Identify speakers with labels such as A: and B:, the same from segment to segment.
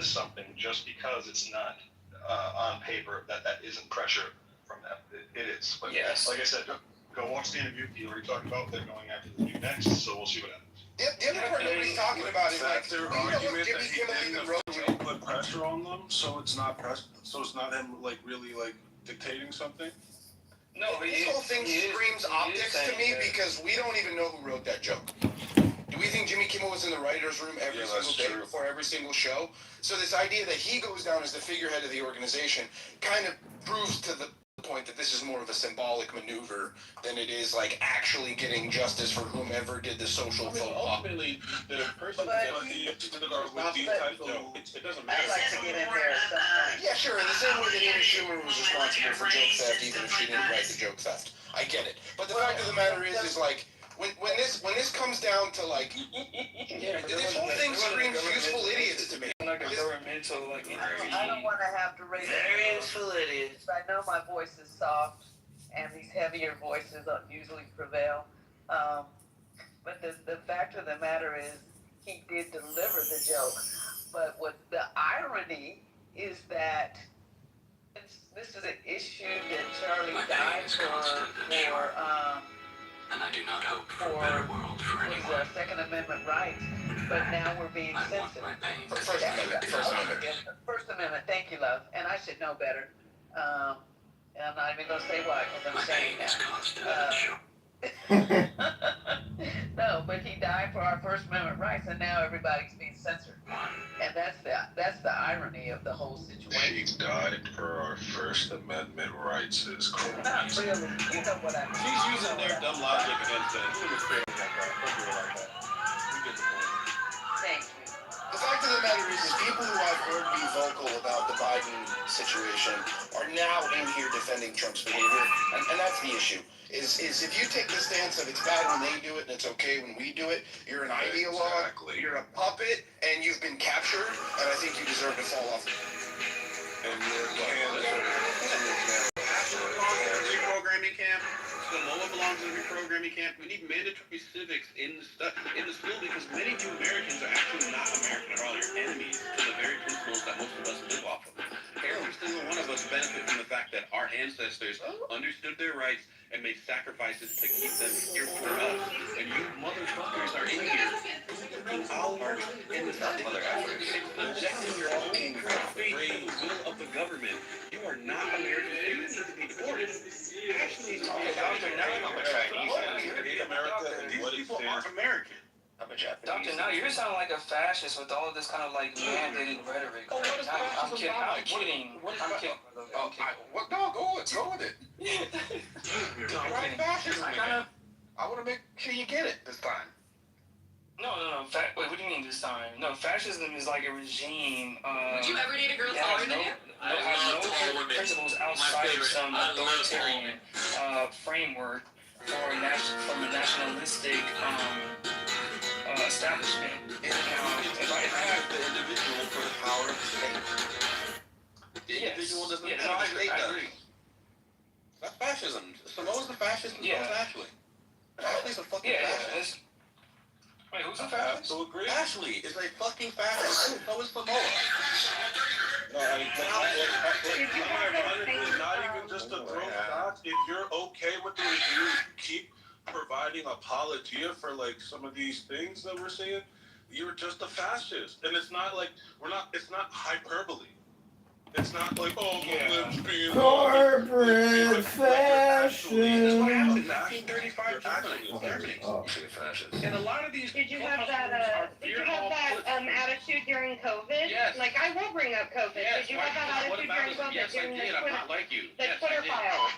A: something just because it's not on paper that isn't pressure from them. It is. But
B: yes.
A: Like I said, go watch the interview. He already talked about they're going after the dude next, so we'll see what happens.
C: The other part nobody's talking about is like
D: their argument that he didn't officially put pressure on them, so it's not him like really like dictating something.
C: No, this whole thing screams optics to me because we don't even know who wrote that joke. Do we think Jimmy Kimmel was in the writer's room every single day before every single show? So this idea that he goes down as the figurehead of the organization kind of proves to the point that this is more of a symbolic maneuver than it is like actually getting justice for whomever did the social faux pas.
D: Ultimately, the person it doesn't matter.
E: I'd like to get in there.
C: Yeah, sure. In the same way that Amy Schumer was responsible for joke theft, even if she didn't write the joke theft. I get it. But the fact of the matter is like when this comes down to like this whole thing screams useful idiots to me.
B: Like a governmental
E: I don't want to have to raise
B: very useful idiots.
E: I know my voice is soft, and these heavier voices usually prevail. But the fact of the matter is, he did deliver the joke. But what the irony is that this is an issue that Charlie died for and I do not hope for a better world for anyone. Second Amendment rights, but now we're being censored.
C: First Amendment.
E: First Amendment, thank you, love. And I should know better. And I'm not even going to say why, because I'm saying that. No, but he died for our First Amendment rights, and now everybody's being censored. And that's the irony of the whole situation.
D: He died for our First Amendment rights is crazy.
E: Not really. You know what I mean.
A: He's using their dumb logic against them. He was crazy like that. Don't do it like that. We get the point.
E: Thank you.
C: The fact of the matter is people who I've heard be vocal about the Biden situation are now in here defending Trump's behavior, and that's the issue. Is if you take the stance of it's bad when they do it and it's okay when we do it, you're an ideologue, you're a puppet, and you've been captured, and I think you deserve to fall off.
D: And you're
F: reprogramming camp. Samoa belongs in a reprogramming camp. We need mandatory civics in the school because many new Americans are actually not American at all. They're enemies to the very principles that most of us live off of. Every single one of us benefit from the fact that our ancestors understood their rights and made sacrifices to keep them here for us. And you motherfuckers are in here looting our in the other efforts, projecting your own free will of the government. You are not American citizens to be deported. Actually, these people aren't American.
C: I'm a Japanese.
B: Doctor, now you're sounding like a fascist with all of this kind of like mandated rhetoric.
C: Oh, what is
B: I'm kidding. I'm kidding. I'm kidding.
C: What? No, go with it. Right, fascism. I want to make sure you get it this time.
B: No. Wait, what do you mean this time? No, fascism is like a regime.
G: Would you ever date a girl taller than you?
B: Has no principles outside of some authoritarian framework from a nationalistic establishment.
F: If I have the individual for the power of the state, the individual doesn't have the state does. That's fascism. Samoa's the fascist and so is Ashley. Ashley's a fucking fascist.
B: Wait, who's a fascist?
F: So agree. Ashley is a fucking fascist. So is Samoa.
D: No, ironically, not even just to throw shots. If you're okay with the regime, you keep providing apologia for like some of these things that we're saying, you're just a fascist. And it's not like it's not hyperbole. It's not like,
H: corporate fashion.
F: That's what happened in 1935 Germany. And a lot of these
G: Did you have that attitude during COVID?
F: Yes.
G: Like, I will bring up COVID.
F: Yes.
G: Did you have that attitude during COVID?
F: Yes, I did. I'm not like you.
G: The
F: Yes,
G: Twitter
F: I did.
G: file.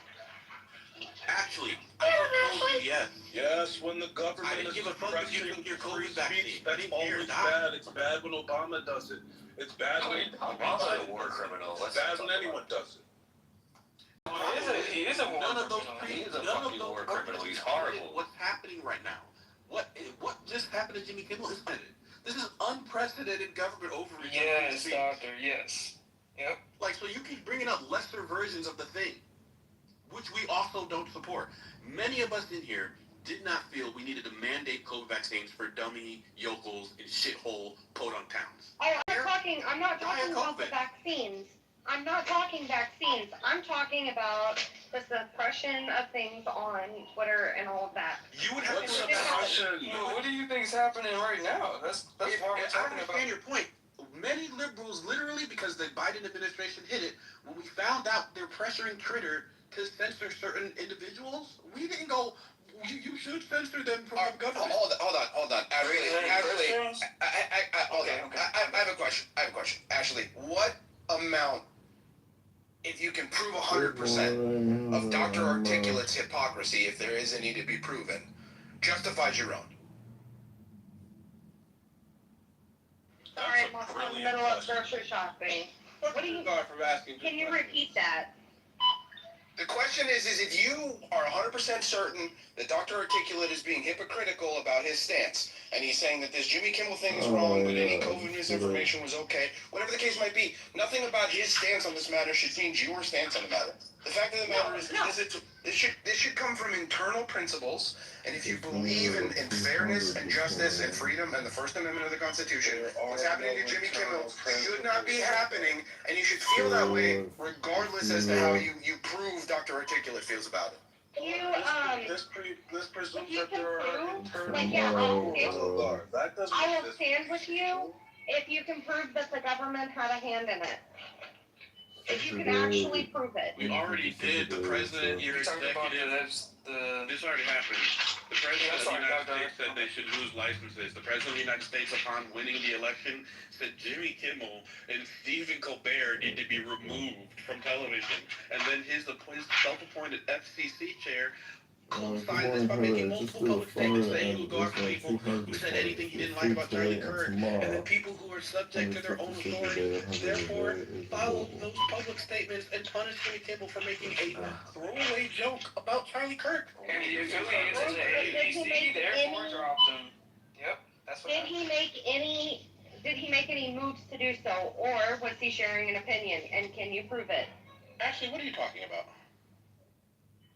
F: Actually, I told you yes.
D: yes, when the government
F: I didn't give a fuck if you took your COVID vaccine.
D: That's always bad. It's bad when Obama does it. It's bad when
C: Obama's a war criminal.
D: It's bad when anyone does it.
B: He is a war
F: None of those
B: criminal.
C: He is a fucking war criminal. He's horrible.
F: What's happening right now? What just happened to Jimmy Kimmel? This is unprecedented government overreach.
B: Yes, doctor. Yes. Yep.
F: Like, so you keep bringing up lesser versions of the thing, which we also don't support. Many of us in here did not feel we needed to mandate COVID vaccines for dummy yokels in shithole podunk towns.
G: Oh, I'm not talking about the
F: COVID.
G: vaccines. I'm not talking vaccines. I'm talking about the suppression of things on Twitter and all of that.
F: You would have
B: What's
F: to
B: suppression? What do you think is happening right now? That's why we're
F: I
B: talking about.
F: understand your point. Many liberals, literally, because the Biden administration hit it, when we found out they're pressuring Twitter to censor certain individuals, we didn't go, you should censor them from the government.
C: Hold on. I have a question. Ashley, what amount, if you can prove 100% of Dr. Articulate's hypocrisy, if there is any to be proven, justifies your own?
G: Sorry, I'm also in the middle of grocery shopping. What do you? Can you repeat that?
C: The question is if you are 100% certain that Dr. Articulate is being hypocritical about his stance, and he's saying that this Jimmy Kimmel thing is wrong, but any COVID misinformation was okay, whatever the case might be, nothing about his stance on this matter should change your stance on the matter. The fact of the matter is, this should come from internal principles, and if you believe in fairness and justice and freedom and the First Amendment of the Constitution, what's happening to Jimmy Kimmel should not be happening, and you should feel that way regardless as to how you prove Dr. Articulate feels about it.
D: This presumes
G: if you
D: that
G: can
D: there are
G: prove,
D: internal
G: like, yeah,
D: That doesn't
G: I will
D: exist.
G: stand with you if you can prove that the government had a hand in it. If you can actually prove it.
F: We already did. The president, your
B: You're talking about
F: executive. This already happened. The president of the United States said they should lose licenses. The president of the United States, upon winning the election, said Jimmy Kimmel and Stephen Colbert need to be removed from television. And then his self-appointed FCC chair co-signed this by making multiple public statements saying he would go after people who said anything he didn't like about Charlie Kirk, and then people who are subject to their own authority, therefore followed those public statements and punished Jimmy Kimmel for making a throwaway joke about Charlie Kirk.
B: And he affiliates to ABC, therefore dropped him. Yep, that's what
G: Did he make any moves to do so, or was he sharing an opinion? And can you prove it?
F: Actually, what are you talking about?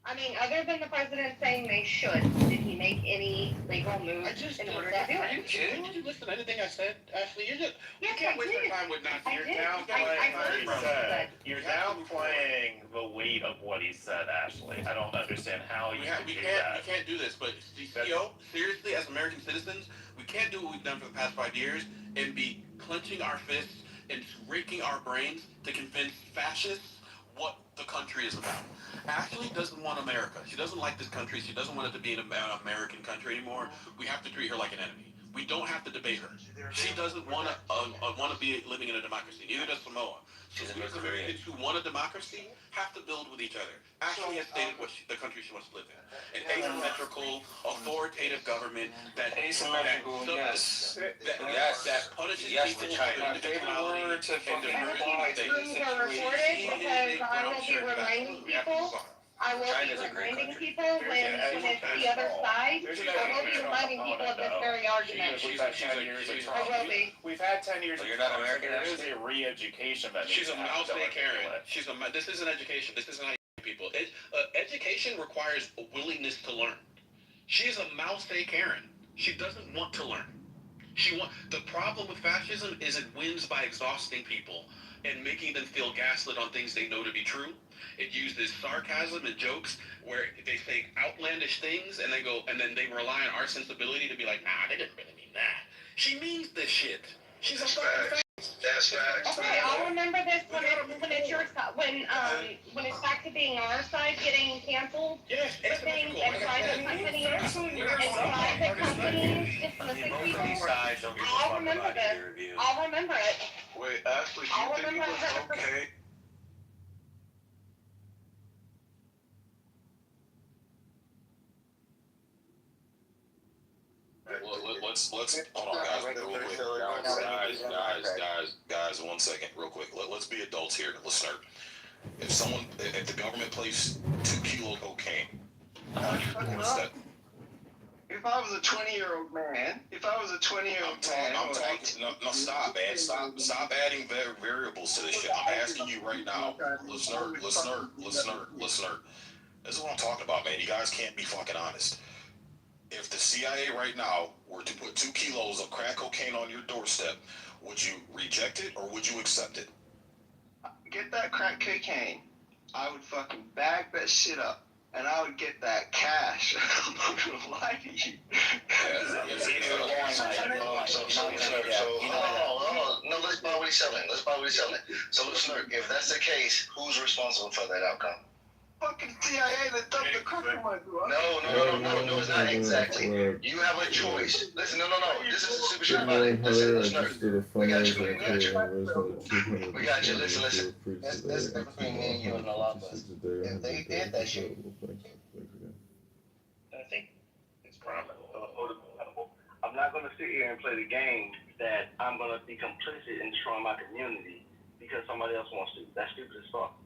G: I mean, other than the president saying they should, did he make any legal moves in order to do
B: Are you
G: it?
B: kidding?
F: Did you listen to anything I said, Ashley? You
G: Yes,
F: can't
G: I
F: waste
G: did.
F: your time with not.
G: I
F: You're
G: did.
I: You're downplaying the weight of what he said, Ashley. I don't understand how you can do that.
F: We can't do this, but CEO, seriously, as American citizens, we can't do what we've done for the past 5 years and be clenching our fists and raking our brains to convince fascists what the country is about. Ashley doesn't want America. She doesn't like this country. She doesn't want it to be an American country anymore. We have to treat her like an enemy. We don't have to debate her. She doesn't want to be living in a democracy. Neither does Samoa. So we as Americans who want a democracy have to build with each other. Ashley has stated what the country she wants to live in. An asymmetrical, authoritative government that
B: Asymmetrical, yes.
F: that punishes people for their individuality and their
G: These rooms are recorded because I will be reminding people. I will be reminding people when it's the other side. I will be reminding people of this very argument.
I: We've had 10 years of
G: I will be.
I: We've had 10 years of
J: You're not American.
I: There is a re-education that
F: She's a
I: needs to happen
F: mouse
I: to
F: Karen.
I: articulate.
F: This isn't education. This isn't how you people. Education requires a willingness to learn. She's a mouse Karen. She doesn't want to learn. The problem with fascism is it wins by exhausting people and making them feel gaslit on things they know to be true. It uses sarcasm and jokes where they say outlandish things and then they rely on our sensibility to be like, nah, they didn't really mean that. She means this shit. She's a fucking
A: That's facts.
G: Okay, I'll remember this when it's your side, when it's back to being our side getting canceled
F: Yes,
G: for things and private companies dismissing people. I'll remember this. I'll remember it.
A: Wait, Ashley, do you think it was okay?
J: Let's hold on, guys, real quick. Guys, 1 second, real quick. Let's be adults here, listener. If the government placed 2 kilo cocaine, what's that?
A: If I was a 20-year-old man,
J: I'm talking. No, stop, man. Stop adding variables to this shit. I'm asking you right now, listener. This is what I'm talking about, man. You guys can't be fucking honest. If the CIA right now were to put 2 kilos of crack cocaine on your doorstep, would you reject it or would you accept it?
K: Get that crack cocaine. I would fucking bag that shit up. And I would get that cash. I'm not gonna lie to you.
C: No, let's buy what he's selling. So, listener, if that's the case, who's responsible for that outcome?
K: Fucking CIA that dumped the crack in my door.
C: No, it's not exactly. You have a choice. Listen, no. This is a super shit about it. Listen, we got you. Listen. That's the difference between me and you and a lot of us. If they did that shit.
I: I think it's proper.
L: I'm not going to sit here and play the game that I'm going to be complicit in destroying my community because somebody else wants to. That's stupid as fuck.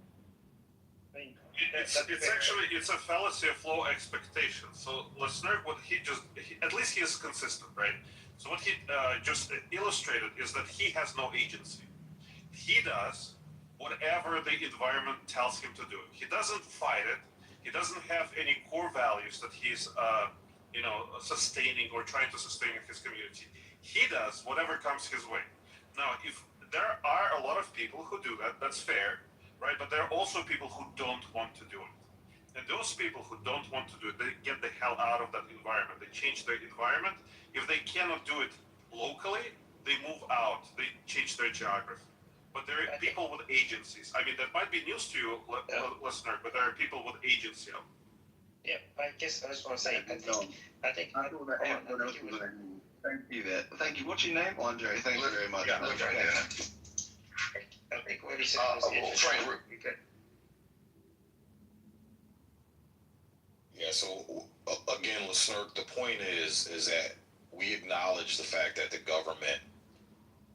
D: It's a fallacy of low expectations. So listener, at least he is consistent, right? So what he just illustrated is that he has no agency. He does whatever the environment tells him to do. He doesn't fight it. He doesn't have any core values that he's sustaining or trying to sustain in his community. He does whatever comes his way. Now, if there are a lot of people who do that, that's fair, right? But there are also people who don't want to do it. And those people who don't want to do it, they get the hell out of that environment. They change their environment. If they cannot do it locally, they move out. They change their geography. But there are people with agencies. I mean, that might be news to you, listener, but there are people with agency.
I: Yeah, I guess I just want to say, I think.
K: Thank you. What's your name, Andre? Thank you very much.
I: I think what he said was interesting.
J: Yeah, so again, listener, the point is that we acknowledge the fact that the government,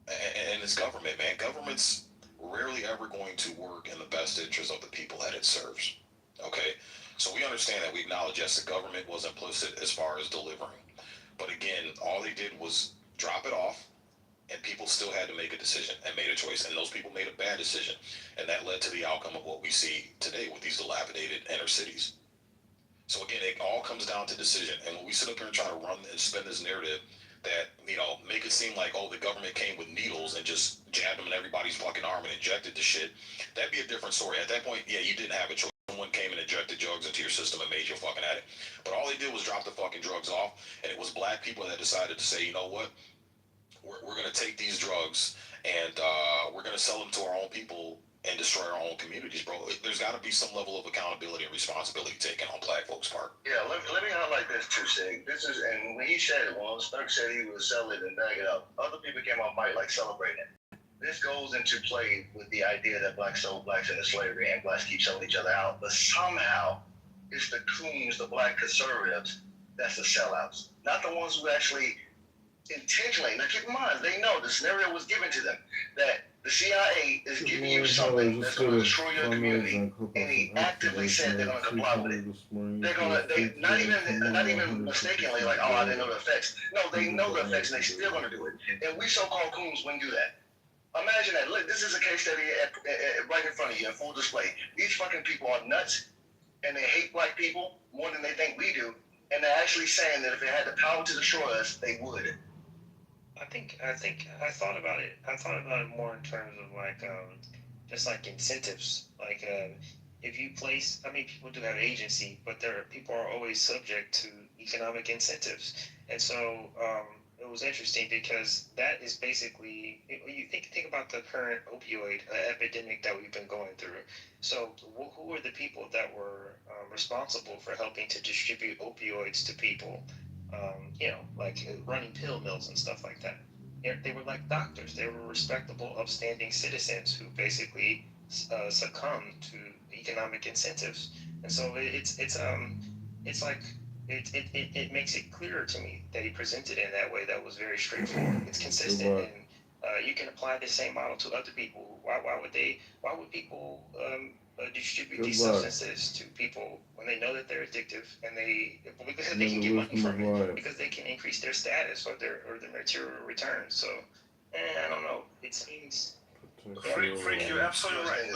J: and it's government, man, government's rarely ever going to work in the best interest of the people that it serves. Okay? So we understand that. We acknowledge, yes, the government was implicit as far as delivering. But again, all they did was drop it off, and people still had to make a decision and made a choice. And those people made a bad decision. And that led to the outcome of what we see today with these dilapidated inner cities. So again, it all comes down to decision. And when we sit up here and try to run and spin this narrative that, make it seem like, the government came with needles and just jabbed them in everybody's fucking arm and injected the shit, that'd be a different story. At that point, yeah, you didn't have a choice. Someone came and injected drugs into your system and made you a fucking addict. But all they did was drop the fucking drugs off, and it was black people that decided to say, you know what, we're going to take these drugs and we're going to sell them to our own people and destroy our own communities, bro. There's got to be some level of accountability and responsibility taken on black folks' part.
C: Yeah, let me highlight this too, Sig. And when he said it, when Stark said he would sell it and bag it up, other people came on mic like celebrating it. This goes into play with the idea that blacks sold blacks into slavery and blacks keep selling each other out, but somehow it's the coons, the black conservatives, that's the sellouts, not the ones who actually intentionally. Now keep in mind, they know the scenario was given to them that the CIA is giving you something that's going to destroy your community, and he actively said they're going to comply with it. They not even mistakenly like, I didn't know the effects. No, they know the effects, and they still going to do it. And we so-called coons wouldn't do that. Imagine that. Look, this is a case study right in front of you in full display. These fucking people are nuts, and they hate black people more than they think we do, and they're actually saying that if they had the power to destroy us, they would.
I: I thought about it. I thought about it more in terms of just like incentives. If you place, people do have agency, but people are always subject to economic incentives, and so it was interesting because that is basically, you think about the current opioid epidemic that we've been going through. So who are the people that were responsible for helping to distribute opioids to people? Like running pill mills and stuff like that. They were like doctors. They were respectable, upstanding citizens who basically succumbed to economic incentives. And so it makes it clearer to me that he presented it in that way. That was very straightforward. It's consistent, and you can apply the same model to other people. Why would people distribute these substances to people when they know that they're addictive and because they can get money from it, because they can increase their status or their material returns. So I don't know. It seems
D: Frank, you're absolutely right.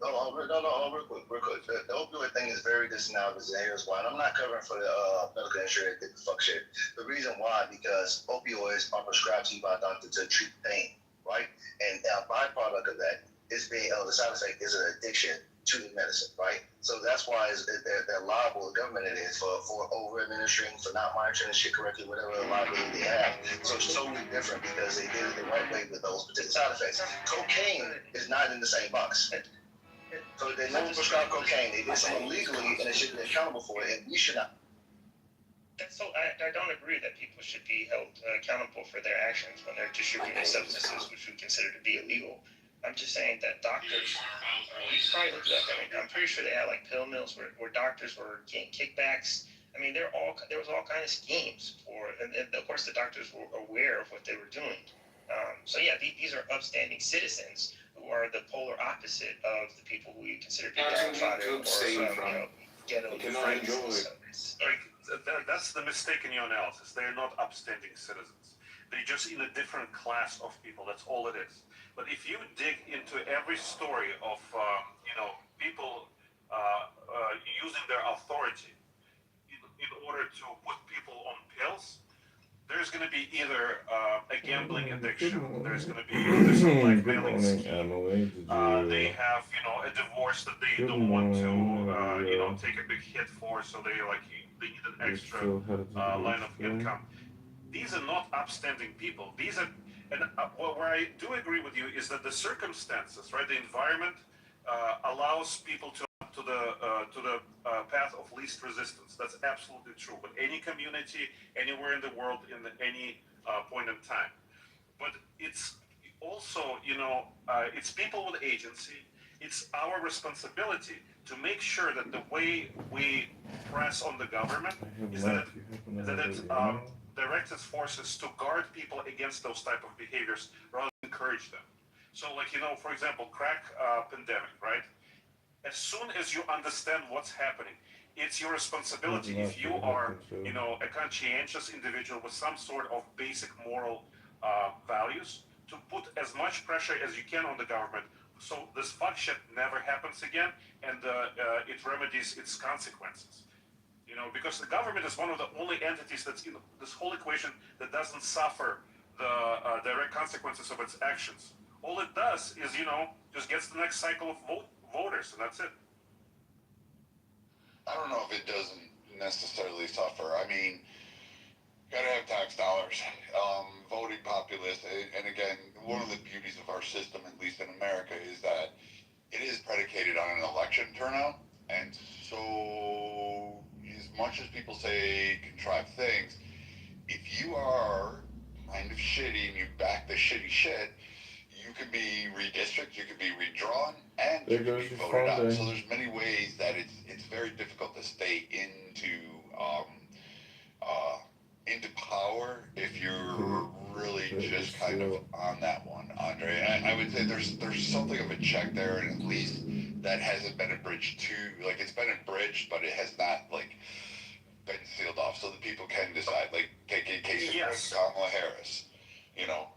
L: Real quick. The opioid thing is very disanalysis, and here's why. And I'm not covering for the medical insurance that the fuck shit. The reason why, because opioids are prescribed to you by a doctor to treat pain, right? And a byproduct of that is being, the side effect is an addiction to the medicine, right? So that's why they're liable, the government it is, for over-administering, for not monitoring the shit correctly, whatever liability they have. So it's totally different because they did it the right way with those particular side effects. Cocaine is not in the same box. So they never prescribed cocaine. They did something illegally, and they should be accountable for it, and we should not.
I: So I don't agree that people should be held accountable for their actions when they're distributing substances which we consider to be illegal. I'm just saying that doctors, you probably looked it up. I mean, I'm pretty sure they had like pill mills where doctors were getting kickbacks. I mean, there was all kinds of schemes and of course the doctors were aware of what they were doing. So yeah, these are upstanding citizens who are the polar opposite of the people who you consider to be downtrodden or ghetto.
D: That's the mistake in your analysis. They're not upstanding citizens. They're just in a different class of people. That's all it is. But if you dig into every story of people using their authority in order to put people on pills, there's going to be either a gambling addiction. There's going to be some blackmailing scheme. They have a divorce that they don't want to take a big hit for, so they need an extra line of income. These are not upstanding people. These are, and where I do agree with you is that the circumstances, right, the environment allows people to the path of least resistance. That's absolutely true. But any community, anywhere in the world, in any point in time. But it's also, it's people with agency. It's our responsibility to make sure that the way we press on the government is that it directs its forces to guard people against those type of behaviors rather than encourage them. So, for example, crack pandemic, right? As soon as you understand what's happening, it's your responsibility. If you are, a conscientious individual with some sort of basic moral values, to put as much pressure as you can on the government so this fuck shit never happens again and it remedies its consequences. Because the government is one of the only entities that's in this whole equation that doesn't suffer the direct consequences of its actions. All it does is, just gets the next cycle of voters, and that's it.
M: I don't know if it doesn't necessarily suffer. I mean, gotta have tax dollars, voting populace, and again, one of the beauties of our system, at least in America, is that it is predicated on an election turnout, and so as much as people say contrived things, if you are kind of shitty and you back the shitty shit, you can be redistricted, you can be redrawn, and you can be voted out. So there's many ways that it's very difficult to stay into power if you're really just kind of on that one, Andre. And I would say there's something of a check there, and at least that hasn't been abridged too. Like, it's been abridged, but it has not been sealed off, so that people can decide. Like, take a case of Kamala Harris. They how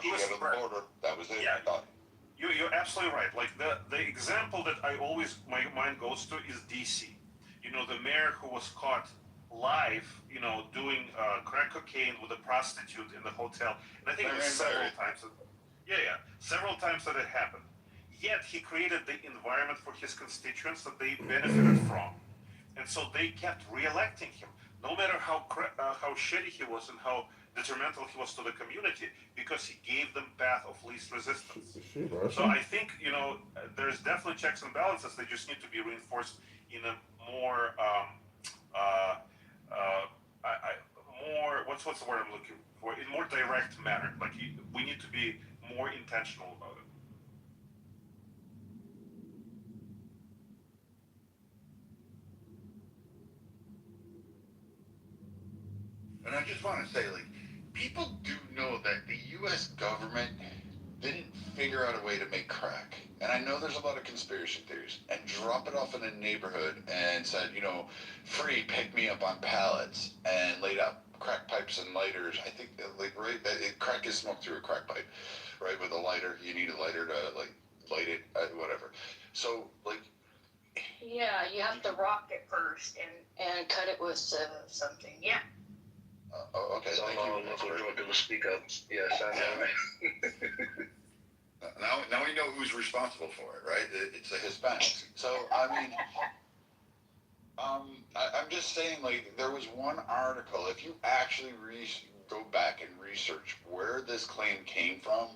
M: she got to the border. That was it.
D: Yeah. You're absolutely right. Like the example that my mind goes to is DC. The mayor who was caught live, doing crack cocaine with a prostitute in the hotel, and I think it was several times. Several times that it happened. Yet he created the environment for his constituents that they benefited from, and so they kept re-electing him, no matter how shitty he was and how detrimental he was to the community, because he gave them path of least resistance. So I think there's definitely checks and balances. They just need to be reinforced in a more more what's the word I'm looking for, in more direct manner. Like we need to be more intentional about it.
M: And I just want to say, people do know that the U.S. government didn't figure out a way to make crack. And I know there's a lot of conspiracy theories. And drop it off in a neighborhood and said, free, pick me up on pallets, and laid out crack pipes and lighters. I think, crack is smoked through a crack pipe, right? With a lighter, you need a lighter to, played it, whatever. So, like,
N: Yeah, you have to rock it first and cut it with something. Yeah.
M: okay, thank you.
L: For people to speak up. Yes, I know.
M: Now we know who's responsible for it, right? It's the Hispanics. So, I mean, I'm just saying, like, there was one article, if you actually go back and research where this claim came from,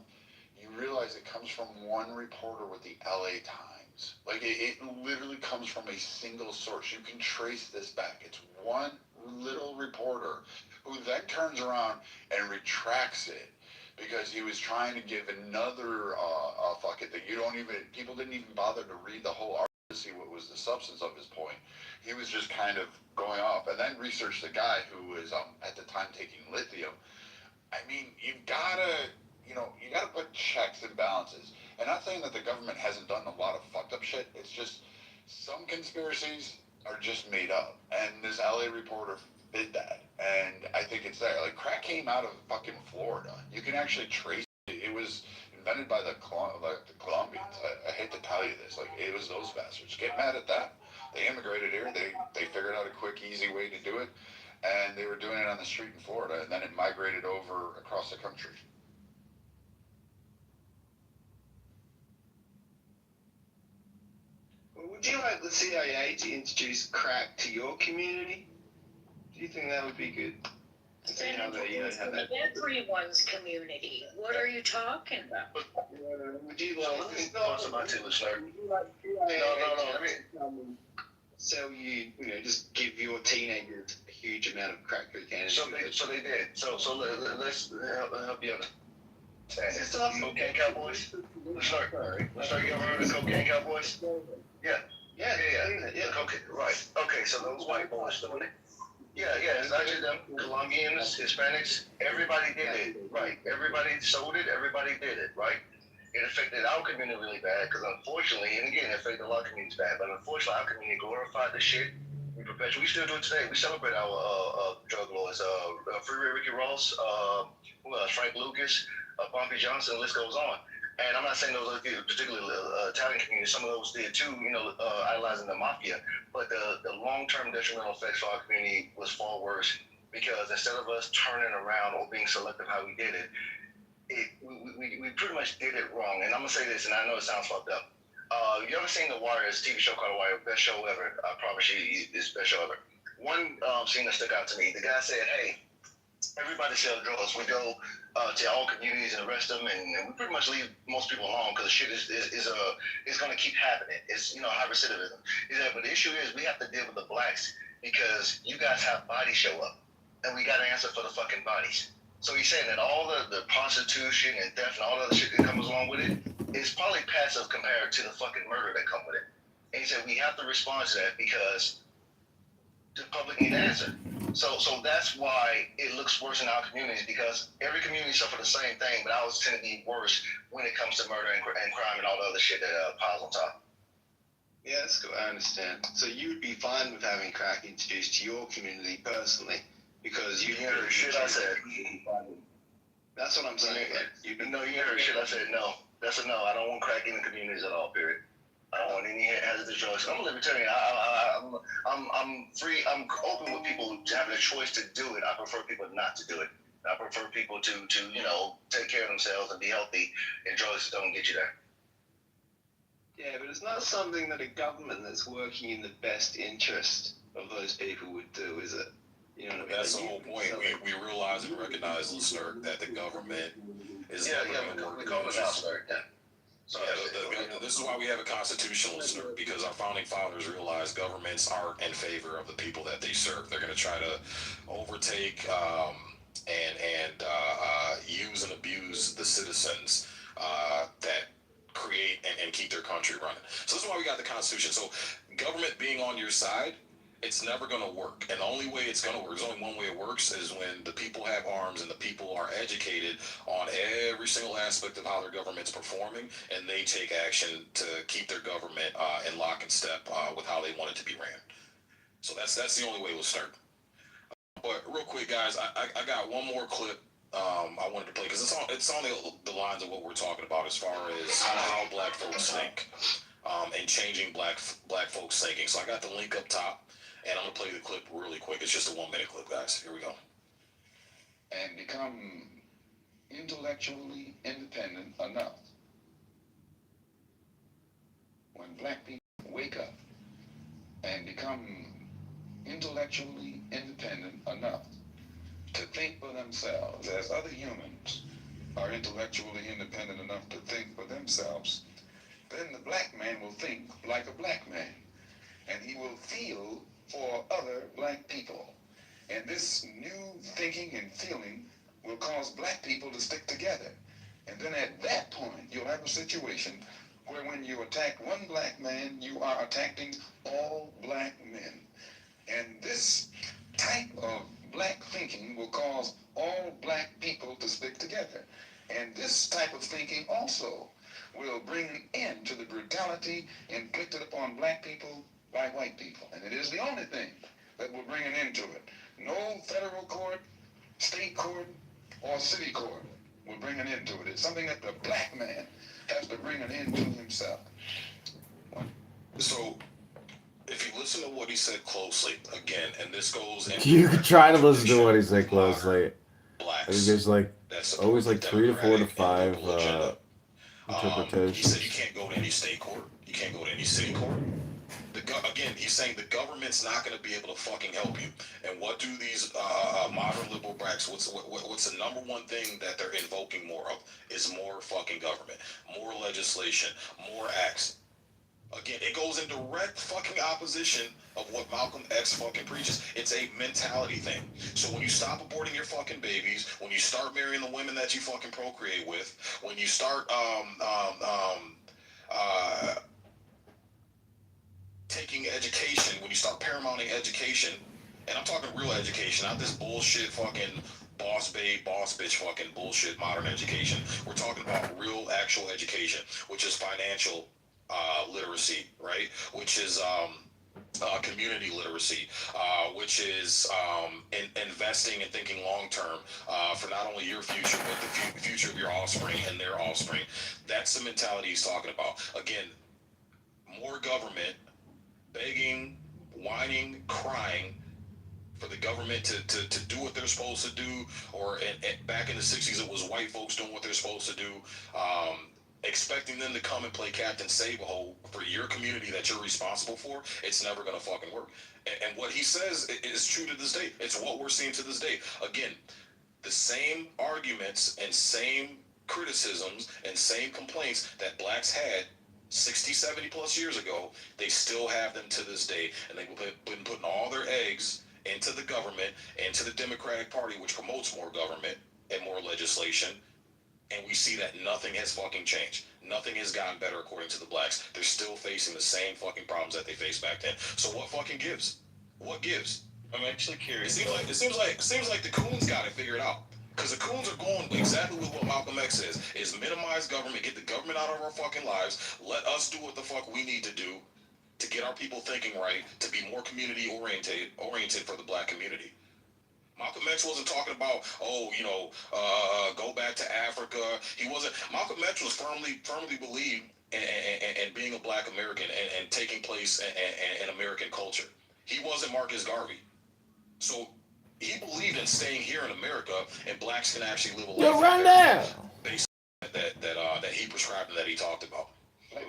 M: you realize it comes from one reporter with the LA Times. Like, it literally comes from a single source. You can trace this back. It's one little reporter who then turns around and retracts it because he was trying to give another fuck it that people didn't even bother to read the whole article to see what was the substance of his point. He was just kind of going off, and then researched the guy who was at the time taking lithium. I mean, you gotta put checks and balances. And not saying that the government hasn't done a lot of fucked up shit. It's just some conspiracies are just made up, and this LA reporter did that, and I think it's there. Like, crack came out of fucking Florida. You can actually trace it. It was invented by the Colombians. I hate to tell you this. Like, it was those bastards. Get mad at that. They immigrated here. They figured out a quick, easy way to do it, and they were doing it on the street in Florida, and then it migrated over across the country.
K: Would you like the CIA to introduce crack to your community? Do you think that would be good?
N: Everyone's community. What are you talking about?
K: Would you like?
L: No.
K: So just give your teenagers a huge amount of crack cocaine.
L: So they did. So let's help you understand. Cocaine Cowboys. Let's start. You ever heard of Cocaine Cowboys? Yeah. Okay, right. Okay, so those white boys doing it. Yeah, it's not just them. Colombians, Hispanics, everybody did it. Right. Everybody sold it, everybody did it, right? It affected our community really bad because unfortunately, and again, it affected a lot of communities bad, but unfortunately our community glorified the shit. We still do it today. We celebrate our drug lords. Freeway Ricky Ross, Frank Lucas, Bumpy Johnson, the list goes on. And I'm not saying those are particularly Italian communities. Some of those did too, idolizing the mafia. But the long-term detrimental effects for our community was far worse because instead of us turning around or being selective how we did it, we pretty much did it wrong. And I'm gonna say this, and I know it sounds fucked up. You ever seen The Wire? It's a TV show called The Wire, best show ever. I promise you, it's the best show ever. One scene that stuck out to me. The guy said, "Hey, everybody sells drugs. We go to all communities and arrest them, and we pretty much leave most people alone because the shit is going to keep happening. It's high recidivism. He said, but the issue is we have to deal with the blacks because you guys have bodies show up, and we got to answer for the fucking bodies." So he's saying that all the prostitution and theft and all the other shit that comes along with it is probably passive compared to the fucking murder that come with it. And he said we have to respond to that because the public need to answer. So that's why it looks worse in our communities because every community suffer the same thing, but ours tend to be worse when it comes to murder and crime and all the other shit that piles on top.
K: Yeah, that's cool. I understand. So you would be fine with having crack introduced to your community personally because you
L: heard shit I said.
K: That's what I'm saying.
L: You heard shit I said. No, that's a no. I don't want crack in the communities at all. Period. I don't want any hazardous drugs. I'm a libertarian. I'm free. I'm open with people having a choice to do it. I prefer people not to do it. I prefer people to take care of themselves and be healthy, and drugs don't get you there.
K: Yeah, but it's not something that a government that's working in the best interest of those people would do, is it? You know what I mean?
J: That's the whole point. We realize and recognize, listener, that the government is never going to work.
L: We call it out, sir. Yeah.
J: This is why we have a constitutional listener, because our founding fathers realized governments aren't in favor of the people that they serve. They're going to try to overtake and use and abuse the citizens that create and keep their country running. So this is why we got the Constitution. So government being on your side, it's never going to work. And the only way it's going to work, there's only one way it works, is when the people have arms and the people are educated on every single aspect of how their government's performing, and they take action to keep their government in lock and step with how they want it to be ran. So that's the only way we'll start. But real quick, guys, I got one more clip I wanted to play because it's on the lines of what we're talking about as far as how how black folks think, and changing black folks thinking. So I got the link up top, and I'm gonna play the clip really quick. It's just a 1 minute clip, guys. Here we go.
O: And become intellectually independent enough. When black people wake up and become intellectually independent enough to think for themselves, as other humans are intellectually independent enough to think for themselves, then the black man will think like a black man, and he will feel for other black people. And this new thinking and feeling will cause black people to stick together. And then at that point, you'll have a situation where when you attack one black man, you are attacking all black men. And this type of black thinking will cause all black people to stick together. And this type of thinking also will bring an end to the brutality inflicted upon black people by white people. And it is the only thing that will bring an end to it. No federal court, state court, or city court will bring an end to it. It's something that the black man has to bring an end to himself.
J: So, if you listen to what he said closely, again, and this goes into...
H: You could try to listen to what he said closely. I think there's like always like 3 to 4 to 5 interpretations.
J: He said you can't go to any state court. You can't go to any city court. Again, he's saying the government's not going to be able to fucking help you. And what do these modern liberal bracks, what's the number one thing that they're invoking more of is more fucking government, more legislation, more acts. Again, it goes in direct fucking opposition of what Malcolm X fucking preaches. It's a mentality thing. So when you stop aborting your fucking babies, when you start marrying the women that you fucking procreate with, when you start taking education, when you start paramounting education, and I'm talking real education, not this bullshit fucking boss babe, boss bitch fucking bullshit modern education. We're talking about real actual education, which is financial literacy, right? Which is community literacy, which is investing and thinking long term for not only your future, but the future of your offspring and their offspring. That's the mentality he's talking about. Again, more government, begging, whining, crying for the government to do what they're supposed to do, or back in the 60s it was white folks doing what they're supposed to do, expecting them to come and play Captain Save-A-Hole for your community that you're responsible for. It's never going to fucking work. And what he says is true to this day. It's what we're seeing to this day. Again, the same arguments and same criticisms and same complaints that blacks had 60, 70 plus years ago, they still have them to this day. And they've been putting all their eggs into the government, into the Democratic Party, which promotes more government and more legislation. And we see that nothing has fucking changed. Nothing has gotten better according to the blacks. They're still facing the same fucking problems that they faced back then. So what fucking gives? What gives?
P: I'm actually curious.
J: It seems like the coons got it figured out. Because the coons are going exactly with what Malcolm X says, is minimize government, get the government out of our fucking lives, let us do what the fuck we need to do to get our people thinking right, to be more community oriented for the black community. Malcolm X wasn't talking about, go back to Africa. He wasn't. Malcolm X was firmly believed in being a black American and taking place in American culture. He wasn't Marcus Garvey. So he believed in staying here in America, and blacks can actually live a life that he prescribed and that he talked about.
P: I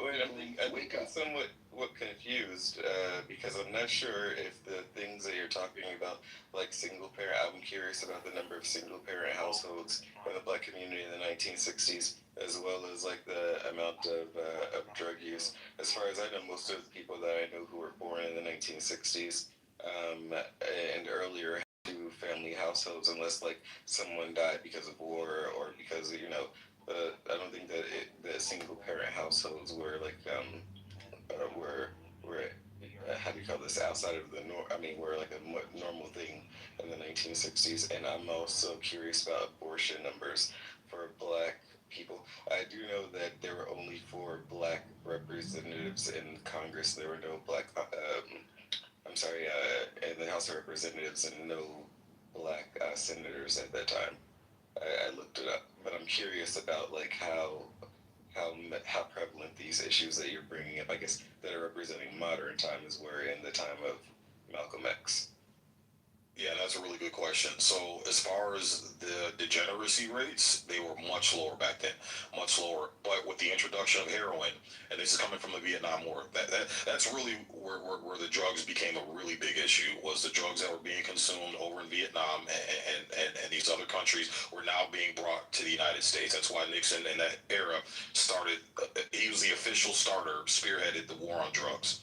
P: think I'm somewhat confused because I'm not sure if the things that you're talking about, like single parent, I'm curious about the number of single parent households in the black community in the 1960s, as well as like the amount of drug use. As far as I know, most of the people that I know who were born in the 1960s and earlier had two family households, unless like someone died because of war or because I don't think that the single parent households were like were how do you call this, outside of the norm? I mean, were like a normal thing in the 1960s. And I'm also curious about abortion numbers for black people. I do know that there were only 4 black representatives in Congress. There were no black in the House of Representatives, and no black senators at that time. I looked it up, but I'm curious about like how prevalent these issues that you're bringing up, I guess, that are representing modern times, were in the time of Malcolm X?
J: Yeah, that's a really good question. So as far as the degeneracy rates, they were much lower back then, much lower. But with the introduction of heroin, and this is coming from the Vietnam War, that's really where the drugs became a really big issue, was the drugs that were being consumed over in Vietnam and these other countries were now being brought to the United States. That's why Nixon in that era started, he was the official starter, spearheaded the war on drugs.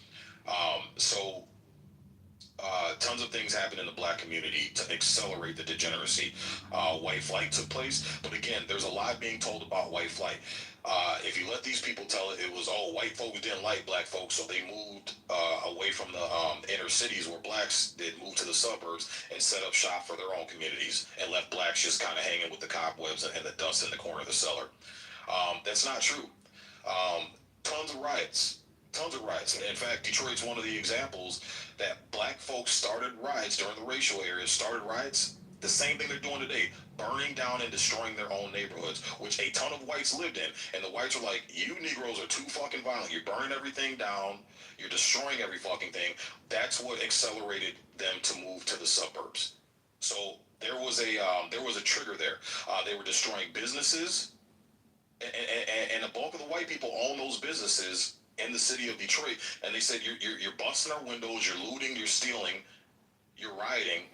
J: Tons of things happened in the black community to accelerate the degeneracy. White flight took place, but again, there's a lot being told about white flight. If you let these people tell it, it was, oh, white folks didn't like black folks, so they moved away from the inner cities where blacks did, move to the suburbs and set up shop for their own communities and left blacks just kind of hanging with the cobwebs and the dust in the corner of the cellar. That's not true. Tons of riots. Tons of riots. In fact, Detroit's one of the examples that black folks started riots during the racial era, started riots, the same thing they're doing today, burning down and destroying their own neighborhoods, which a ton of whites lived in. And the whites were like, you Negroes are too fucking violent. You're burning everything down. You're destroying every fucking thing. That's what accelerated them to move to the suburbs. So there was a trigger there. They were destroying businesses, and the bulk of the white people own those businesses in the city of Detroit, and they said, you're busting our windows, you're looting, you're stealing, you're rioting.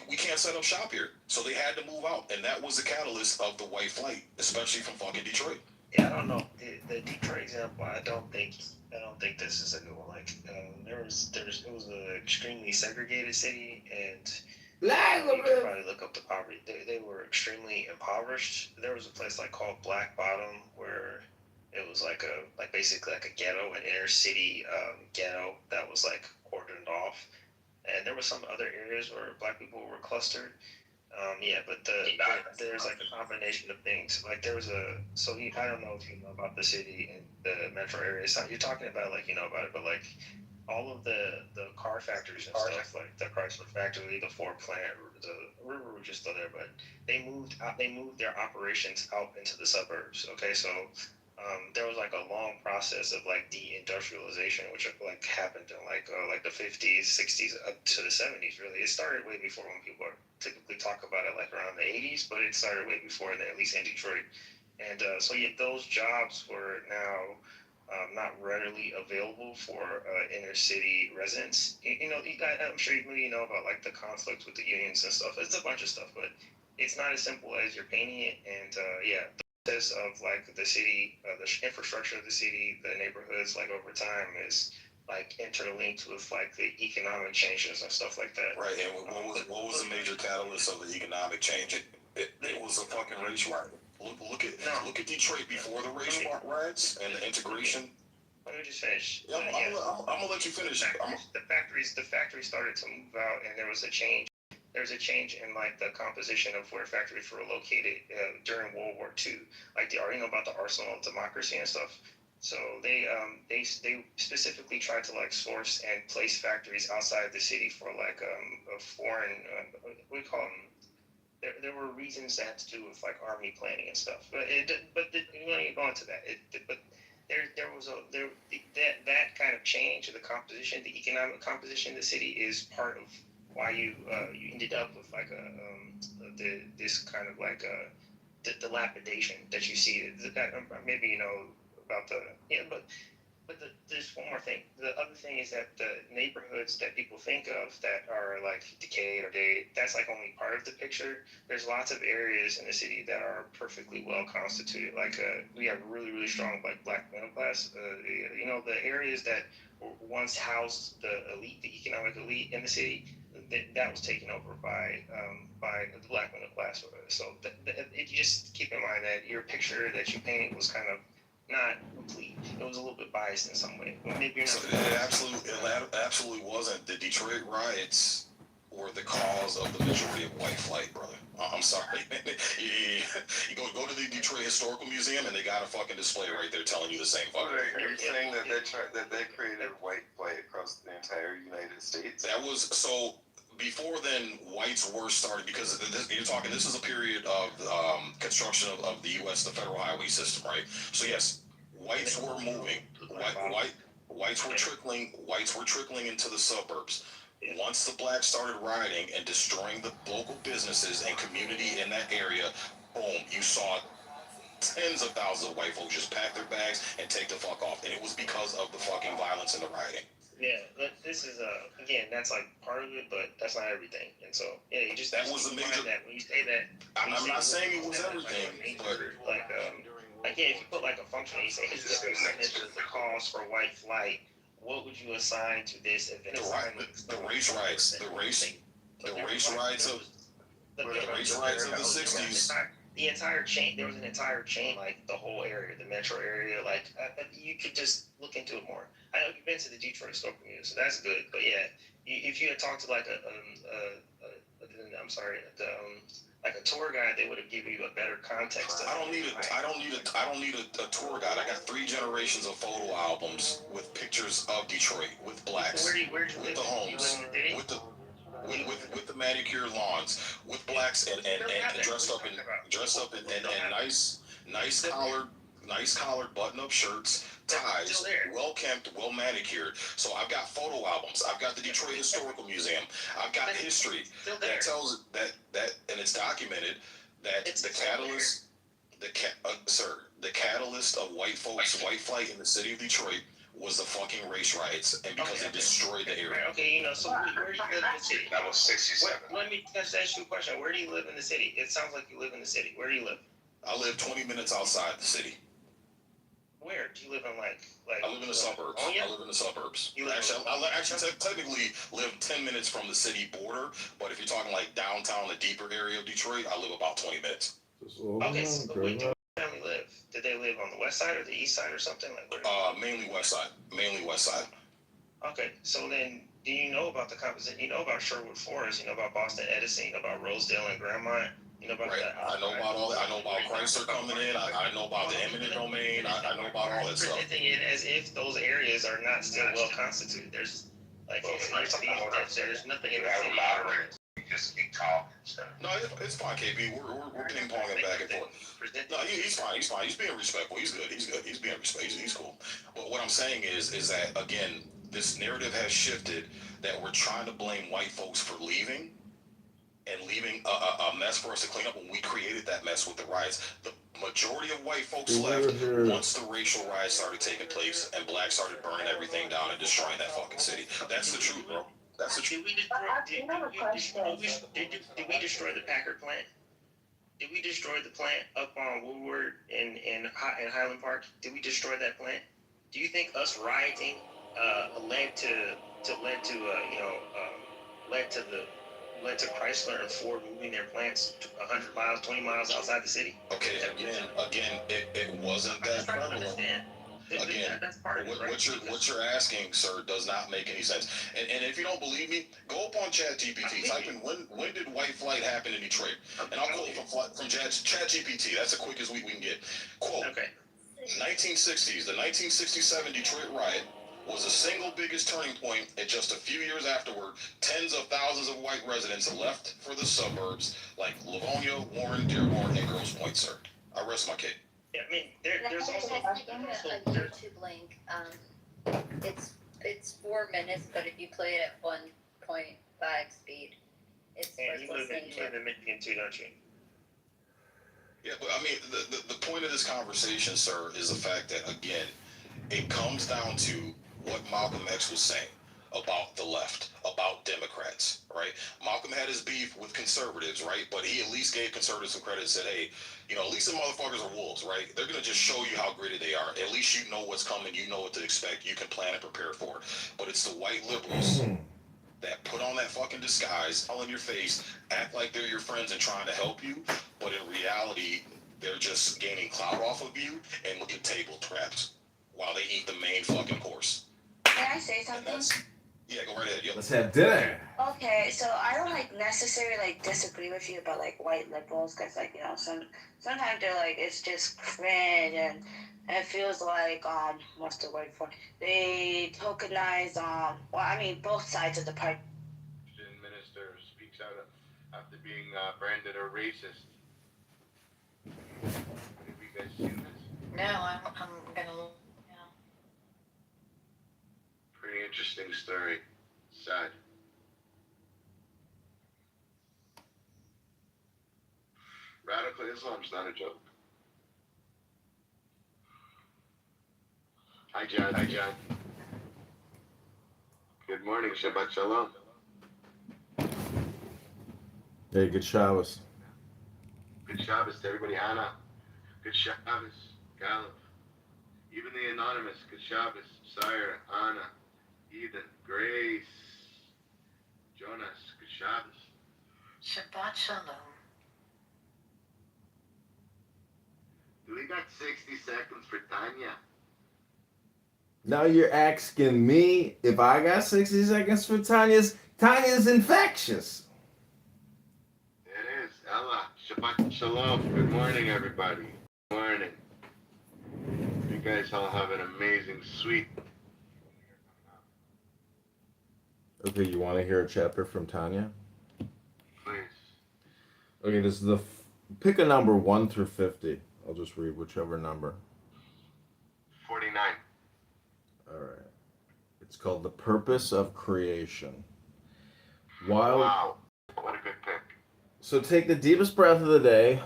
J: We can't set up shop here. So they had to move out, and that was the catalyst of the white flight, especially from fucking Detroit.
I: Yeah, I don't know the Detroit example. I don't think this is a good one. Like it was an extremely segregated city, and you could probably look up the poverty. They were extremely impoverished. There was a place called Black Bottom where it was basically like a ghetto, an inner city ghetto that was cordoned off, and there were some other areas where black people were clustered. There's a combination of things. I don't know if you know about the city and the metro area. So you're talking about you know about it, but all of the car factories and stuff, like the Chrysler factory, the Ford plant, the River Rouge is still there, but they moved their operations out into the suburbs. Okay, so there was a long process of deindustrialization, which happened in the 50s, 60s, up to the 70s. Really, it started way before when people typically talk about it around the 80s, but it started way before that, at least in Detroit. And those jobs were now not readily available for inner city residents. I'm sure you know about the conflicts with the unions and stuff. It's a bunch of stuff, but it's not as simple as you're painting it. And process of the city, the infrastructure of the city, the neighborhoods, over time is interlinked with the economic changes and stuff like that.
J: Right. And what was the major catalyst of the economic change? It was a fucking race riot. Look at Detroit before the race riots and the integration.
I: Let me just finish.
J: Yeah, I'm gonna let you finish.
I: The factories started to move out, and there was a change. There's a change in the composition of where factories were located during World War II. You already know about the Arsenal of Democracy and stuff. So they specifically tried to source and place factories outside the city for a foreign what do you call them? There were reasons that had to do with army planning and stuff. But we don't even go into that. There was that kind of change of the composition, the economic composition of the city is part of why you ended up with this kind of the dilapidation that you see. Maybe you know about there's one more thing. The other thing is that the neighborhoods that people think of that are decayed or that's only part of the picture. There's lots of areas in the city that are perfectly well constituted. We have really, really strong black middle class. The areas that once housed the elite, the economic elite in the city, that was taken over by the black middle class. So you just keep in mind that your picture that you painted was kind of not complete. It was a little bit biased in some way. Maybe you're not.
J: So it absolutely wasn't. The Detroit riots were the cause of the majority of white flight, brother. I'm sorry. You go to the Detroit Historical Museum and they got a fucking display right there telling you the same fucking thing.
P: You're saying that they created white flight across the entire United States?
J: That was so. Before then, whites were started because this is a period of construction of the U.S. the federal highway system, right? So yes, whites were moving. Whites were trickling. Whites were trickling into the suburbs. Once the blacks started rioting and destroying the local businesses and community in that area, boom, you saw tens of thousands of white folks just pack their bags and take the fuck off. And it was because of the fucking violence and the rioting.
I: Yeah, this is again, that's like part of it, but that's not everything. And so yeah, you just
J: that was a major.
I: That when you say that,
J: I'm not saying it was everything, but
I: like yeah, if you put like a function, you say it's the percentage of the cost for white flight. What would you assign to this event?
J: The race riots of the 60s.
I: The entire chain. There was an entire chain, like the whole area, the metro area. Like you could just look into it more. I know you've been to the Detroit Store Community, so that's good. But yeah, if you had talked to like like a tour guide, they would have given you a better context.
J: I don't need a tour guide. I got 3 generations of photo albums with pictures of Detroit, with blacks, with the homes, with the manicured lawns, with blacks and dressed up in nice collared button-up shirts, ties, well kept, well manicured. So I've got photo albums. I've got the Detroit Historical Museum. I've got history that tells that and it's documented that the catalyst of white flight in the city of Detroit was the fucking race riots, and because it destroyed the area.
I: Okay, so where do you live in the city?
J: That was 67.
I: Let me just ask you a question. Where do you live in the city? It sounds like you live in the city. Where do you live?
J: I live 20 minutes outside the city.
I: Where do you live in? Like
J: I live in the suburbs.
I: Oh, yeah?
J: I live in the suburbs. I technically live 10 minutes from the city border, but if you're talking like downtown, the deeper area of Detroit, I live about 20 minutes.
I: Okay, so where do your family live? Did they live on the west side or the east side or something? Like
J: mainly west side. Mainly west side.
I: Okay, so then do you know about the composition? You know about Sherwood Forest, you know about Boston Edison, you know about Rosedale and Grandmont, you know about that.
J: I know about all that. I know about Chrysler coming in. I know about the eminent domain. I know about all that stuff.
I: Presenting it as if those areas are not still well constituted. There's there's nothing in the city.
J: Just keep talking. No, it's fine, KP. We're ping ponging back and forth. No, he's fine. He's fine. He's being respectful. He's good. He's being respectful. He's cool. But what I'm saying is that again, this narrative has shifted that we're trying to blame white folks for leaving and leaving a mess for us to clean up when we created that mess with the riots. The majority of white folks left once the racial riots started taking place and blacks started burning everything down and destroying that fucking city. That's the truth, bro. That's the truth.
I: Did we destroy the Packard plant? Did we destroy the plant up on Woodward in Highland Park? Did we destroy that plant? Do you think us rioting led to Chrysler and Ford moving their plants 100 miles, 20 miles outside the city?
J: Okay, again, it wasn't that prevalent. Again, what you're asking, sir, does not make any sense. And if you don't believe me, go up on ChatGPT. Type in when did white flight happen in Detroit, and I'll quote from ChatGPT. That's the quickest we can get. Quote: 1960s, the 1967 Detroit riot was the single biggest turning point, and just a few years afterward, tens of thousands of white residents left for the suburbs like Livonia, Warren, Dearborn, and Grosse Pointe, sir. I rest my case.
I: Yeah, I mean, there's also
Q: a YouTube link. It's 4 minutes, but if you play it at 1.5 speed, it's
I: you live in Michigan too, don't you?
J: Yeah, but I mean, the point of this conversation, sir, is the fact that again, it comes down to what Malcolm X was saying about the left, about Democrats, right? Malcolm had his beef with conservatives, right? But he at least gave conservatives some credit and said, hey, at least the motherfuckers are wolves, right? They're going to just show you how gritty they are. At least you know what's coming. You know what to expect. You can plan and prepare for it. But it's the white liberals that put on that fucking disguise, all in your face, act like they're your friends and trying to help you. But in reality, they're just gaining clout off of you and look at table traps while they eat the main fucking course.
R: Can I say something?
J: Yeah, go right ahead. Yep.
H: Let's have dinner.
R: Okay, so I don't necessarily disagree with you about white liberals because sometimes they're it's just cringe and it feels like what's the word for it? They tokenize both sides of the party.
S: Minister speaks out after being branded a racist. Have you guys seen this?
N: No, I'm gonna. Yeah.
S: Pretty interesting story. Sad. Radical Islam's not a joke. Hi, John. Hi, John. Good morning. Shabbat Shalom.
H: Hey, good Shabbos.
S: Good Shabbos to everybody. Anna. Good Shabbos. Gallup. Even the anonymous. Good Shabbos. Sire. Anna. Eden. Grace. Jonas. Good Shabbos.
N: Shabbat Shalom.
S: Do we got 60 seconds for Tanya?
H: Now you're asking me if I got 60 seconds for Tanya's. Tanya's infectious.
S: It is. Ella. Shabbat Shalom. Good morning, everybody. Good morning. You guys all have an amazing, sweet.
H: Okay, you want to hear a chapter from Tanya?
S: Please.
H: Okay, this is pick a number 1 through 50. I'll just read whichever number.
S: 49.
H: All right. It's called The Purpose of Creation. While,
S: wow. What a good pick.
H: So take the deepest breath of the day.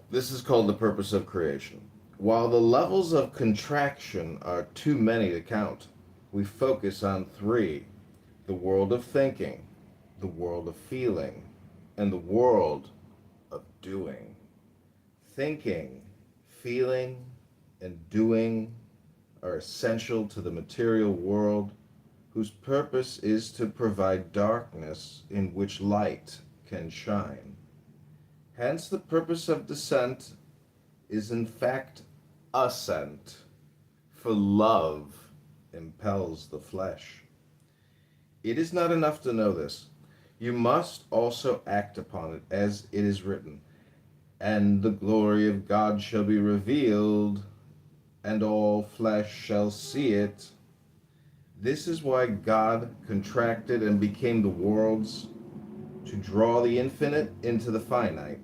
H: This is called The Purpose of Creation. While the levels of contraction are too many to count, we focus on 3. The world of thinking, the world of feeling, and the world of doing. Thinking, feeling, and doing are essential to the material world, whose purpose is to provide darkness in which light can shine. Hence, the purpose of descent is in fact ascent, for love impels the flesh. It is not enough to know this. You must also act upon it, as it is written, and the glory of God shall be revealed, and all flesh shall see it. This is why God contracted and became the worlds, to draw the infinite into the finite,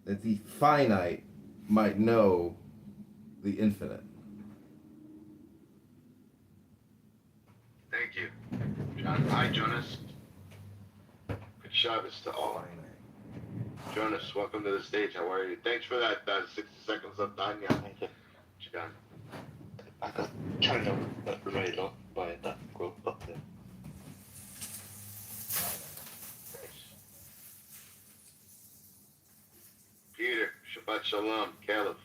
H: that the finite might know the infinite.
S: Thank you. John. Hi, Jonas. Good Shabbos to all. Jonas, welcome to the stage. How are you? Thanks for that 60 seconds of Tanya. John.
T: 아까 촬영 레일러 뭐했다? 그거 어때?
S: Peter, Shabbat Shalom. Caleb,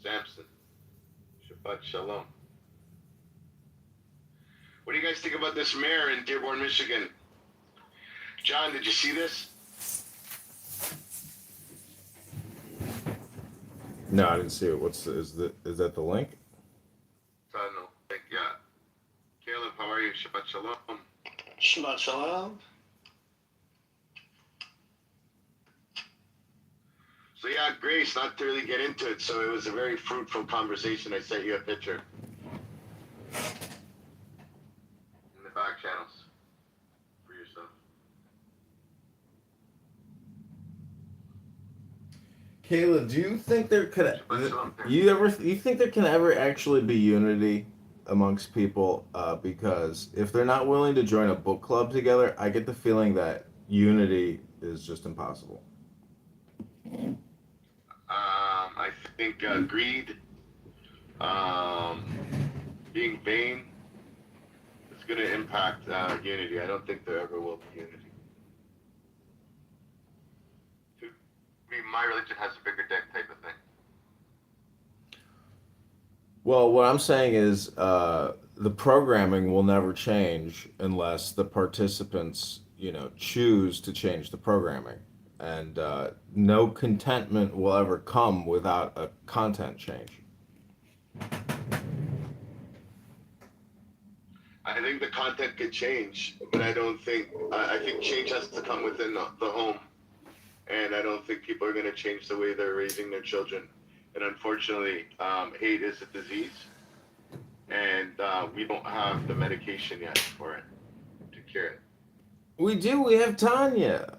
S: Samson, Shabbat Shalom. What do you guys think about this mayor in Dearborn, Michigan? John, did you see this?
H: No, I didn't see it. Is that the link?
S: No. Yeah. Caleb, how are you? Shabbat Shalom.
T: Shabbat Shalom.
S: So yeah, Grace, not to really get into it, so it was a very fruitful conversation. I sent you a picture. In the back channels. For yourself.
H: Kayla, do you think there could you think there can ever actually be unity amongst people? Because if they're not willing to join a book club together, I get the feeling that unity is just impossible.
S: I think greed, being vain, is going to impact unity. I don't think there ever will be unity. My religion has a bigger dick type of thing.
H: Well, what I'm saying is the programming will never change unless the participants, choose to change the programming. And no contentment will ever come without a content change.
S: I think the content could change, but I think change has to come within the home. And I don't think people are going to change the way they're raising their children. And unfortunately, hate is a disease. And we don't have the medication yet for it to cure it.
H: We do. We have Tanya.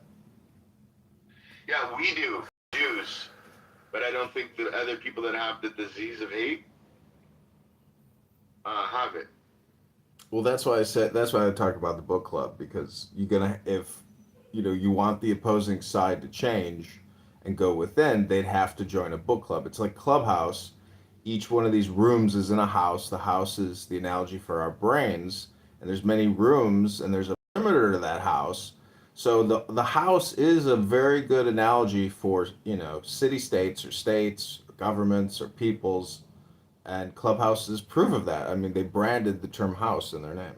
S: Yeah, we do. Jews. but I don't think the other people that have the disease of hate have it.
H: Well, that's why I talk about the book club, because if you want the opposing side to change and go within, they'd have to join a book club. It's like Clubhouse. Each one of these rooms is in a house. The house is the analogy for our brains, and there's many rooms, and there's a perimeter to that house. So the house is a very good analogy for city states or states or governments or peoples, and Clubhouse is proof of that. I mean, they branded the term house in their name.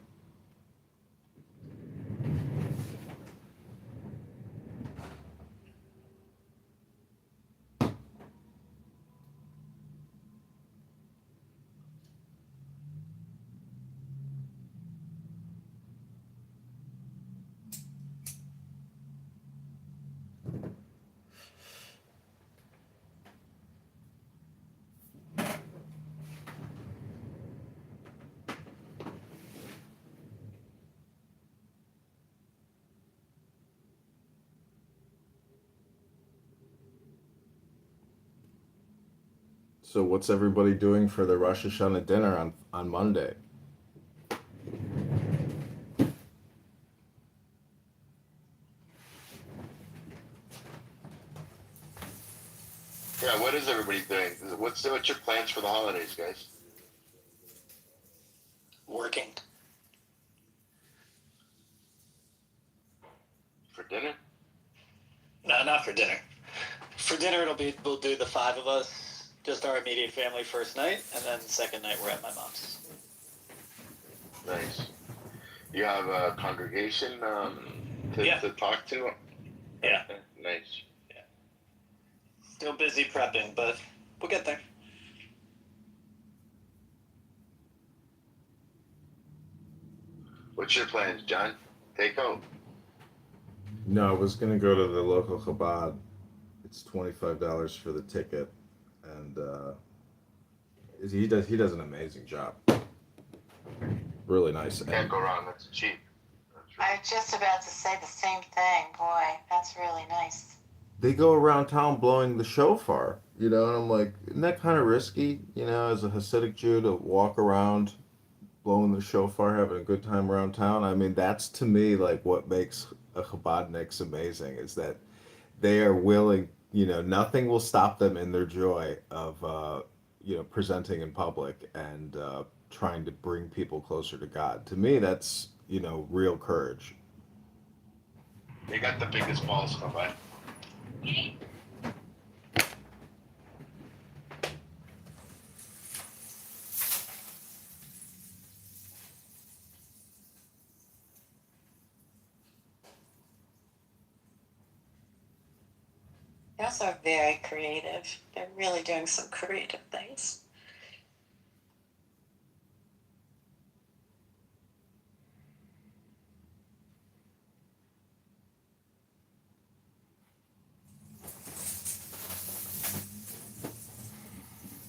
H: So what's everybody doing for the Rosh Hashanah dinner on Monday?
S: Yeah, what is everybody doing? What's your plans for the holidays, guys?
T: Working.
S: For dinner?
T: No, not for dinner. For dinner, we'll do the 5 of us, just our immediate family first night, and then second night we're at my mom's.
S: Nice. You have a congregation to talk to?
T: Yeah.
S: Nice.
T: Yeah. Still busy prepping, but we'll get there.
S: What's your plans, John? Take home.
H: No, I was gonna go to the local Chabad. It's $25 for the ticket, and he does an amazing job. Really nice.
S: Can't go wrong. That's cheap.
R: I was just about to say the same thing. Boy, that's really nice.
H: They go around town blowing the shofar, and I'm like, isn't that kind of risky, as a Hasidic Jew to walk around blowing the shofar, having a good time around town? I mean, that's to me like what makes a Chabadniks amazing, is that they are willing, nothing will stop them in their joy of, presenting in public and trying to bring people closer to God. To me, that's, real courage.
S: They got the biggest balls, Chabad.
R: They also are very creative. They're really doing some creative things.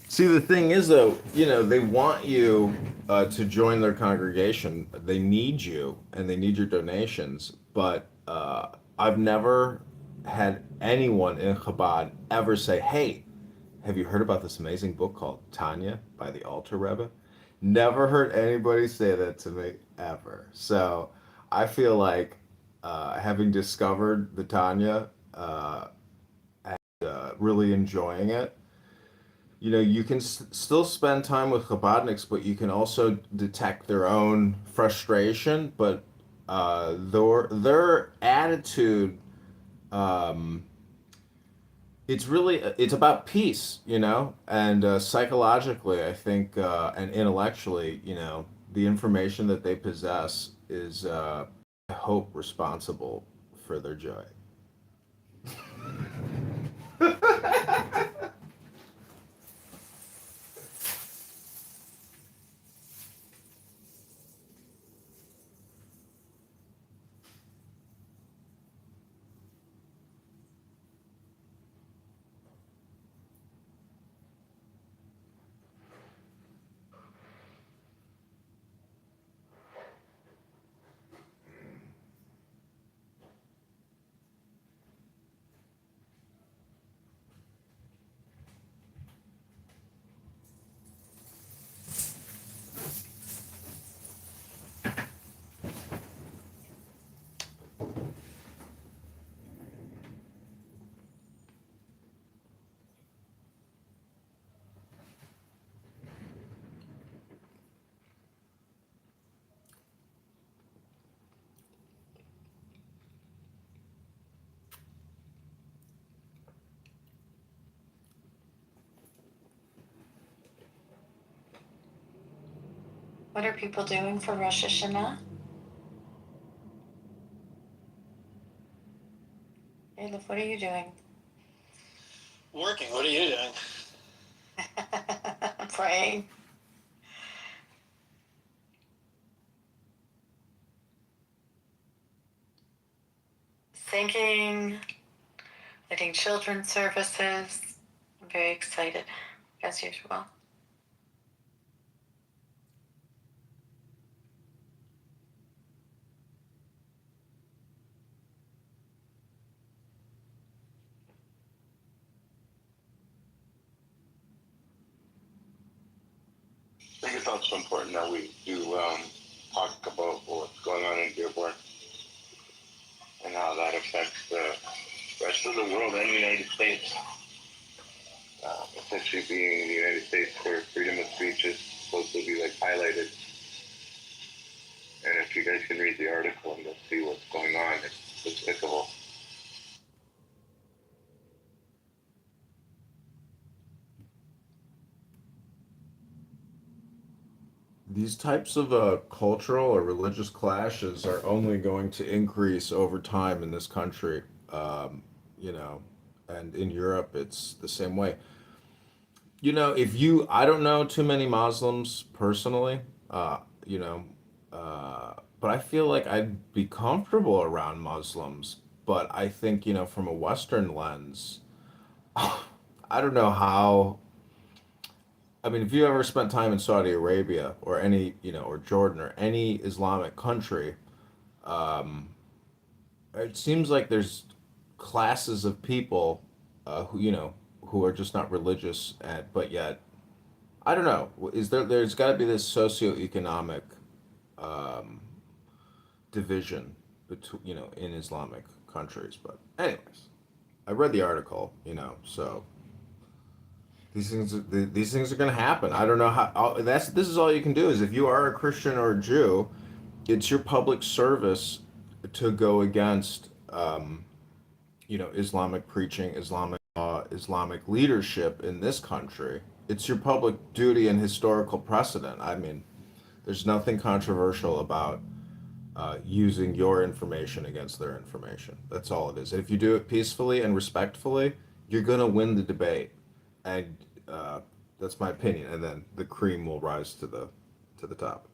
H: See, the thing is, though, they want you to join their congregation. They need you, and they need your donations. But I've never had anyone in Chabad ever say, "Hey, have you heard about this amazing book called Tanya by the Alter Rebbe?" Never heard anybody say that to me ever. So I feel like having discovered the Tanya and really enjoying it, you can still spend time with Chabadniks, but you can also detect their own frustration. But their attitude, um, it's about peace, and psychologically, I think, and intellectually, the information that they possess is, I hope, responsible for their joy.
R: What are people doing for Rosh Hashanah? Caleb, what are you doing?
T: Working. What are you doing?
R: Praying. Singing, leading children's services. I'm very excited, as usual.
U: I think it's also important that we do talk about what's going on in Dearborn and how that affects the rest of the world and the United States. Essentially being in the United States where freedom of speech is supposed to be like highlighted. And if you guys can read the article and you'll see what's going on, it's despicable.
H: These types of cultural or religious clashes are only going to increase over time in this country, you know, and in Europe, it's the same way. You know, I don't know too many Muslims personally, you know, but I feel like I'd be comfortable around Muslims. But I think, you know, from a Western lens, I don't know how. I mean, if you ever spent time in Saudi Arabia or any, you know, or Jordan or any Islamic country, um, it seems like there's classes of people who, you know, who are just not religious, but yet I don't know. There's got to be this socioeconomic um, division between, you know, in Islamic countries. But anyways, I read the article, you know, so these things are going to happen. I don't know how. This is all you can do is if you are a Christian or a Jew, it's your public service to go against, you know, Islamic preaching, Islamic law, Islamic leadership in this country. It's your public duty and historical precedent. I mean, there's nothing controversial about using your information against their information. That's all it is. And if you do it peacefully and respectfully, you're going to win the debate. And that's my opinion. And then the cream will rise to the top.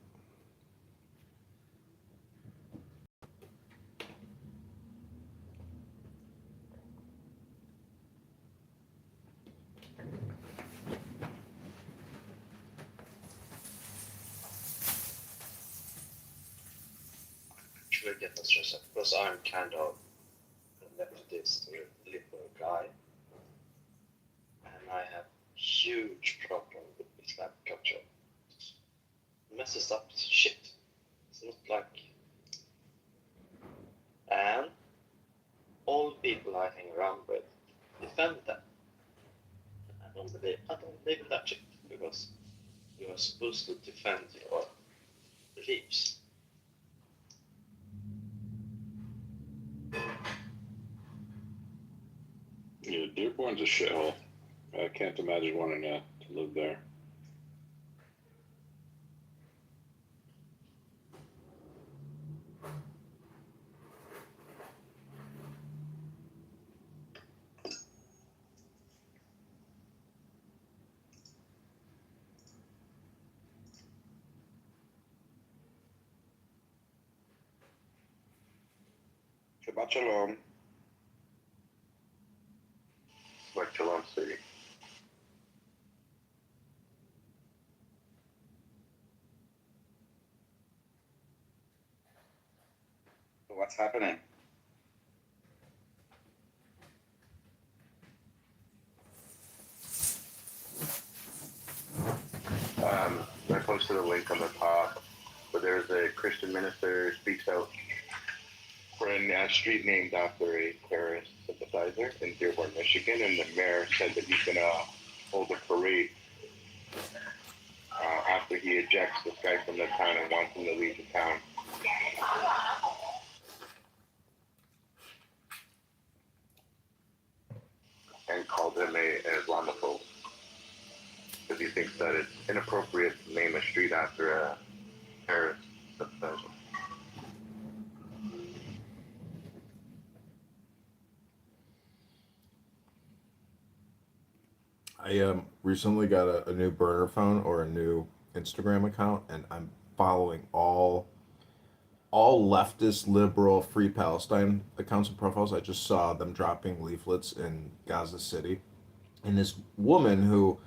V: Should I get this recipe? Because I'm kind of a leftist liberal guy, and I have huge problem with Islamic culture. It messes up shit. It's not like, and all people I hang around with defend them. I don't believe in that shit because you are supposed to defend your beliefs.
W: Yeah, Dearborn's a shithole. I can't imagine wanting to live there.
U: Shabbat Shalom. Shabbat Shalom City. What's happening? I posted a link on the top, but there's a Christian minister speaks out for a street named after a terrorist sympathizer in Dearborn, Michigan, and the mayor said that he's going to hold a parade after he ejects this guy from the town and wants him to leave the town. And called him an Islamophobe because he thinks that it's inappropriate to name a street after terrorist sympathizer.
H: I recently got a new burner phone or a new Instagram account, and I'm following all leftist, liberal, free Palestine accounts and profiles. I just saw them dropping leaflets in Gaza City, and this woman who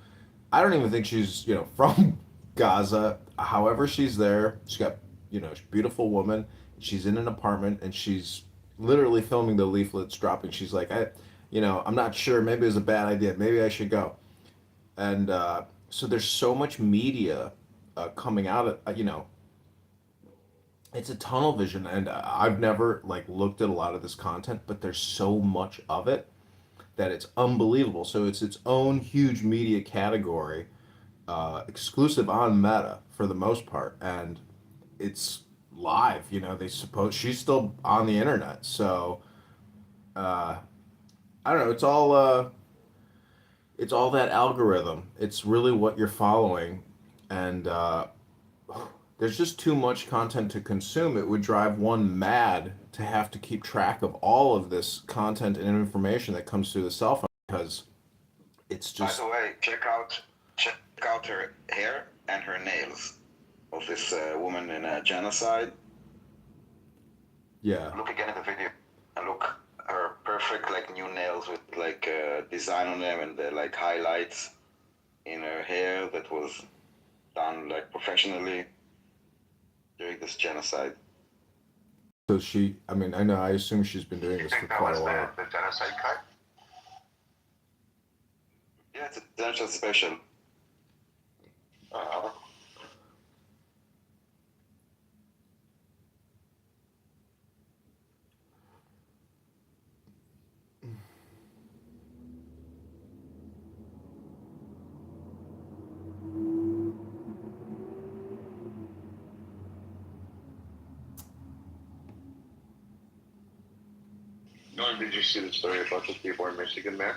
H: I don't even think she's from Gaza. However, she's there. She's got she's a beautiful woman. She's in an apartment, and she's literally filming the leaflets dropping. She's like, I'm not sure. Maybe it was a bad idea. Maybe I should go. And so there's so much media coming out of it's a tunnel vision, and I've never like looked at a lot of this content, but there's so much of it that it's unbelievable. So it's its own huge media category, exclusive on Meta for the most part, and it's live. They suppose she's still on the internet, so uh, I don't know. It's all that algorithm. It's really what you're following, and there's just too much content to consume. It would drive one mad to have to keep track of all of this content and information that comes through the cell phone because it's
O: By
H: just
O: the way, check out her hair and her nails of this woman in a genocide.
H: yeah.
O: Look again at the video and look her perfect like new nails with like design on them and the like highlights in her hair that was done like professionally during this genocide.
H: So I assume she's been doing this for quite a while.
O: The genocide card? Yeah, it's a potential special.
U: Norm, did you see the story about the people in Michigan, man?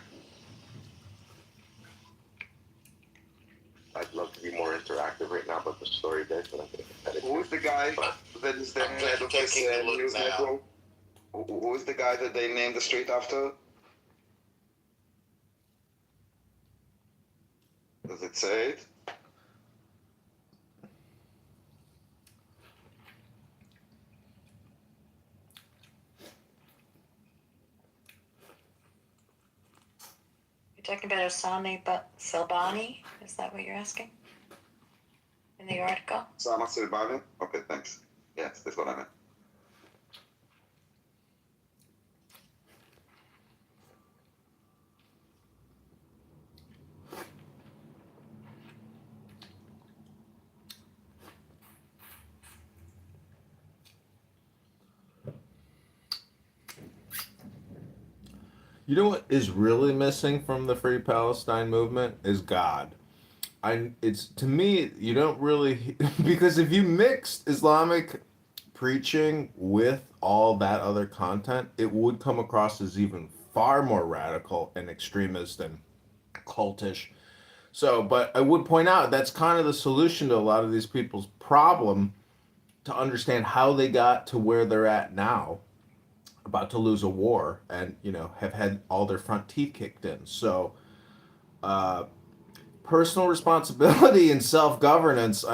U: I'd love to be more interactive right now about the story, guys, but I'm going to cut it.
O: Who's the guy that is the head of this news network? Who's the guy that they named the street after? Does it say it?
B: You're talking about Osama Silbani? Is that what you're asking? In the article?
O: Osama Silbani? Okay, thanks. Yes, that's what I meant.
H: You know what is really missing from the Free Palestine movement is God. It's to me you don't really because if you mixed Islamic preaching with all that other content, it would come across as even far more radical and extremist and cultish. So, but I would point out that's kind of the solution to a lot of these people's problem to understand how they got to where they're at now, about to lose a war and, have had all their front teeth kicked in. So, personal responsibility and self-governance,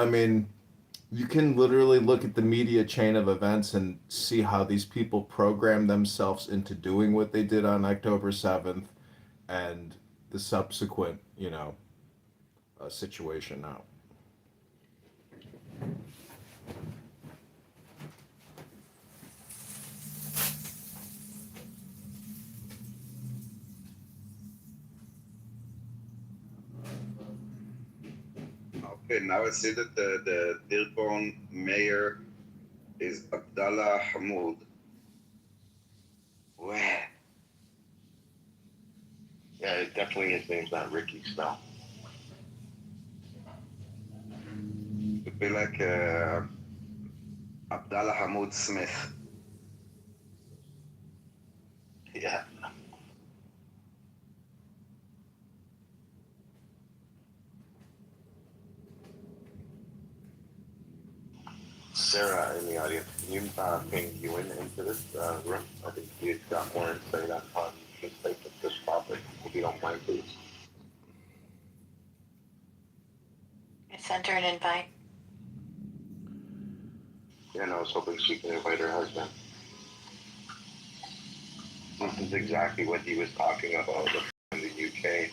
H: you can literally look at the media chain of events and see how these people program themselves into doing what they did on October 7th and the subsequent, situation now.
O: Okay, now I see that the Dearborn mayor is Abdallah Hamoud. Where?
U: Yeah, definitely his name's not Ricky Snell.
O: It'd be like Abdallah Hamoud Smith.
U: Yeah. Sarah in the audience, can you ping Ewan into this room? I think he's got more insight on this topic, if you don't mind, please.
B: I sent her an invite.
U: Yeah, no, I was hoping she can invite her husband. This is exactly what he was talking about in the UK.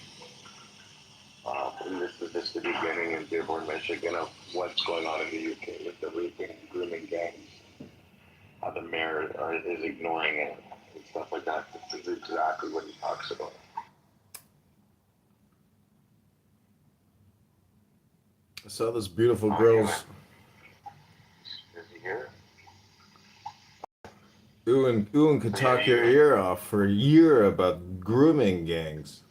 U: And this is just the beginning in Dearborn, Michigan, of what's going on in the UK with the raping and grooming gangs. How the mayor is ignoring it and stuff like that. This is exactly what he talks about.
H: I saw this beautiful girl's.
U: Is he here?
H: Ewan could talk your ear off for a year about grooming gangs.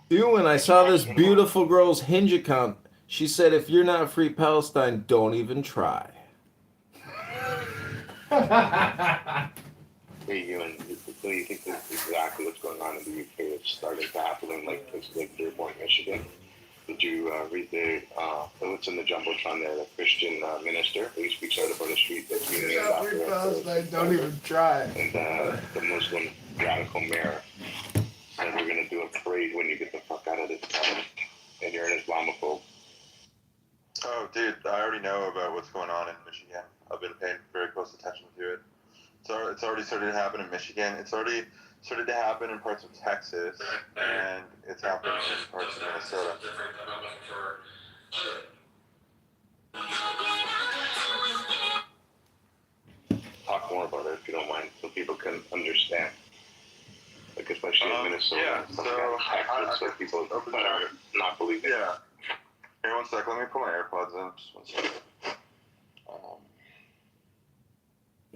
H: Ewan, I saw this beautiful girl's Hinge account. She said, if you're not free Palestine, don't even try.
U: Hey, Ewan, so you think this is exactly what's going on in the UK? It's starting to happen in places like Dearborn, Michigan. Did you read what's in the Jumbotron there, the Christian minister who speaks out about a street that's being named after
H: Palestine, don't even try.
U: And the Muslim radical mayor said we're going to do a parade when you get the fuck out of this town and you're an Islamophobe.
E: Oh, dude, I already know about what's going on in Michigan. I've been paying very close attention to it. It's already started to happen in Michigan. It's already started to happen in parts of Texas, and it's happening in parts of Minnesota.
U: Talk more about it if you don't mind, so people can understand. Like especially in Minnesota,
E: Yeah,
U: and stuff like Texas, so people are not believing.
E: Yeah. Here, one sec. Let me put my AirPods in. Just one second.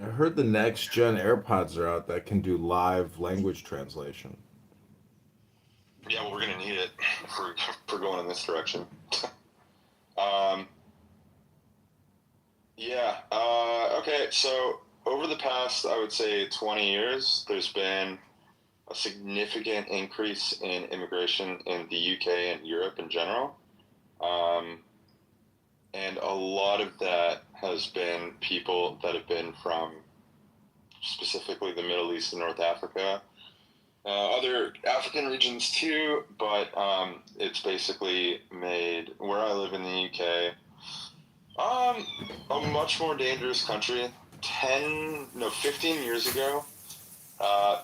H: I heard the next gen AirPods are out that can do live language translation.
E: Yeah, well, we're gonna need it for going in this direction. Okay. So over the past, I would say, 20 years, there's been a significant increase in immigration in the UK and Europe in general. And a lot of that has been people that have been from specifically the Middle East and North Africa, other African regions too, but it's basically made where I live in the UK a much more dangerous country. 15 years ago,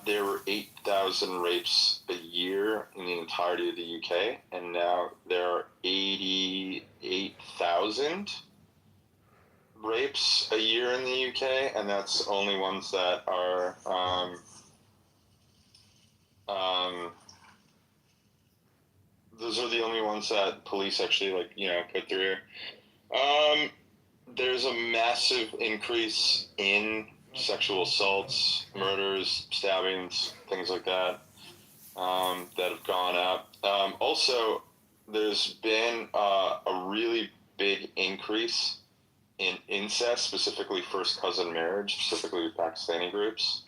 E: there were 8,000 rapes a year in the entirety of the UK, and now there are 88,000 rapes a year in the UK, and that's only ones that are those are the only ones that police actually put through. There's a massive increase in sexual assaults, murders, stabbings, things like that, that have gone up. Also, there's been a really big increase in incest, specifically first cousin marriage, specifically with Pakistani groups.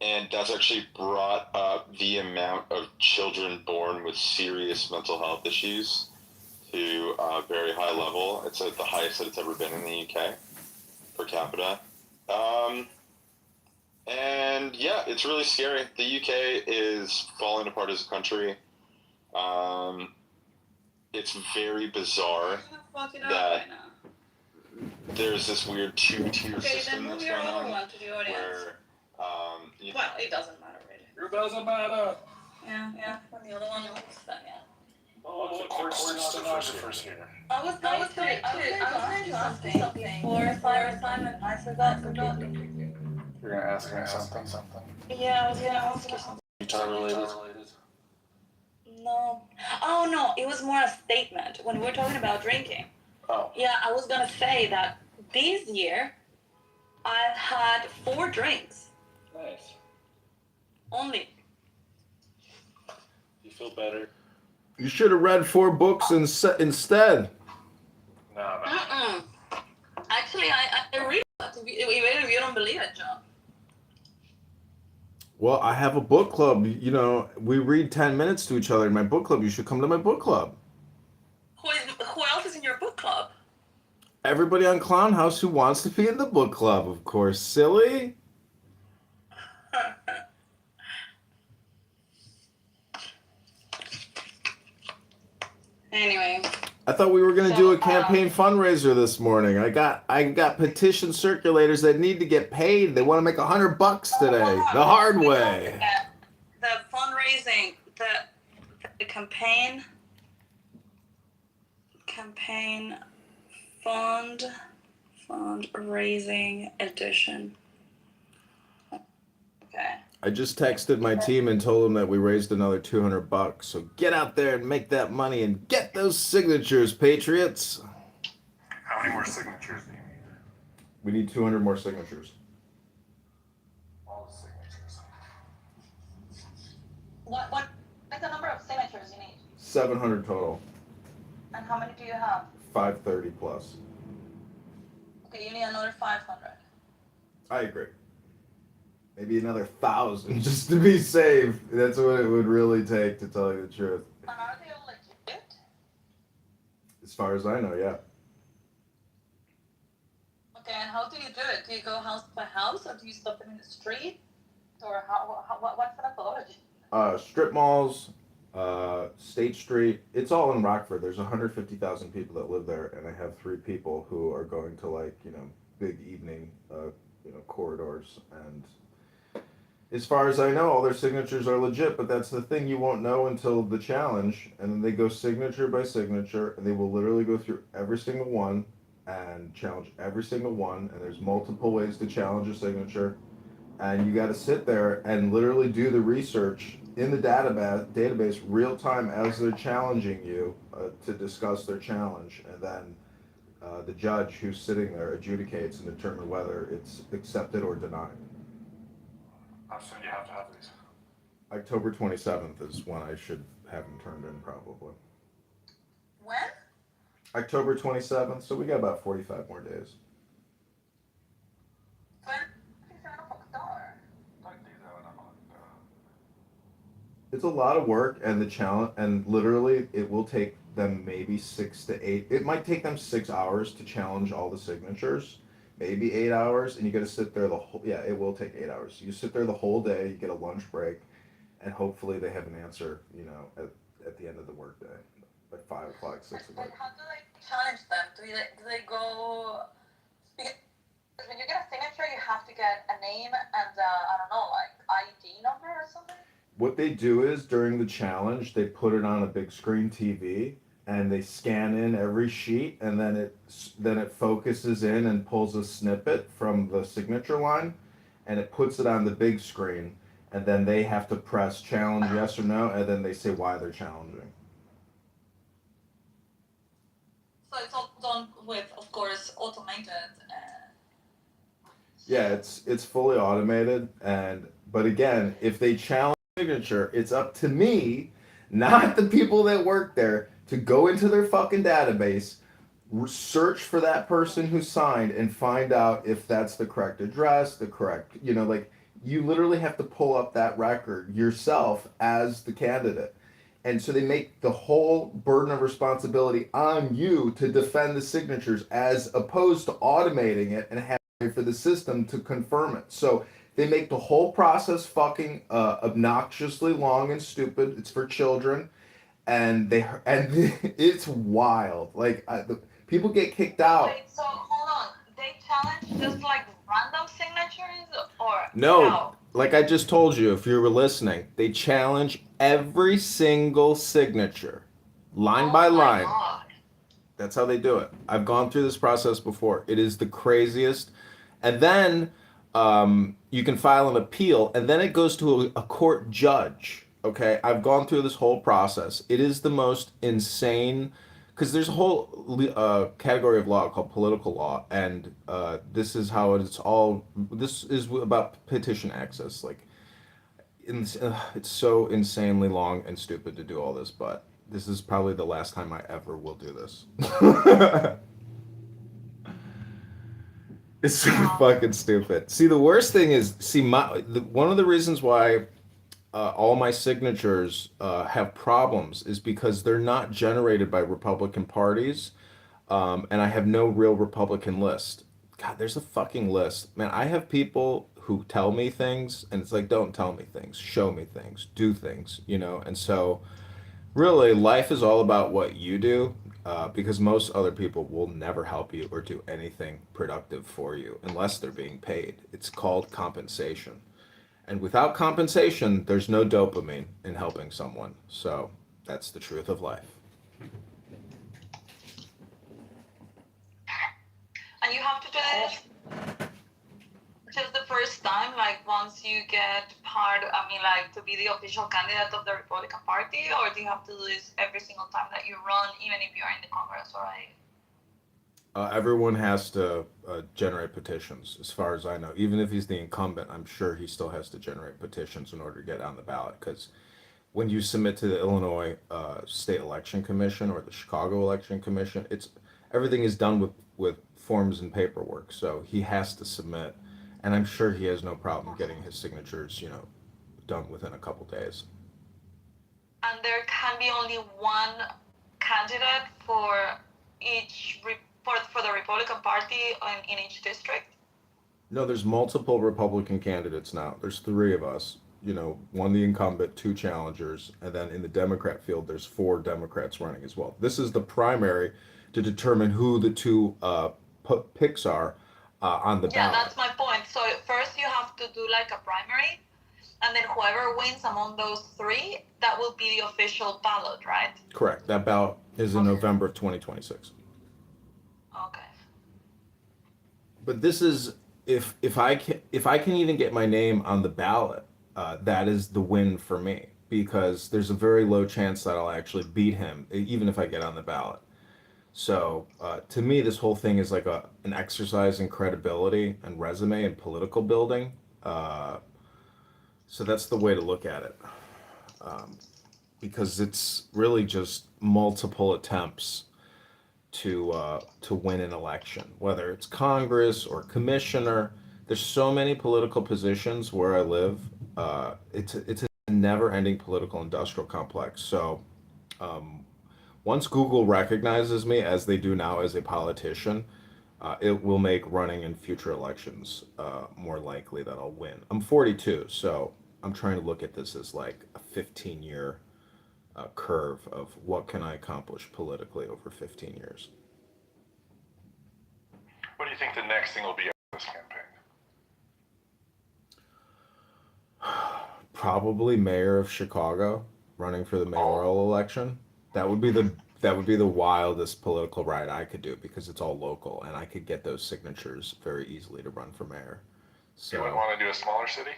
E: And that's actually brought up the amount of children born with serious mental health issues to a very high level. It's at the highest that it's ever been in the UK per capita. And yeah, it's really scary. The UK is falling apart as a country. It's very bizarre that there's this weird two-tier system that's going on where
F: Well, it doesn't matter really.
W: It doesn't matter.
F: Yeah. When the other one looks, then yeah.
W: Oh, the court stenographer's here.
F: I was going to ask you something before Simon. I forgot completely.
W: You're gonna ask me something?
F: Yeah, I was gonna ask you something.
W: Guitar related?
F: No. Oh no, it was more a statement when we were talking about drinking.
W: Oh.
F: Yeah, I was gonna say that this year I've had 4 drinks.
W: Nice.
F: Only.
W: You feel better?
H: You should have read 4 books instead.
W: No.
F: Actually, I read that. Even if you don't believe it, John.
H: Well, I have a book club. You know, we read 10 minutes to each other in my book club. You should come to my book club.
F: Who else is in your book club?
H: Everybody on Clown House who wants to be in the book club, of course. Silly.
F: Anyway.
H: I thought we were gonna do a campaign fundraiser this morning. I got petition circulators that need to get paid. They want to make $100 today, the hard way.
F: The fundraising, the campaign fundraising edition. Okay.
H: I just texted my team and told them that we raised another $200. So get out there and make that money and get those signatures, patriots.
A: How many more signatures do you need?
H: We need 200 more signatures.
A: All the signatures.
F: What's the number of signatures you need?
H: 700 total.
F: And how many do you have?
H: 530 plus.
F: Okay, you need another 500.
H: I agree. Maybe another 1,000 just to be safe. That's what it would really take, to tell you the truth.
F: And are they all legit?
H: As far as I know, yeah.
F: Okay, and how do you do it? Do you go house by house, or do you stop them in the street? Or what's the methodology?
H: Strip malls, State Street. It's all in Rockford. There's 150,000 people that live there, and I have 3 people who are going to big evening, corridors. And as far as I know, all their signatures are legit. But that's the thing, you won't know until the challenge, and then they go signature by signature, and they will literally go through every single one and challenge every single one. And there's multiple ways to challenge a signature. And you got to sit there and literally do the research in the database real time as they're challenging you to discuss their challenge. And then the judge who's sitting there adjudicates and determines whether it's accepted or denied.
A: How soon do you have to have these?
H: October 27th is when I should have them turned in, probably.
F: When?
H: October 27th, so we got about 45 more days. It's a lot of work, and the challenge, and literally it will take them maybe 6 to 8. It might take them 6 hours to challenge all the signatures, maybe 8 hours, and you got to sit there the whole. Yeah, it will take 8 hours. You sit there the whole day. You get a lunch break, and hopefully they have an answer. At the end of the workday, at 5 o'clock, 6 o'clock.
F: How do they challenge them? Do they go? Because when you get a signature, you have to get a name and I don't know, like ID number or something.
H: What they do is during the challenge, they put it on a big screen TV and they scan in every sheet, and then it focuses in and pulls a snippet from the signature line, and it puts it on the big screen, and then they have to press challenge yes or no, and then they say why they're challenging.
F: So it's all done with, of course, automated.
H: Yeah, it's fully automated, but again, if they challenge signature, it's up to me, not the people that work there, to go into their fucking database, search for that person who signed, and find out if that's the correct address, the correct, you literally have to pull up that record yourself as the candidate. And so they make the whole burden of responsibility on you to defend the signatures, as opposed to automating it and having for the system to confirm it. So they make the whole process fucking obnoxiously long and stupid. It's for children, and it's wild. People get kicked out.
F: Wait, so hold on. They challenge just like random signatures, or
H: No, like I just told you, if you were listening, they challenge every single signature, line by line.
F: God.
H: That's how they do it. I've gone through this process before. It is the craziest. And then you can file an appeal, and then it goes to a court judge. Okay, I've gone through this whole process. It is the most insane, because there's a whole category of law called political law, and this is how it's all. This is about petition access. It's so insanely long and stupid to do all this, but this is probably the last time I ever will do this. It's so fucking stupid. See, the worst thing is, one of the reasons why all my signatures have problems is because they're not generated by Republican parties. And I have no real Republican list. God, there's a fucking list. Man, I have people who tell me things, and it's like, don't tell me things, show me things, do things, you know? And so, really, life is all about what you do, because most other people will never help you or do anything productive for you unless they're being paid. It's called compensation. And without compensation, there's no dopamine in helping someone. So, that's the truth of life.
F: And you have to do this just the first time, like once you get like to be the official candidate of the Republican Party, or do you have to do this every single time that you run, even if you're in the Congress, or like?
H: Everyone has to generate petitions, as far as I know. Even if he's the incumbent, I'm sure he still has to generate petitions in order to get on the ballot. Because when you submit to the Illinois State Election Commission or the Chicago Election Commission, it's everything is done with forms and paperwork. So he has to submit, and I'm sure he has no problem getting his signatures, you know, done within a couple days.
F: And there can be only one candidate for each for the Republican Party in each district.
H: No, there's multiple Republican candidates now. There's three of us. You know, one the incumbent, two challengers, and then in the Democrat field, there's four Democrats running as well. This is the primary to determine who the two picks are on the
F: Yeah,
H: ballot.
F: that's my point. So first you have to do like a primary, and then whoever wins among those three, that will be the official ballot, right?
H: Correct. That ballot is in November of 2026.
F: Okay.
H: But this is if I can even get my name on the ballot, that is the win for me because there's a very low chance that I'll actually beat him, even if I get on the ballot. So to me, this whole thing is like an exercise in credibility and resume and political building. So that's the way to look at it, because it's really just multiple attempts to win an election, whether it's Congress or commissioner. There's so many political positions where I live. It's a never-ending political industrial complex. So once Google recognizes me as they do now as a politician, it will make running in future elections more likely that I'll win. I'm 42, so I'm trying to look at this as like a 15-year curve of what can I accomplish politically over 15 years.
A: What do you think the next thing will be of this campaign?
H: Probably mayor of Chicago, running for the mayoral election. That would be the wildest political ride I could do because it's all local and I could get those signatures very easily to run for mayor.
A: You wouldn't
H: So
A: want to do a smaller city?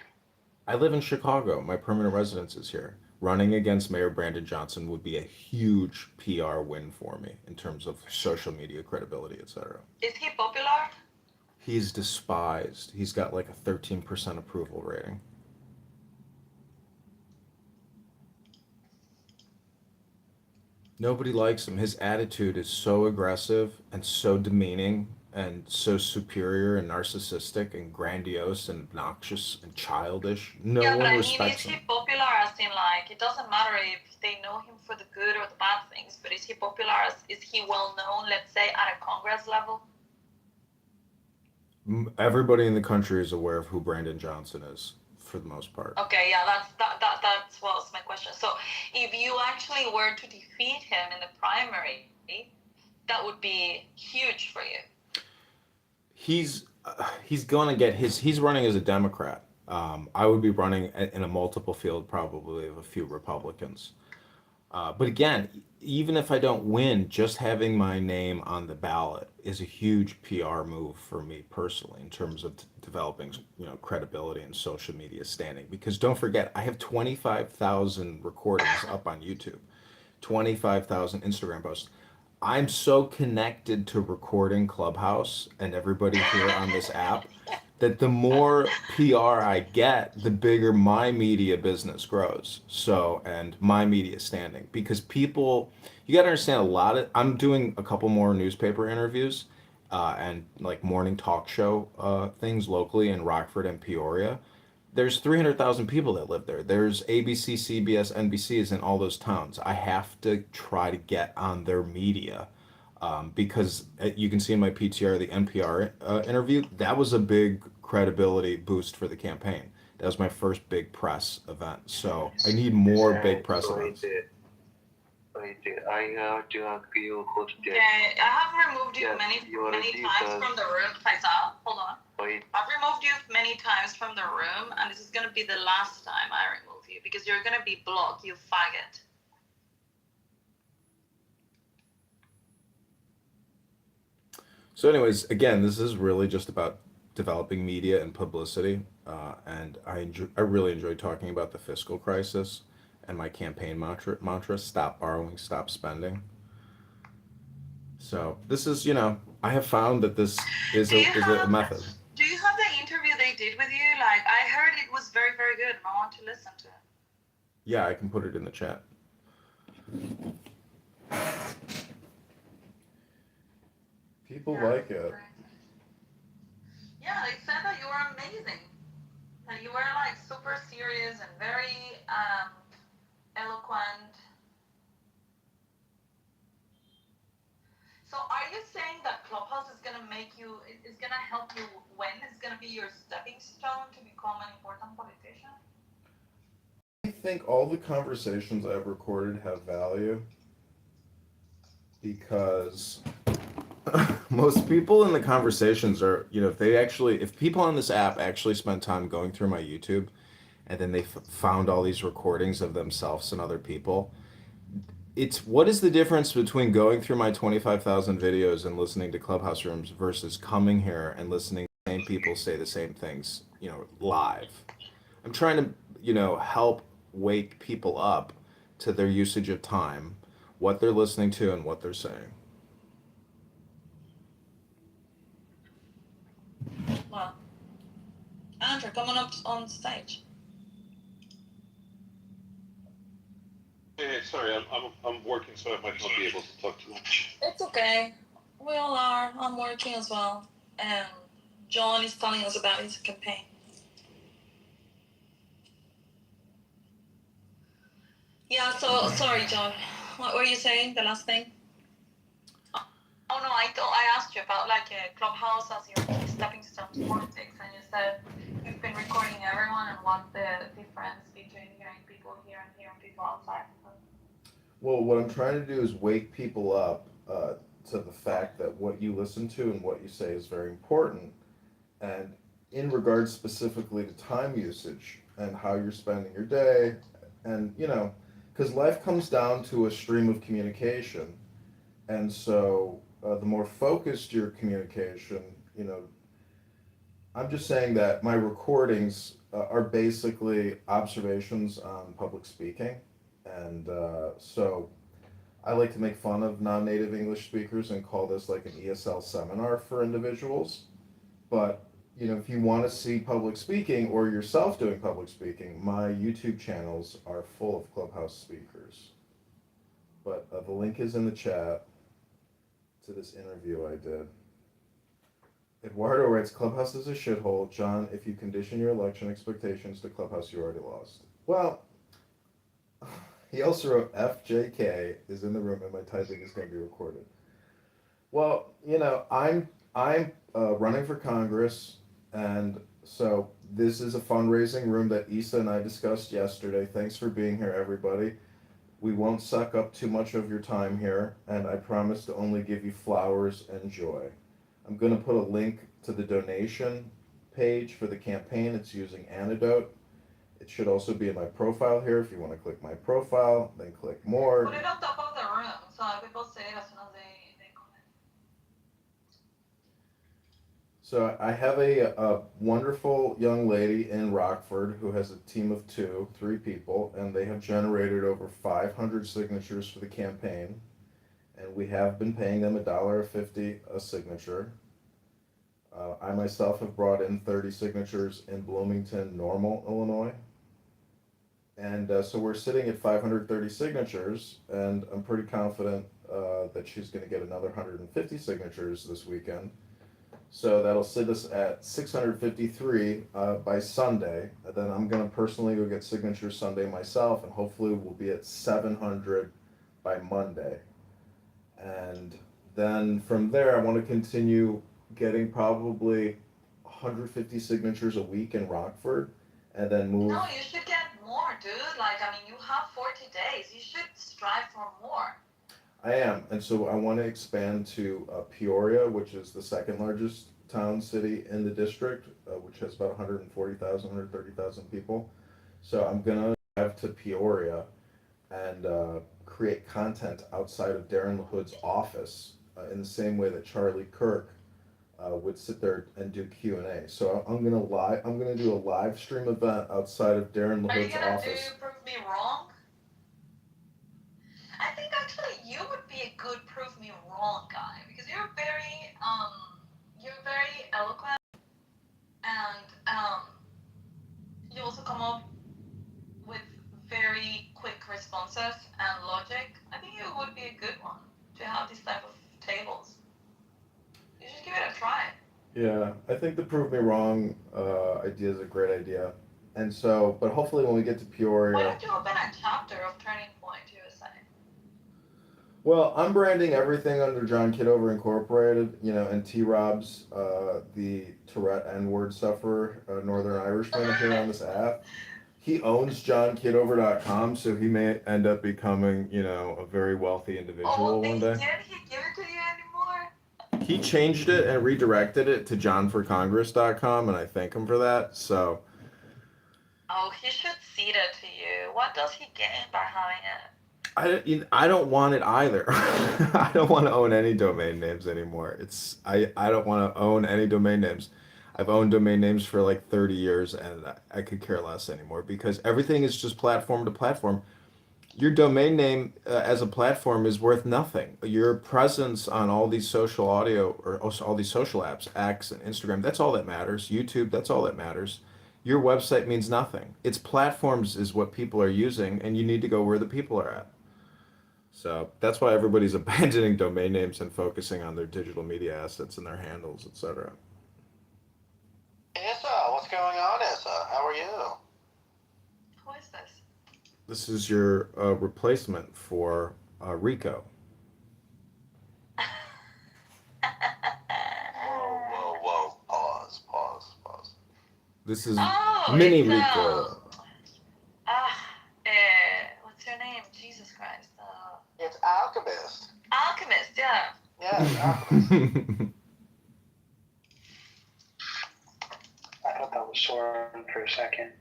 H: I live in Chicago. My permanent residence is here. Running against Mayor Brandon Johnson would be a huge PR win for me in terms of social media credibility, etc.
F: Is he popular?
H: He's despised. He's got like a 13% approval rating. Nobody likes him. His attitude is so aggressive and so demeaning and so superior and narcissistic and grandiose and obnoxious and childish. No
F: Yeah, but
H: one
F: I mean,
H: respects
F: is he
H: him.
F: popular as in like it doesn't matter if they know him for the good or the bad things, but is he popular as is he well known, let's say, at a Congress level?
H: Everybody in the country is aware of who Brandon Johnson is for the most part.
F: Okay, yeah, that was my question. So if you actually were to defeat him in the primary, that would be huge for you.
H: He's going to get he's running as a Democrat. I would be running in a multiple field probably of a few Republicans. But again, even if I don't win, just having my name on the ballot is a huge PR move for me personally in terms of developing, you know, credibility and social media standing. Because don't forget, I have 25,000 recordings up on YouTube, 25,000 Instagram posts. I'm so connected to recording Clubhouse and everybody here on this app that the more PR I get, the bigger my media business grows. So, and my media standing because people, you got to understand I'm doing a couple more newspaper interviews and like morning talk show things locally in Rockford and Peoria. There's 300,000 people that live there. There's ABC, CBS, NBCs in all those towns. I have to try to get on their media Because you can see in my PTR the NPR interview. That was a big credibility boost for the campaign. That was my first big press event. So I need more big press events.
K: I have to ask you who's
F: Okay, I have removed you many times from the room. Faisal, hold on. I've removed you many times from the room, and this is gonna be the last time I remove you because you're gonna be blocked, you faggot.
H: So, anyways, again, this is really just about developing media and publicity, and I really enjoy talking about the fiscal crisis and my campaign mantra: stop borrowing, stop spending. So this is, I have found that this is a method.
F: Do you have the interview they did with you? Like, I heard it was very, very good, and I want to listen to it.
H: Yeah, I can put it in the chat. People like it.
F: Yeah, they said that you were amazing. That you were like super serious and very eloquent. So are you saying that Clubhouse is gonna is gonna help you win? It's gonna be your stepping stone to become an important politician?
H: I think all the conversations I've recorded have value because most people in the conversations are, if people on this app actually spend time going through my YouTube and then they found all these recordings of themselves and other people, it's what is the difference between going through my 25,000 videos and listening to Clubhouse rooms versus coming here and listening to the same people say the same things, live. I'm trying to, help wake people up to their usage of time, what they're listening to and what they're saying.
F: Well, Andrew, come on up on stage.
W: Hey, sorry, I'm working, so I might not be able to talk too much.
F: It's okay. We all are. I'm working as well. And John is telling us about his campaign. Yeah, so sorry, John. What were you saying? The last thing? Oh no, I asked you about like a Clubhouse as your stepping stone to politics, and you said you've been recording everyone and what's the difference between hearing people here and hearing people outside.
H: Well, what I'm trying to do is wake people up to the fact that what you listen to and what you say is very important. And in regards specifically to time usage and how you're spending your day, and, because life comes down to a stream of communication. And so the more focused your communication, I'm just saying that my recordings are basically observations on public speaking. And so I like to make fun of non-native English speakers and call this like an ESL seminar for individuals. But, if you want to see public speaking or yourself doing public speaking, my YouTube channels are full of Clubhouse speakers. But the link is in the chat to this interview I did. Eduardo writes, Clubhouse is a shithole. John, if you condition your election expectations to Clubhouse, you already lost. Well, he also wrote, FJK is in the room and my typing is going to be recorded. Well, I'm running for Congress, and so this is a fundraising room that Issa and I discussed yesterday. Thanks for being here, everybody. We won't suck up too much of your time here, and I promise to only give you flowers and joy. I'm going to put a link to the donation page for the campaign. It's using Antidote. It should also be in my profile here. If you want to click my profile, then click more.
F: Put it on top of the room so people see it as soon as they comment.
H: So I have a wonderful young lady in Rockford who has a team of 3 people, and they have generated over 500 signatures for the campaign. And we have been paying them $1.50 a signature. I myself have brought in 30 signatures in Bloomington, Normal, Illinois. And so we're sitting at 530 signatures, and I'm pretty confident that she's going to get another 150 signatures this weekend. So that'll sit us at 653 by Sunday. And then I'm going to personally go get signatures Sunday myself, and hopefully we'll be at 700 by Monday. And Then from there, I want to continue getting probably 150 signatures a week in Rockford, and then move.
F: No, you should get more, dude. Like, I mean, you have 40 days. You should strive for more.
H: I am, and so I want to expand to Peoria, which is the second largest town city in the district, which has about 140,000, 130,000 people. So I'm gonna drive to Peoria and create content outside of Darren LaHood's office, in the same way that Charlie Kirk would sit there and do Q&A. So I'm gonna do a live stream event outside of Darren
F: Are you
H: LaHood's
F: gonna
H: office.
F: prove me wrong? I think actually you would be a good prove me wrong guy because you're very eloquent and you also come up with very quick responses and logic. I think you would be a good one to have this type of tables. You should give it a try.
H: Yeah, I think the prove me wrong idea is a great idea. And so, but hopefully when we get to
F: Why
H: Peoria,
F: don't you open a chapter of Turning Point USA?
H: well, I'm branding everything under John Kitover Incorporated, and T-Rob's the Tourette N-word sufferer, Northern Irishman here on this app. He owns johnkitover.com, so he may end up becoming, a very wealthy individual one day.
F: Did he give it to you anymore?
H: He changed it and redirected it to johnforcongress.com, and I thank him for that. So,
F: Oh, he should cede it to you. What does he gain by having it?
H: I don't want it either. I don't want to own any domain names anymore. I don't want to own any domain names. I've owned domain names for like 30 years, and I could care less anymore because everything is just platform to platform. Your domain name as a platform is worth nothing. Your presence on all these social audio or all these social apps, X and Instagram, that's all that matters. YouTube, that's all that matters. Your website means nothing. Its platforms is what people are using, and you need to go where the people are at. So that's why everybody's abandoning domain names and focusing on their digital media assets and their handles, etc.
C: Issa, what's going on, Issa? How are you?
F: Who is this?
H: This is your replacement for Rico.
C: Whoa. Pause.
H: This is
F: Oh,
H: Mini
F: it's,
H: Rico.
F: What's your name? Jesus Christ.
C: It's Alchemist.
F: Alchemist, yeah.
C: Yeah, Alchemist.
I: I thought that was Soren for a second.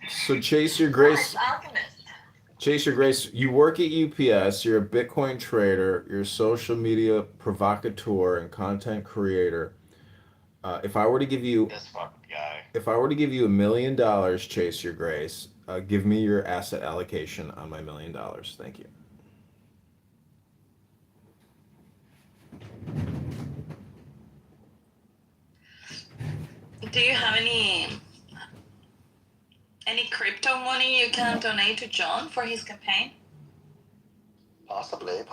H: So Chase Your Grace.
F: Alchemist.
H: Chase Your Grace, you work at UPS, you're a Bitcoin trader, you're a social media provocateur and content creator. If I were to give you
C: This fucking guy.
H: If I were to give you $1 million, Chase Your Grace, give me your asset allocation on my $1 million. Thank you.
F: Do you have any crypto money you can donate to John for his campaign?
C: Possibly.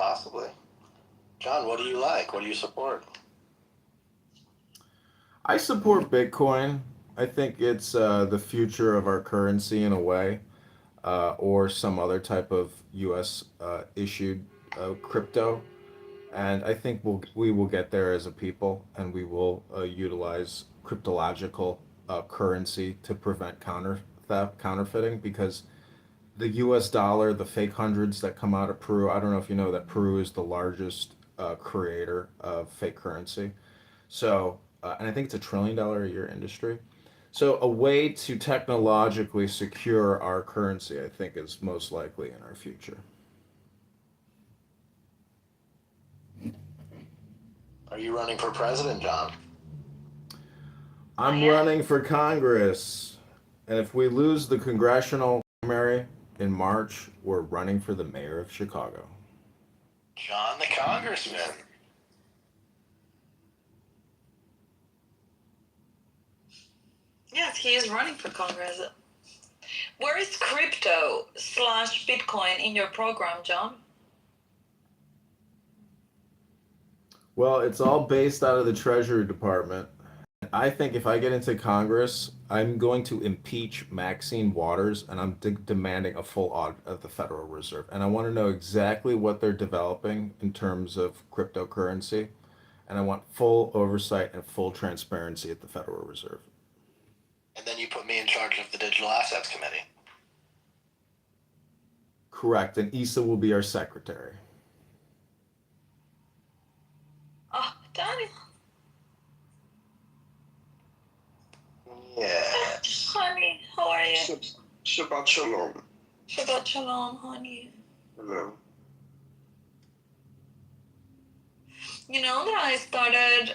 C: John, what do you like? What do you support?
H: I support Bitcoin. I think it's the future of our currency in a way, or some other type of U.S. Issued crypto. And I think we will get there as a people, and we will utilize cryptological currency to prevent counterfeiting, because the U.S. dollar, the fake hundreds that come out of Peru, I don't know if you know that Peru is the largest creator of fake currency. So, and I think it's $1 trillion a year industry. So a way to technologically secure our currency, I think, is most likely in our future.
C: Are you running for president, John?
H: I'm running for Congress, and if we lose the congressional primary in March, we're running for the mayor of Chicago.
C: John the Congressman.
F: Yes, he is running for Congress. Where is crypto/Bitcoin in your program, John?
H: Well, it's all based out of the Treasury Department. I think if I get into Congress, I'm going to impeach Maxine Waters, and I'm demanding a full audit of the Federal Reserve. And I want to know exactly what they're developing in terms of cryptocurrency, and I want full oversight and full transparency at the Federal Reserve.
C: And then you put me in charge of the Digital Assets Committee.
H: Correct, and Issa will be our secretary.
F: Oh, Danny.
C: Yeah.
F: Honey, how are you?
U: Shabbat shalom.
F: Shabbat shalom, honey.
U: Hello.
F: You know that I started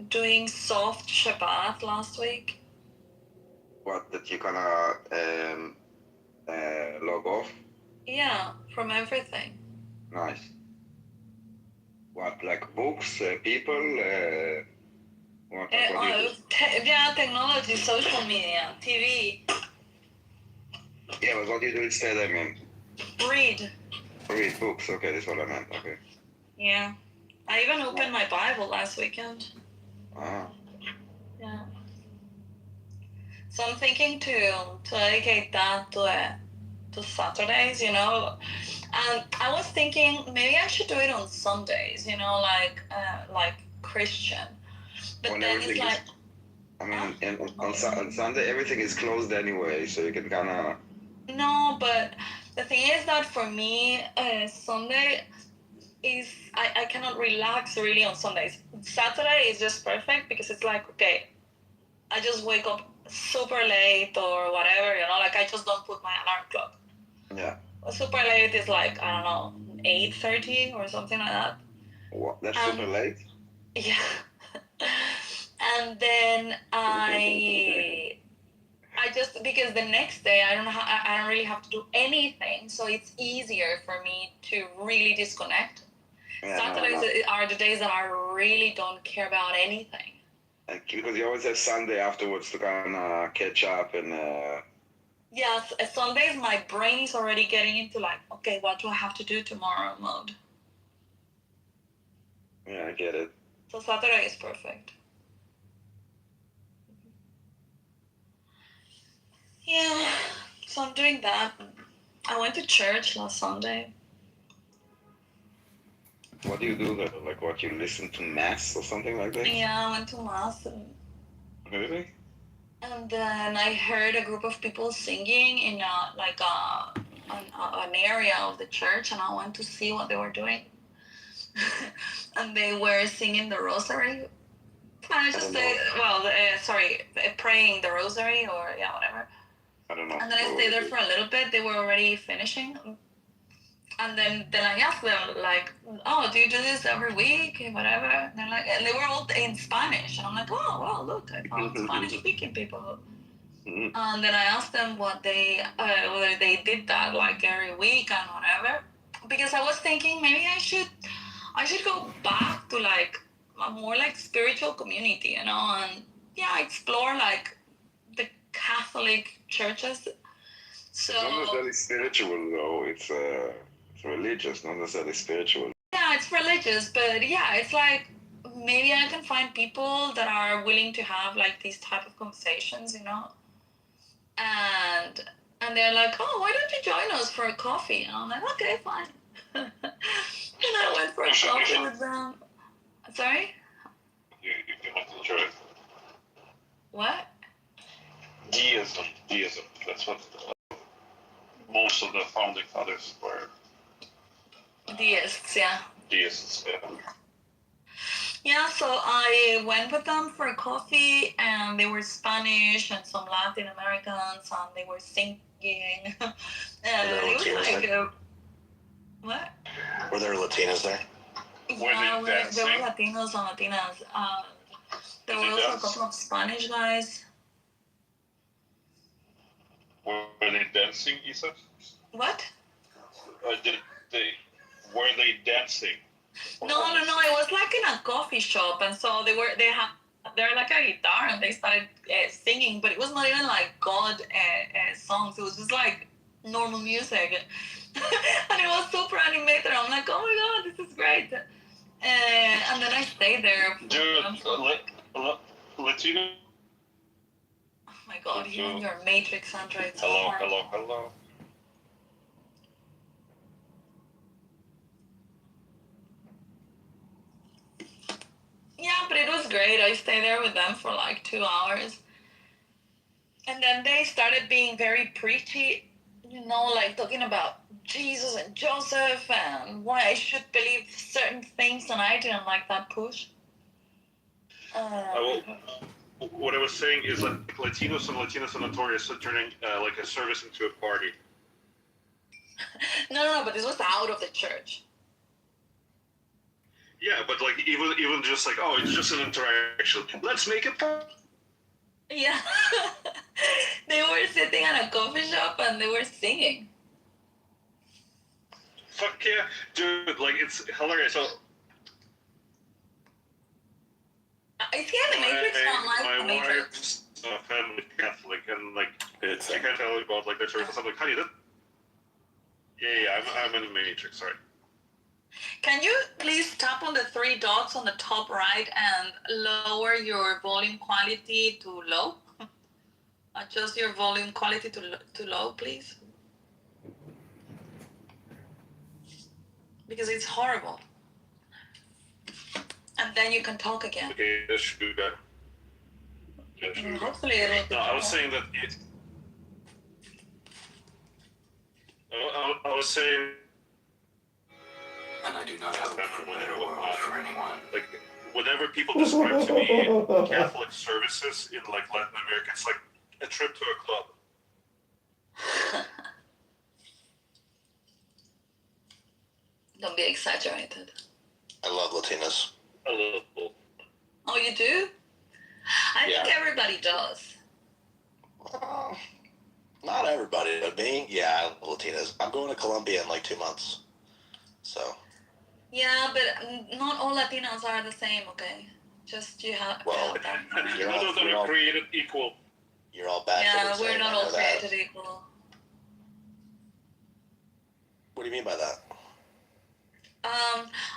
F: doing soft Shabbat last week?
U: What, that you're gonna log off?
F: Yeah, from everything.
U: Nice. What, like books, people? What do you do?
F: Yeah, technology, social media, TV.
U: Yeah, but what do you do instead, I mean?
F: Read.
U: Read books, okay, that's what I meant, okay.
F: Yeah. I even opened my Bible last weekend.
U: Ah.
F: Yeah. So I'm thinking to dedicate that to Saturdays, you know. And I was thinking maybe I should do it on Sundays, you know, like Christian. But
U: When
F: then
U: everything
F: it's like,
U: is, I mean, on Sunday everything is closed anyway, so you can kind of.
F: no, but the thing is that for me, Sunday is, I cannot relax really on Sundays. Saturday is just perfect because it's like, okay, I just wake up super late or whatever, you know, like I just don't put my alarm clock.
U: Yeah.
F: Super late is like, I don't know, 8:30 or something like that.
U: What? That's super late?
F: Yeah. And then I just, because the next day I don't really have to do anything, so it's easier for me to really disconnect.
U: Yeah,
F: Saturdays are the days that I really don't care about anything.
U: Like, because you always have Sunday afterwards to kind of catch up and.
F: Yes, Sundays my brain's already getting into like, okay, what do I have to do tomorrow mode.
U: Yeah, I get it.
F: So Saturday is perfect. Yeah, so I'm doing that. I went to church last Sunday.
U: What do you do there? Like, what, you listen to mass or something like that?
F: Yeah, I went to mass
U: Really?
F: and then I heard a group of people singing in an area of the church, and I went to see what they were doing. And they were singing the rosary. I just say, praying the rosary or yeah, whatever.
U: I don't know.
F: And then I stayed there for a little bit. They were already finishing. And then I asked them, like, oh, do you do this every week? And whatever. And they're like, and they were all in Spanish. And I'm like, oh, well, look, I found Spanish-speaking people. And then I asked them what whether they did that, like, every week and whatever. Because I was thinking maybe I should go back to, like, a more, like, spiritual community, you know, and, yeah, explore, like, the Catholic churches. So...
U: It's not necessarily spiritual, though. It's religious, not necessarily spiritual.
F: Yeah, it's religious, but yeah, it's like maybe I can find people that are willing to have like these type of conversations, you know. And they're like, oh, why don't you join us for a coffee? And I'm like, okay, fine. And I went for a coffee with them. Sorry?
W: You have to enjoy it.
F: What?
W: Deism. That's what most of the founding fathers were.
F: Deists, yeah.
W: Deists, yeah.
F: Yeah, so I went with them for a coffee, and they were Spanish and some Latin Americans, and they were singing. It was like, what?
C: Were there Latinas there?
F: Yeah, there were Latinos and Latinas. There were also a couple of Spanish guys.
W: Were they dancing, Isa?
F: What?
W: Were they dancing?
F: No. It was like in a coffee shop, and so they're like a guitar, and they started singing, but it was not even like God songs. It was just like normal music, and it was super animated. I'm like, oh my god, this is great. And then I stayed there.
W: Dude, Latino.
F: Oh my god, you're in your matrix, Andrea. It's
W: Hello,
F: horrible.
W: hello, hello.
F: Yeah, but it was great. I stayed there with them for like 2 hours. And then they started being very preachy, like talking about Jesus and Joseph and why I should believe certain things, and I didn't like that push.
W: What I was saying is that Latinos and Latinas are notorious for turning like a service into a party.
F: No, but this was out of the church.
W: Yeah, but like even just like, oh, it's just an interaction. Let's make it fun.
F: Yeah. They were sitting at a coffee shop and they were singing.
W: Fuck yeah, dude! Like it's hilarious. So
F: Is he in the Matrix?
W: my wife's family Catholic, and like she can't tell me about like the church and stuff. Like, honey, that. Yeah, I'm in the Matrix. Sorry.
F: Can you please tap on the 3 dots on the top right and lower your volume quality to low? Adjust your volume quality to low, please. Because it's horrible. And then you can talk again.
W: Okay, this should be better.
F: Hopefully it'll be
W: No, I was
F: better.
W: saying that it. I was saying.
D: And I do not hope for a better world for anyone.
W: Like, whenever people describe to me Catholic services in like Latin America, it's like a trip to a club.
F: Don't be exaggerated.
C: I love Latinas.
W: A little.
F: Oh, you do? I think everybody does.
C: Not everybody, but me, yeah, Latinas. I'm going to Colombia in like 2 months. So.
F: Yeah, but not all Latinos are the same, okay? Just you have.
C: Well,
W: You're all created equal.
C: You're all bad.
F: Yeah, we're not all created equal.
C: What do you mean by that?
F: A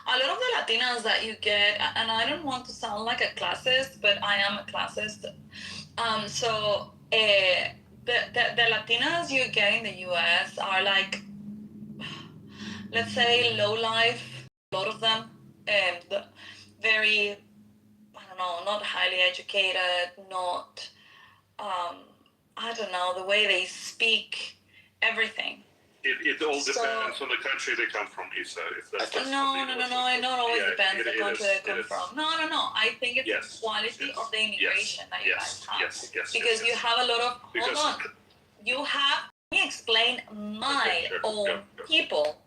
F: lot of the Latinas that you get, and I don't want to sound like a classist, but I am a classist. The Latinas you get in the U.S. are like, let's say, low life. A lot of them, and very, I don't know, not highly educated, not, I don't know, the way they speak, everything.
W: It all depends on the country they come from, Lisa. If that's
F: No, it not always depends the country they come
W: is.
F: from. No. I think it's the quality of the immigration that you guys have. Because you have a lot of, hold on, you have, let me explain my own people.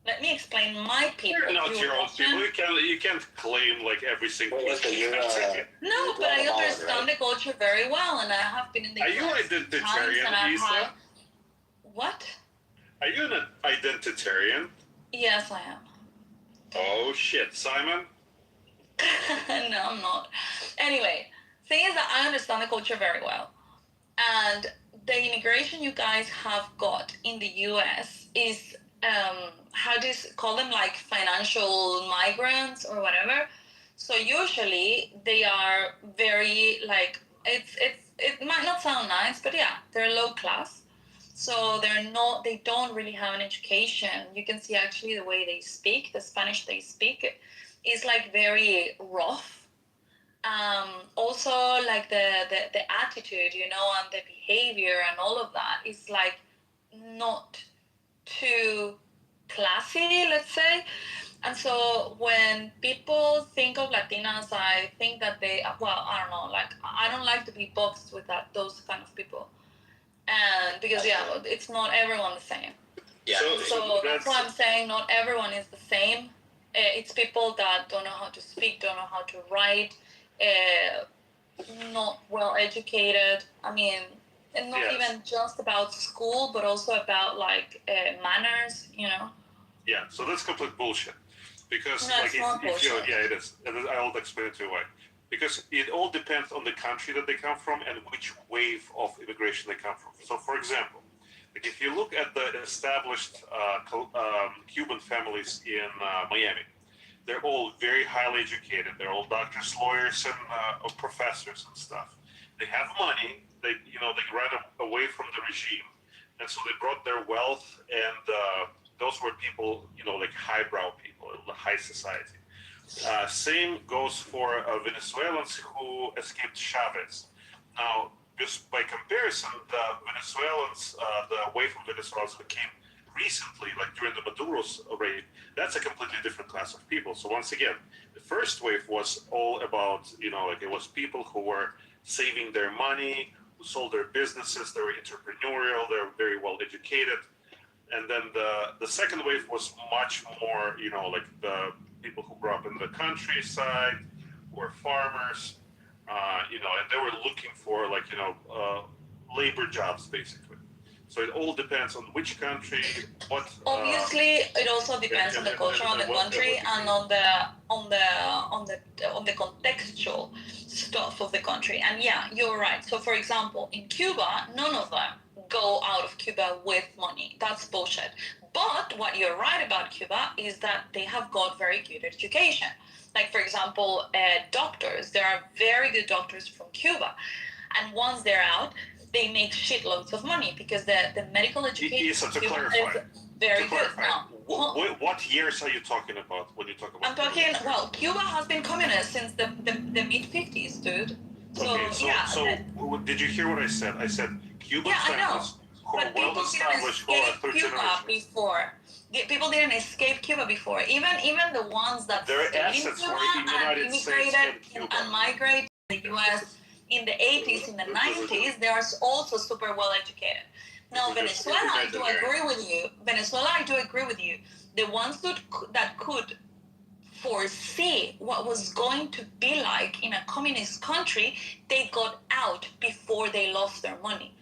F: Let me explain my people.
W: You're not your own people. You can't claim like every single country.
F: No, but I understand the culture very well, and I have been in the
W: Are you identitarian, Lisa?
F: What?
W: Are you an identitarian?
F: Yes, I am.
W: Oh shit, Simon?
F: No, I'm not. Anyway, thing is that I understand the culture very well. And the immigration you guys have got in the US is, how do you call them, like financial migrants or whatever. So usually they are very like, it might not sound nice, but yeah, they're low class. So they don't really have an education. You can see actually the way they speak, the Spanish they speak is like very rough. Also like the attitude, and the behavior and all of that is like not too classy, let's say. And so when people think of Latinas, I think that I don't know, like I don't like to be boxed with those kind of people. And because it's not everyone the same.
C: Yeah.
F: So that's why I'm saying not everyone is the same. It's people that don't know how to speak, don't know how to write, not well educated. I mean, and not even just about school, but also about like manners,
W: Yeah, so that's complete bullshit. Because
F: No,
W: like
F: it's not bullshit.
W: it is. And I'll explain to you why. Because it all depends on the country that they come from and which wave of immigration they come from. So, for example, like if you look at the established Cuban families in Miami, they're all very highly educated. They're all doctors, lawyers, and professors and stuff. They have money. They ran away from the regime, and so they brought their wealth. And those were people, like highbrow people, high society. Same goes for Venezuelans who escaped Chavez. Now, just by comparison, the Venezuelans, the wave from Venezuelans who came recently, like during the Maduro's reign, that's a completely different class of people. So once again, the first wave was all about, it was people who were saving their money, who sold their businesses, they were entrepreneurial, they were very well educated. And then the second wave was much more, like the people who grew up in the countryside, who were farmers, and they were looking for labor jobs basically. So it all depends on which country, what.
F: Obviously, it also depends on the culture of the country and on the contextual stuff of the country. And yeah, you're right. So for example, in Cuba, none of them go out of Cuba with money. That's bullshit. But what you're right about Cuba is that they have got very good education. Like for example, doctors. There are very good doctors from Cuba, and once they're out, they make shitloads of money because the medical education
W: So to
F: is
W: clarify,
F: very good now.
W: What years are you talking about when you talk about?
F: I'm talking, well, Cuba has been communist since the mid-50s, dude. So,
W: Okay, so did you hear what I said? I said Cuban families who are well established, who are third generation.
F: Before. People didn't escape Cuba before. Even the ones that
W: Their
F: stayed in
W: assets
F: Cuba
W: were in the
F: and
W: United States and Cuba.
F: and migrated to the U.S. in the 80s, in the 90s, they are also super well educated. Now, Venezuela, I do agree with you. The ones that could foresee what was going to be like in a communist country, they got out before they lost their money.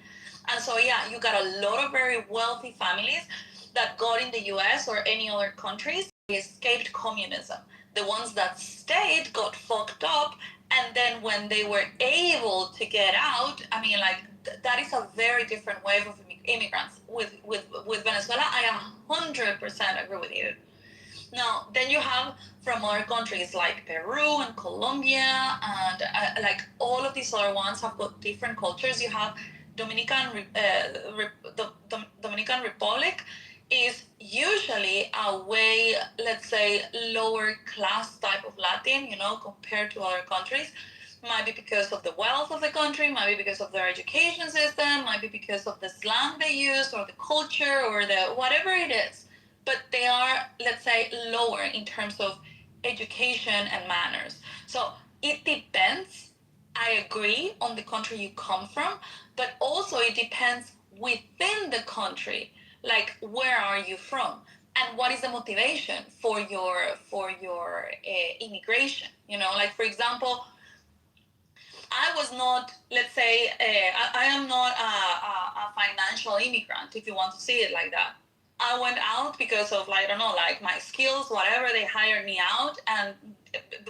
F: And so, yeah, you got a lot of very wealthy families that got in the US or any other countries. They escaped communism. The ones that stayed got fucked up. And then when they were able to get out, I mean, like, that is a very different wave of immigrants. With Venezuela, I 100% agree with you. Now, then you have from other countries like Peru and Colombia, and like all of these other ones have got different cultures. You have Dominican Republic is usually a way, let's say, lower class type of Latin, compared to other countries. Might be because of the wealth of the country, might be because of their education system, might be because of the slang they use or the culture or the whatever it is. But they are, let's say, lower in terms of education and manners. So it depends. I agree on the country you come from, but also it depends within the country. Like, where are you from? And what is the motivation for your immigration? Like, for example, I was not, let's say, I am not a financial immigrant, if you want to see it like that. I went out because of, I don't know, like my skills, whatever, they hired me out, and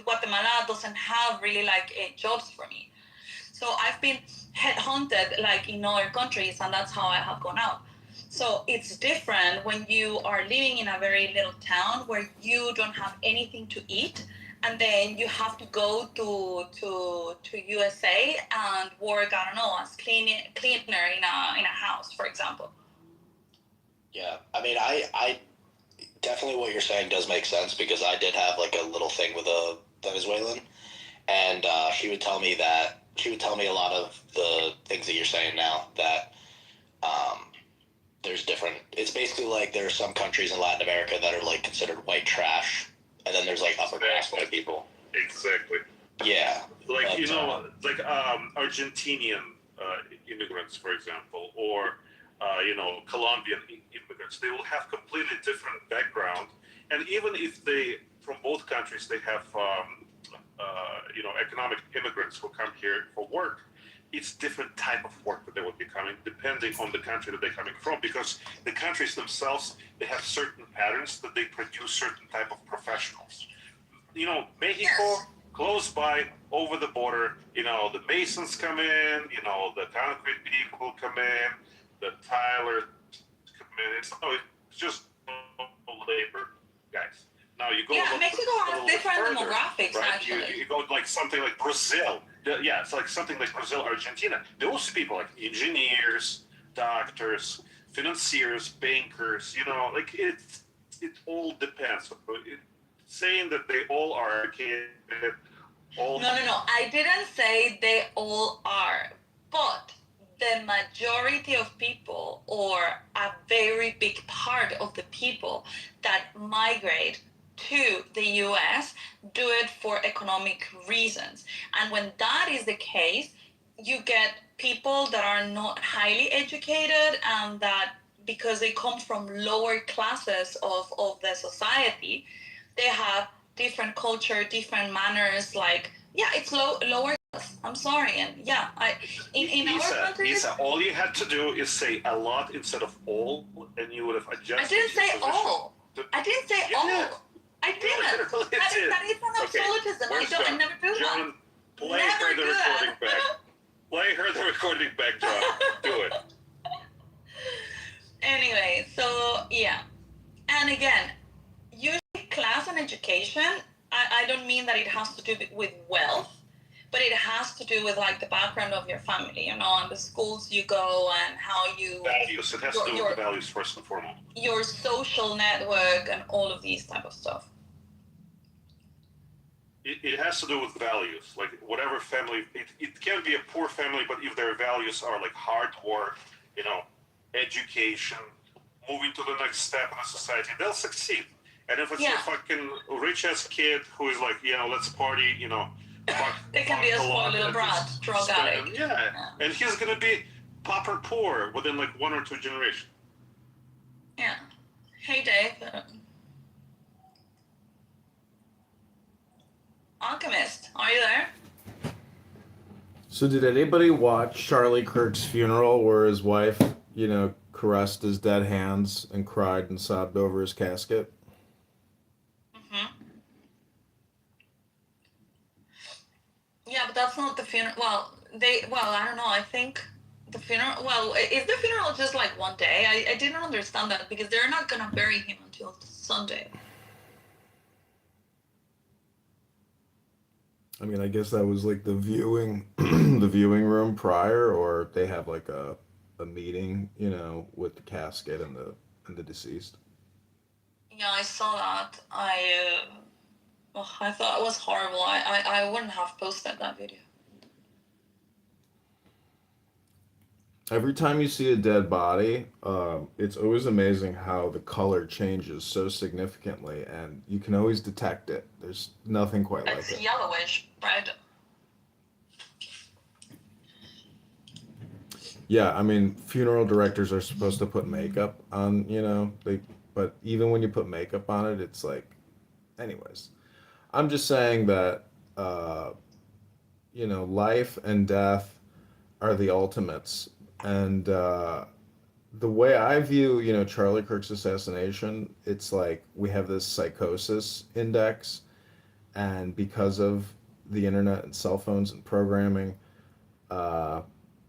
F: Guatemala doesn't have really like jobs for me. So I've been headhunted like in other countries, and that's how I have gone out. So it's different when you are living in a very little town where you don't have anything to eat, and then you have to go to USA and work, I don't know, as cleaner in a house, for example.
C: Yeah, I mean, I definitely what you're saying does make sense, because I did have like a little thing with a Venezuelan, and she would tell me a lot of the things that you're saying now, that there's different, it's basically like there are some countries in Latin America that are like considered white trash, and then there's like upper class white people.
W: Exactly.
C: Yeah.
W: Like, like Argentinian immigrants, for example, or Colombian immigrants, they will have completely different background, and even if they, from both countries, they have economic immigrants who come here for work, it's different type of work that they will be coming, depending on the country that they're coming from, because the countries themselves, they have certain patterns that they produce certain type of professionals. Mexico, close by, over the border, the masons come in, the concrete people come in, the Tyler come in. It's just labor guys. Now you go
F: Yeah,
W: a
F: Mexico
W: little
F: has
W: bit
F: different
W: further,
F: demographics,
W: right?
F: actually.
W: You go like something like Brazil. Yeah, it's like something like Brazil, Argentina. Those people, like engineers, doctors, financiers, bankers, like it all depends. Saying that they all are educated, all
F: No, no, no. I didn't say they all are, but the majority of people, or a very big part of the people that migrate to the US, do it for economic reasons. And when that is the case, you get people that are not highly educated and that because they come from lower classes of the society, they have different culture, different manners. Like, yeah, it's lower class. I'm sorry, and yeah, in our country.
W: Isa, all you had to do is say a lot instead of all, and you would have adjusted.
F: I didn't say all. I didn't say all.
W: Did.
F: I didn't. That is an absolutism. I never do that.
W: John, play her the recording back. Play her the recording back, John. Do it.
F: Anyway, so yeah, and again, usually class and education, I don't mean that it has to do with wealth, but it has to do with like the background of your family, and the schools you go and how you
W: values. It has to do with the values first and foremost.
F: Your social network and all of these type of stuff.
W: It has to do with values, like whatever family. It can be a poor family, but if their values are like hard work, education, moving to the next step in the society, they'll succeed. And if it's a fucking rich ass kid who is like, let's party,
F: they can be a spoiled little brat, drug addict.
W: Yeah, and he's gonna be pauper poor within like 1 or 2 generations.
F: Yeah. Hey, Dave. Alchemist, are you there?
H: So did anybody watch Charlie Kirk's funeral where his wife, caressed his dead hands and cried and sobbed over his casket?
F: Mm-hmm. Yeah, but that's not the funeral. Well, I don't know. I think the funeral. Well, is the funeral just like one day? I didn't understand that because they're not gonna bury him until Sunday.
H: I mean, I guess that was like the viewing, the viewing room prior, or they have like a meeting, with the casket and the deceased.
F: Yeah, I saw that. I thought it was horrible. I wouldn't have posted that video.
H: Every time you see a dead body, it's always amazing how the color changes so significantly, and you can always detect it. There's nothing quite like it.
F: It's yellowish, right?
H: Yeah, I mean, funeral directors are supposed to put makeup on, but even when you put makeup on it, it's like, anyways. I'm just saying that, life and death are the ultimates. And the way I view, Charlie Kirk's assassination, it's like we have this psychosis index, and because of the internet and cell phones and programming,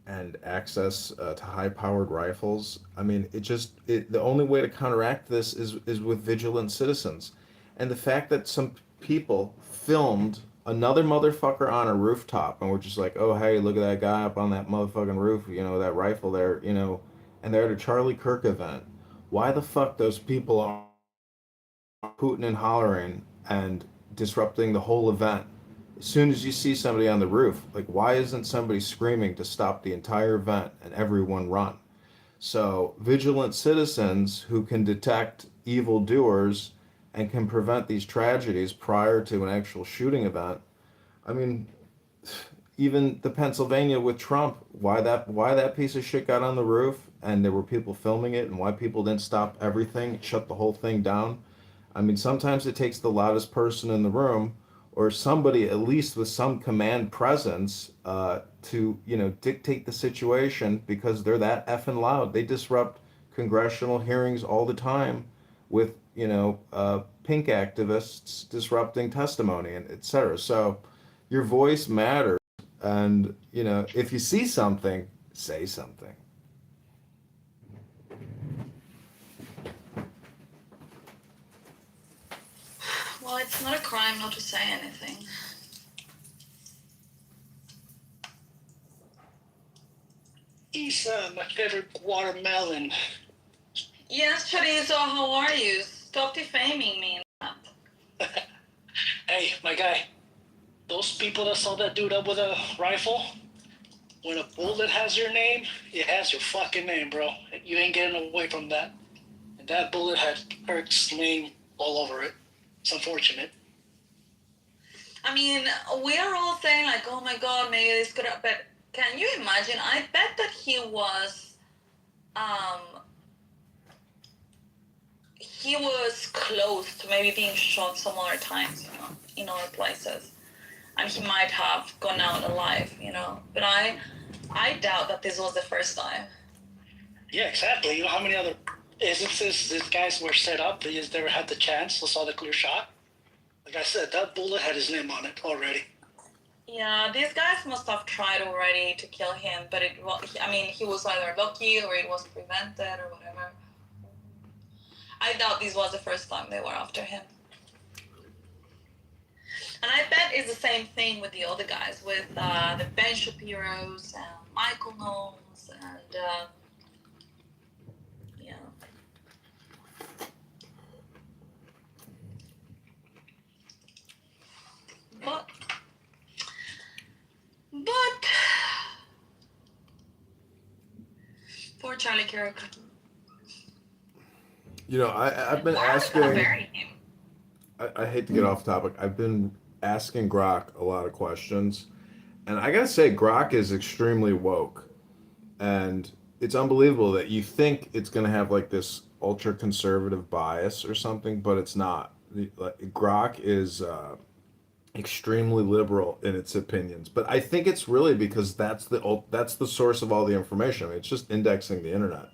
H: and access to high-powered rifles, I mean, the only way to counteract this is with vigilant citizens. And the fact that some people filmed another motherfucker on a rooftop and we're just like, oh, hey, look at that guy up on that motherfucking roof, that rifle there, and they're at a Charlie Kirk event. Why the fuck those people are hooting and hollering and disrupting the whole event? As soon as you see somebody on the roof, like, why isn't somebody screaming to stop the entire event and everyone run? So vigilant citizens who can detect evildoers and can prevent these tragedies prior to an actual shooting event. I mean, even the Pennsylvania with Trump, why that piece of shit got on the roof and there were people filming it, and why people didn't stop everything, shut the whole thing down. I mean, sometimes it takes the loudest person in the room or somebody at least with some command presence to dictate the situation, because they're that effing loud. They disrupt congressional hearings all the time with pink activists disrupting testimony and etc. So your voice matters, and if you see something, say something.
F: Well, it's not a crime not to say anything.
T: Isa, my favorite watermelon.
F: Yes, Chorizo, how are you? Stop defaming me.
T: Hey, my guy. Those people that saw that dude up with a rifle, when a bullet has your name, it has your fucking name, bro. You ain't getting away from that. And that bullet had Kirk's name all over it. It's unfortunate.
F: I mean, we are all saying like, oh my god, maybe this could have, but can you imagine? I bet that he was close to maybe being shot some other times, you know, in other places. And he might have gone out alive, you know. But I doubt that this was the first time.
T: Yeah, exactly. You know how many other instances these guys were set up? They just never had the chance or saw the clear shot? Like I said, that bullet had his name on it already.
F: Yeah, these guys must have tried already to kill him, but he was either lucky or it was prevented or whatever. I doubt this was the first time they were after him. And I bet it's the same thing with the other guys, with the Ben Shapiros and Michael Knowles and, yeah. But, poor Charlie Kirk.
H: You know, I've been asking. I hate to get off topic. I've been asking Grok a lot of questions, and I gotta say, Grok is extremely woke, and it's unbelievable that you think it's gonna have like this ultra conservative bias or something, but it's not. Grok is extremely liberal in its opinions, but I think it's really because that's the source of all the information. I mean, it's just indexing the internet,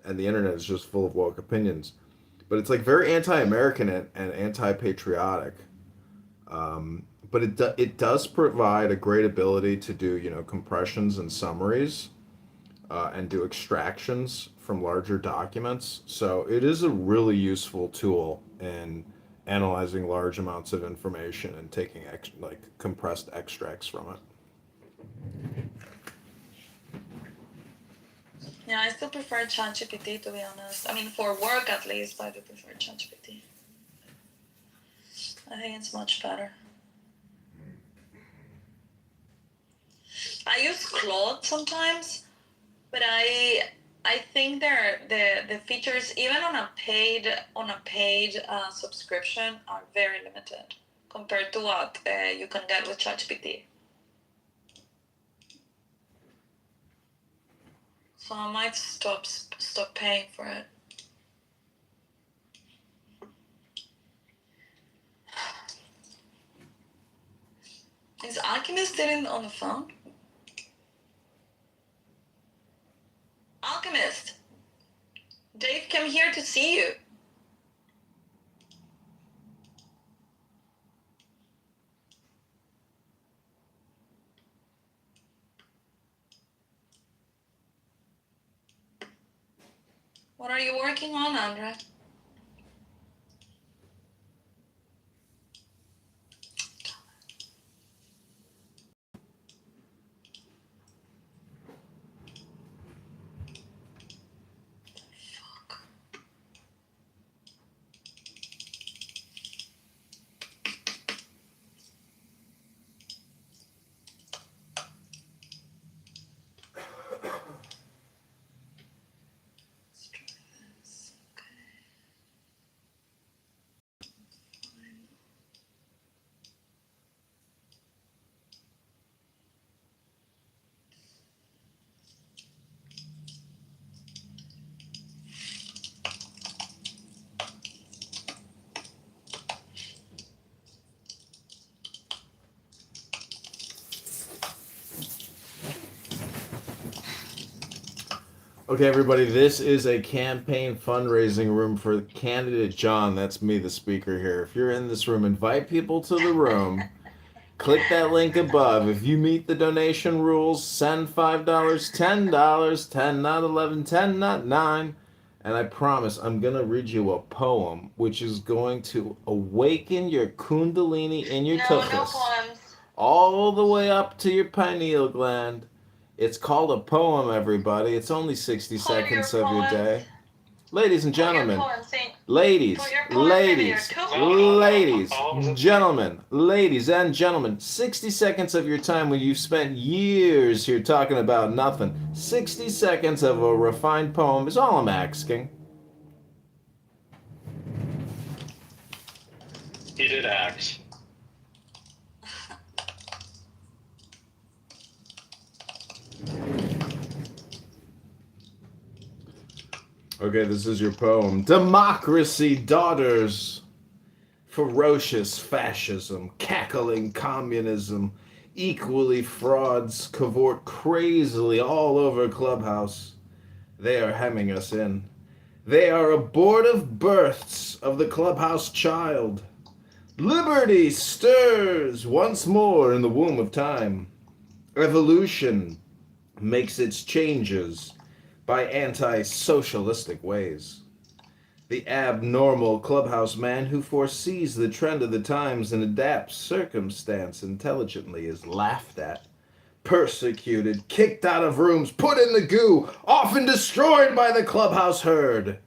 H: and the internet is just full of woke opinions. But it's like very anti-American and anti-patriotic. But it does provide a great ability to do, you know, compressions and summaries, and do extractions from larger documents. So it is a really useful tool in analyzing large amounts of information and taking like compressed extracts from it.
F: Yeah, I still prefer ChatGPT, to be honest. I mean, for work at least, I do prefer ChatGPT. I think it's much better. I use Claude sometimes, but I think the features, even on a paid subscription, are very limited compared to what you can get with ChatGPT. So I might stop paying for it. Is Alchemist still on the phone? Alchemist! Dave came here to see you. What are you working on, Andre?
H: Okay, everybody, this is a campaign fundraising room for candidate John. That's me, the speaker here. If you're in this room, invite people to the room. Click that link above. If you meet the donation rules, send $5, $10, 10, not 11, 10, not 9. And I promise I'm going to read you a poem which is going to awaken your kundalini in your
F: No
H: tuchus
F: poems.
H: all the way up to your pineal gland. It's called a poem, everybody. It's only 60 seconds of your day. Ladies and gentlemen, ladies, ladies and gentlemen, 60 seconds of your time when you've spent years here talking about nothing. 60 seconds of a refined poem is all I'm asking.
E: He did act.
H: Okay, this is your poem. Democracy, daughters. Ferocious fascism, cackling communism, equally frauds cavort crazily all over Clubhouse. They are hemming us in. They are abortive births of the Clubhouse child. Liberty stirs once more in the womb of time. Evolution makes its changes by anti-socialistic ways. The abnormal Clubhouse man who foresees the trend of the times and adapts circumstance intelligently is laughed at, persecuted, kicked out of rooms, put in the goo, often destroyed by the Clubhouse herd.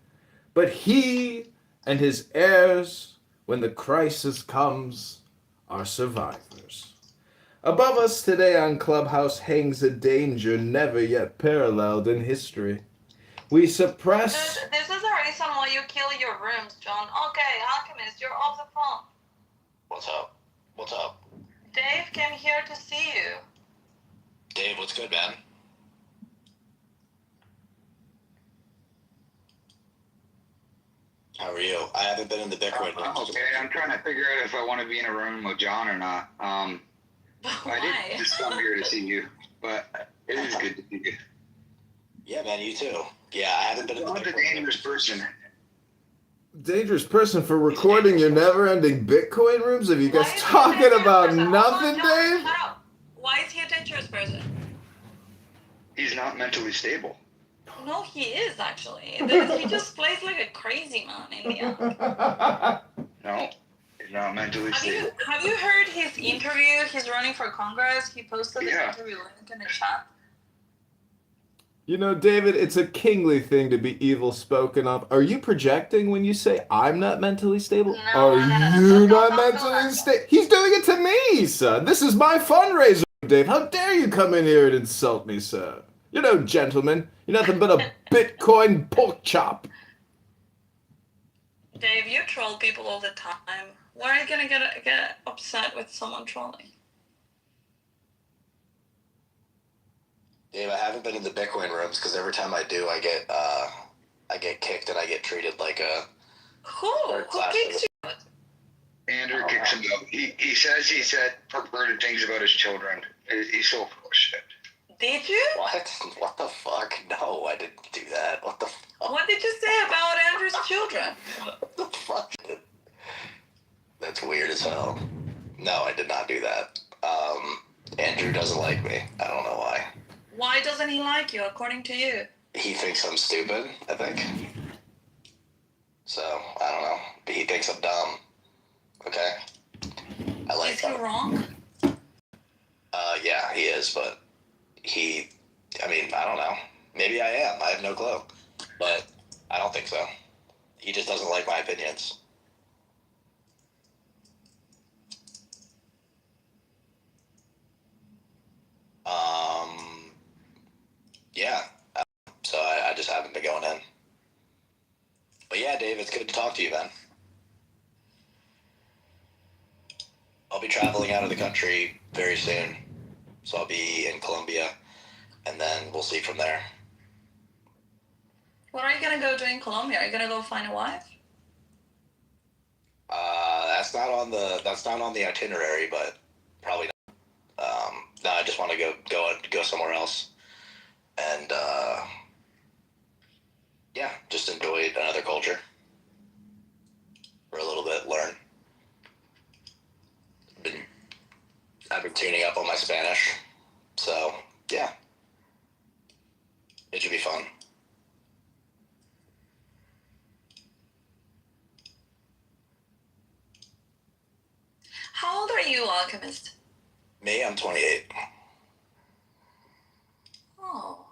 H: But he and his heirs, when the crisis comes, are survivors. Above us today on Clubhouse hangs a danger never yet paralleled in history. We suppress...
F: This is the reason why you kill your rooms, John. Okay, Alchemist, you're off the phone.
C: What's up? What's up?
F: Dave came here to see you.
C: Dave, what's good, man? How are you? I haven't been in the Bitcoin.
G: I'm okay. I'm trying to figure out if I want to be in a room with John or not. I didn't just come here to see you, but it is good to see you.
C: Yeah, man, you too. Yeah, I haven't been in the Bitcoin.
G: I'm a dangerous person.
H: Dangerous person for recording your never-ending Bitcoin rooms? Are you guys talking about nothing, Dave?
F: Why is he a dangerous person?
G: He's not mentally stable.
F: No, he is actually. He just plays like a crazy man in the end.
G: No, he's not mentally stable.
F: Have you heard his interview? He's running for Congress. He posted his interview link in the chat.
H: You know, David, it's a kingly thing to be evil spoken of. Are you projecting when you say I'm not mentally stable?
F: No,
H: Are you not mentally stable? He's doing it to me, son. This is my fundraiser, Dave. How dare you come in here and insult me, sir? You're no gentleman. You're nothing but a Bitcoin pork chop.
F: Dave, you troll people all the time. Why are you gonna get upset with someone trolling?
C: Dave, I haven't been in the Bitcoin rooms because every time I do, I get kicked and I get treated like a.
F: Who kicks you?
G: Andrew kicks him out. He said perverted things about his children. He's so full of shit.
F: Did you?
C: What? What the fuck? No, I didn't do that. What the fuck?
F: What did you say about Andrew's children?
C: What the fuck? That's weird as hell. No, I did not do that. Andrew doesn't like me. I don't know why.
F: Why doesn't he like you, according to you?
C: He thinks I'm stupid, I think. So, I don't know. But he thinks I'm dumb. Okay? I like
F: Is he wrong?
C: Yeah, he is, but I don't know. Maybe I am. I have no clue. But I don't think so. He just doesn't like my opinions. Yeah. So I just haven't been going in. But yeah, Dave, it's good to talk to you, man. I'll be traveling out of the country very soon. So I'll be in Colombia, and then we'll see from there.
F: What are you gonna go do in Colombia? Are you gonna go find a wife?
C: That's not on the itinerary, but probably not. No, I just want to go somewhere else, and yeah, just enjoy another culture for a little bit, learn. I've been tuning up on my Spanish, so yeah, it should be fun.
B: you, Alchemist?
C: Me, I'm 28.
B: Oh,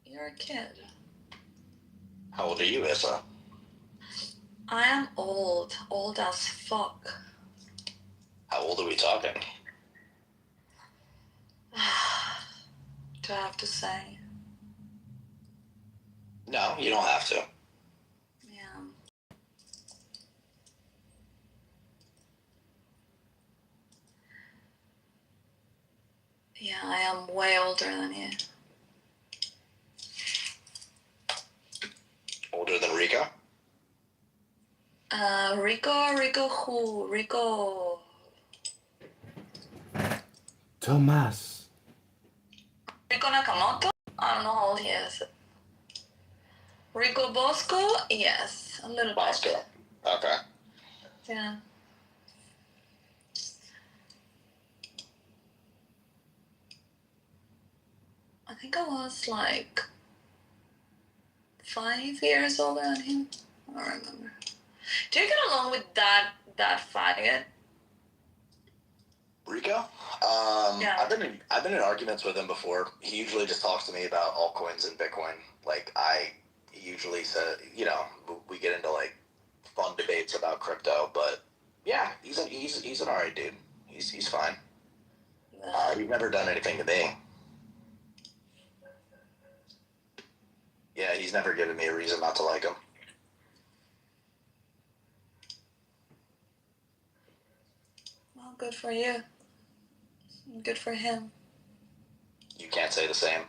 B: you're a kid.
C: How old are you, Issa?
B: I am old as fuck.
C: How old are we talking?
B: Do I have to say?
C: No, you don't have to.
B: Yeah. Yeah, I am way older than you.
C: Older than Rico?
B: Rico who? Rico.
H: Tomas.
B: Rico Nakamoto? I don't know how old he is. Rico Bosco? Yes, a little
C: Bosco.
B: bit.
C: Okay.
B: Yeah. I think I was like 5 years older than him. I don't remember. Do you get along with that faggot?
C: Rico?
B: Yeah.
C: I've been in arguments with him before. He usually just talks to me about altcoins and Bitcoin. Like he usually said, we get into like fun debates about crypto, but yeah, he's an alright dude. He's fine. He's never done anything to me. Yeah, he's never given me a reason not to like him.
B: Well, good for you. Good for him.
C: You can't say the same.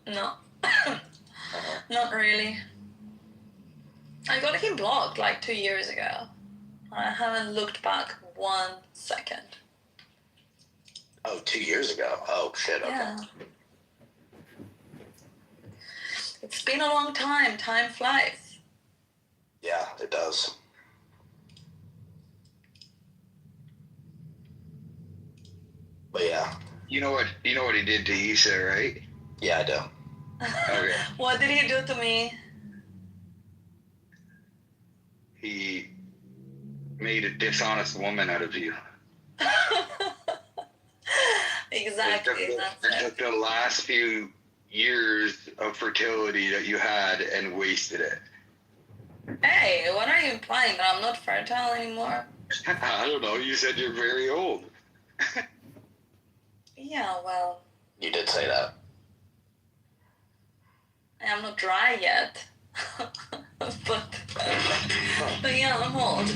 B: No. Not really. I got him blocked like 2 years ago. I haven't looked back 1 second.
C: Oh, 2 years ago. Oh, shit, okay.
B: Yeah. It's been a long time. Time flies.
C: Yeah, it does. But yeah.
G: You know what he did to Issa, right?
C: Yeah, I do.
G: Okay.
B: What did he do to me?
G: He made a dishonest woman out of you.
B: Exactly.
G: It took the last few years of fertility that you had and wasted it.
B: Hey, what are you implying? That I'm not fertile anymore?
G: I don't know. You said you're very old.
B: Yeah, well,
C: You did say that.
B: I'm not dry yet. but yeah, I'm old.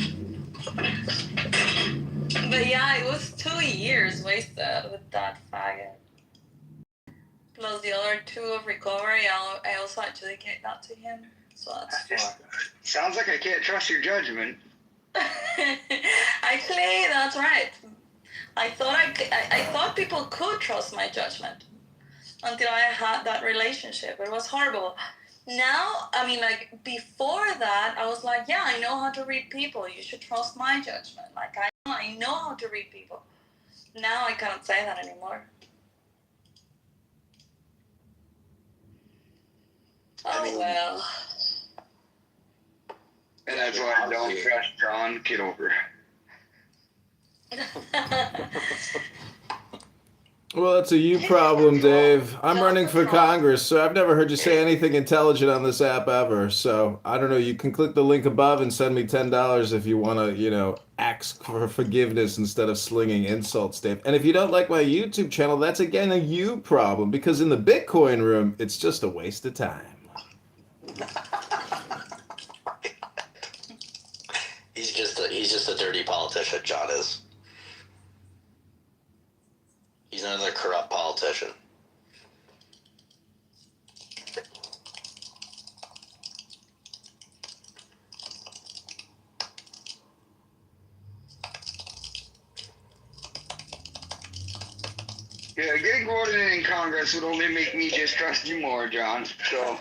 B: But yeah, it was 2 years wasted with that faggot. Plus the other 2 of recovery, I also adjudicate that to him. So that's fine.
G: Sounds like I can't trust your judgment.
B: Actually, that's right. I thought people could trust my judgment until I had that relationship. It was horrible. Now, I mean, like, before that, I was like, yeah, I know how to read people. You should trust my judgment. Like, I know how to read people. Now I can't say that anymore. Well.
G: And that's why I don't trust John Kitover.
H: Well, that's a you problem, Dave. I'm running for Congress, so I've never heard you say anything intelligent on this app ever. So I don't know. You can click the link above and send me $10 if you want to, ask for forgiveness instead of slinging insults, Dave. And if you don't like my YouTube channel, that's again a you problem, because in the Bitcoin room, it's just a waste of time.
C: He's just a dirty politician, John is. He's another corrupt politician.
G: Yeah, getting voted in Congress would only make me just trust you more, John. So.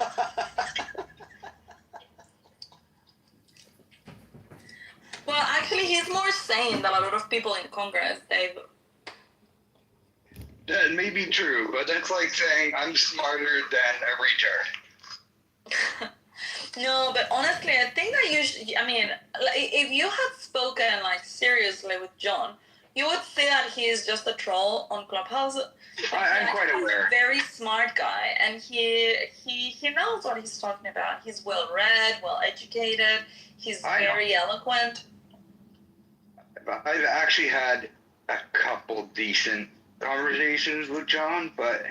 B: Well, actually, he's more sane than a lot of people in Congress, Dave.
G: That may be true, but that's like saying I'm smarter than a retard.
B: No, but honestly, I think that you should, I mean, if you had spoken like seriously with John, you would see that he is just a troll on Clubhouse.
G: I'm quite
B: He's
G: aware.
B: a very smart guy, and he knows what he's talking about. He's well read, well educated. He's very eloquent.
G: I've actually had a couple decent conversations with John, but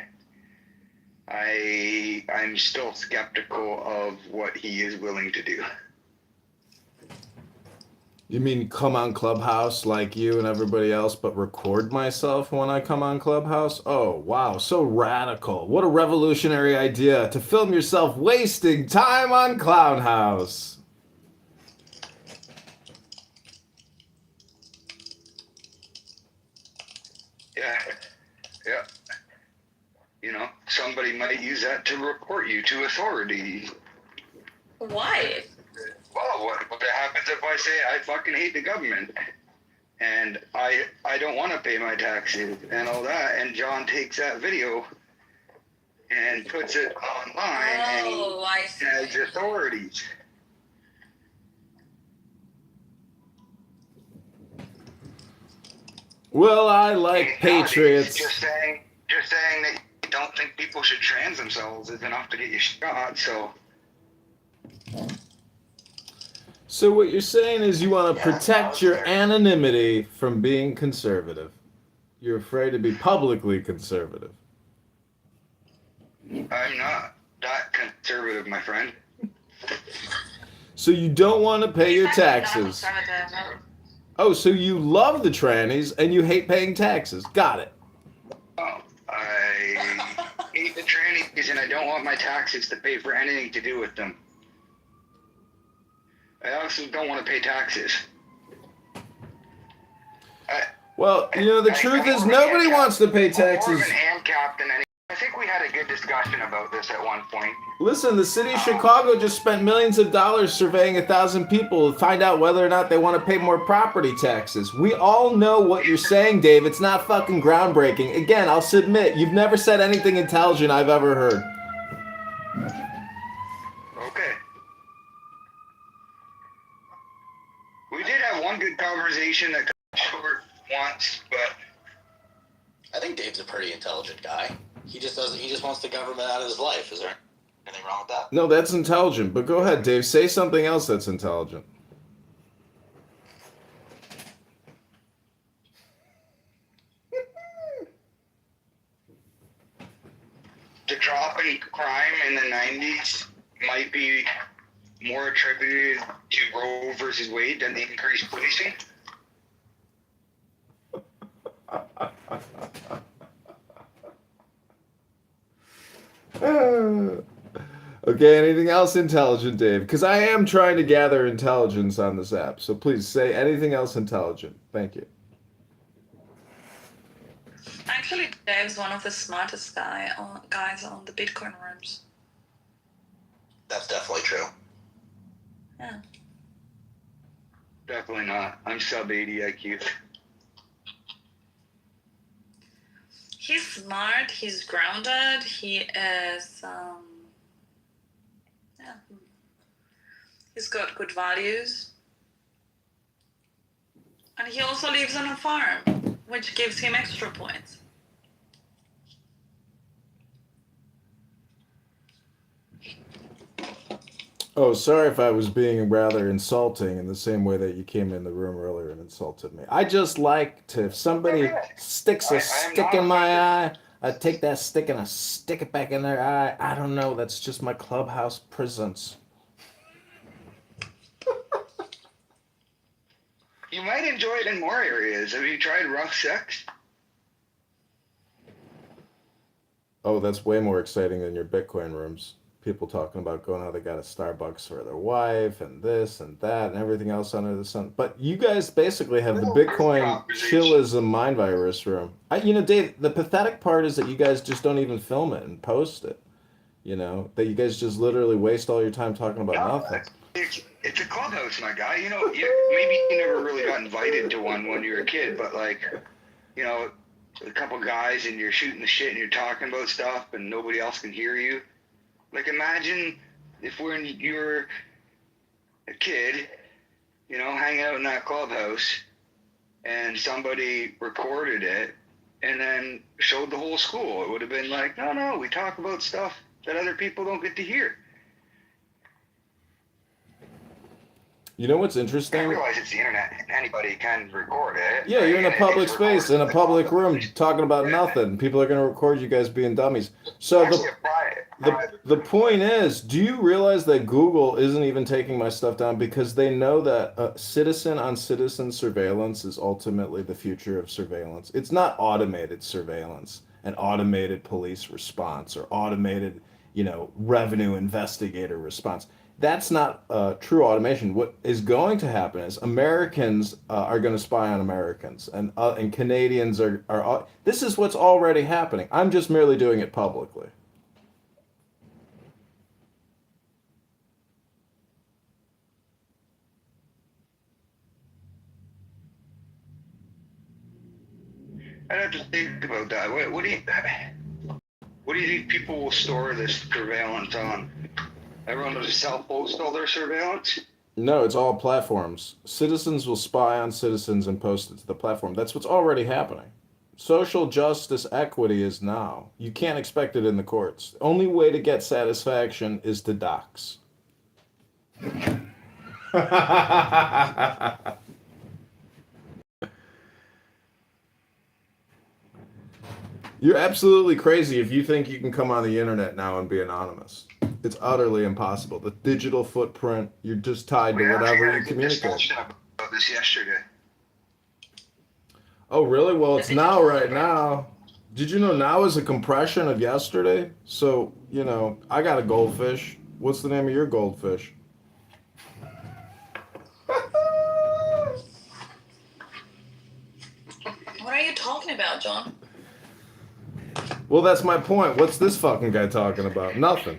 G: I'm still skeptical of what he is willing to do.
H: You mean come on Clubhouse like you and everybody else, but record myself when I come on Clubhouse? Oh, wow, so radical. What a revolutionary idea to film yourself wasting time on Clownhouse.
G: Yeah. You know, somebody might use that to report you to authority.
B: Why?
G: Well, what happens if I say I fucking hate the government and I don't want to pay my taxes and all that, and John takes that video and puts it online and has authorities.
H: Well, I like Patriots.
G: Just saying that you don't think people should trans themselves is enough to get you shot, so.
H: So what you're saying is you want to protect your anonymity from being conservative. You're afraid to be publicly conservative.
G: I'm not that conservative, my friend.
H: So you don't want to pay your taxes. Oh, so you love the trannies and you hate paying taxes. Got it.
G: Oh, I hate the trannies and I don't want my taxes to pay for anything to do with them. I also don't want to pay taxes.
H: Well, you know, the truth is nobody wants to pay taxes.
G: More of an handicapped than any. I think we had a good discussion about this at one point.
H: Listen, the city of Chicago just spent millions of dollars surveying 1,000 people to find out whether or not they want to pay more property taxes. We all know what you're saying, Dave. It's not fucking groundbreaking. Again, I'll submit, you've never said anything intelligent I've ever heard.
G: Okay. We did have one good conversation that got short once, but
C: I think Dave's a pretty intelligent guy. He just wants the government out of his life. Is there anything wrong with that?
H: No, that's intelligent. But go ahead, Dave. Say something else that's intelligent.
G: the drop in crime in the 90s might be more attributed to Roe versus Wade than the increased policing.
H: Okay, anything else intelligent, Dave? Because I am trying to gather intelligence on this app. So please say anything else intelligent. Thank you.
B: Actually, Dave's one of the smartest guys on the Bitcoin rooms.
C: That's definitely true.
B: Yeah.
G: Definitely not. I'm sub 80 IQ.
B: He's smart, he's grounded, he is, he's got good values. And he also lives on a farm, which gives him extra points.
H: Oh, sorry if I was being rather insulting in the same way that you came in the room earlier and insulted me. I just like to, if somebody sticks a stick in my eye, I take that stick and I stick it back in their eye. I don't know, that's just my clubhouse presence.
G: You might enjoy it in more areas. Have you tried rough sex?
H: Oh, that's way more exciting than your Bitcoin rooms. People talking about going out, they got a Starbucks for their wife and this and that and everything else under the sun. But you guys basically have the Bitcoin chillism mind virus room. Dave, the pathetic part is that you guys just don't even film it and post it. You know, that you guys just literally waste all your time talking about nothing.
G: It's a clubhouse, my guy. You know, maybe you never really got invited to one when you were a kid, but like, you know, a couple guys and you're shooting the shit and you're talking about stuff and nobody else can hear you. Like, imagine if when you're a kid, you know, hanging out in that clubhouse, and somebody recorded it and then showed the whole school, it would have been like, no, we talk about stuff that other people don't get to hear.
H: You know what's
G: I
H: interesting?
G: realize it's the internet and anybody can record it.
H: Yeah, you're in a
G: And
H: public
G: it's
H: space, in a
G: recorded.
H: public room, talking about nothing. People are going to record you guys being dummies. So
G: Actually, a private.
H: the point is, do you realize that Google isn't even taking my stuff down because they know that citizen-on-citizen surveillance is ultimately the future of surveillance? It's not automated surveillance and automated police response or automated, revenue investigator response. That's not true automation. What is going to happen is Americans are going to spy on Americans, and Canadians are. This is what's already happening. I'm just merely doing it publicly.
G: I'd have to think about that. What do you think people will store this surveillance on? Everyone will just self-post all their surveillance?
H: No, it's all platforms. Citizens will spy on citizens and post it to the platform. That's what's already happening. Social justice equity is now. You can't expect it in the courts. The only way to get satisfaction is to dox. You're absolutely crazy if you think you can come on the internet now and be anonymous. It's utterly impossible. The digital footprint, you're just tied to whatever you communicate.
G: Discussion about this yesterday.
H: Oh, really? Well, it's now right now. Did you know now is a compression of yesterday? So, I got a goldfish. What's the name of your goldfish?
B: What are you talking about, John?
H: Well, that's my point. What's this fucking guy talking about? Nothing.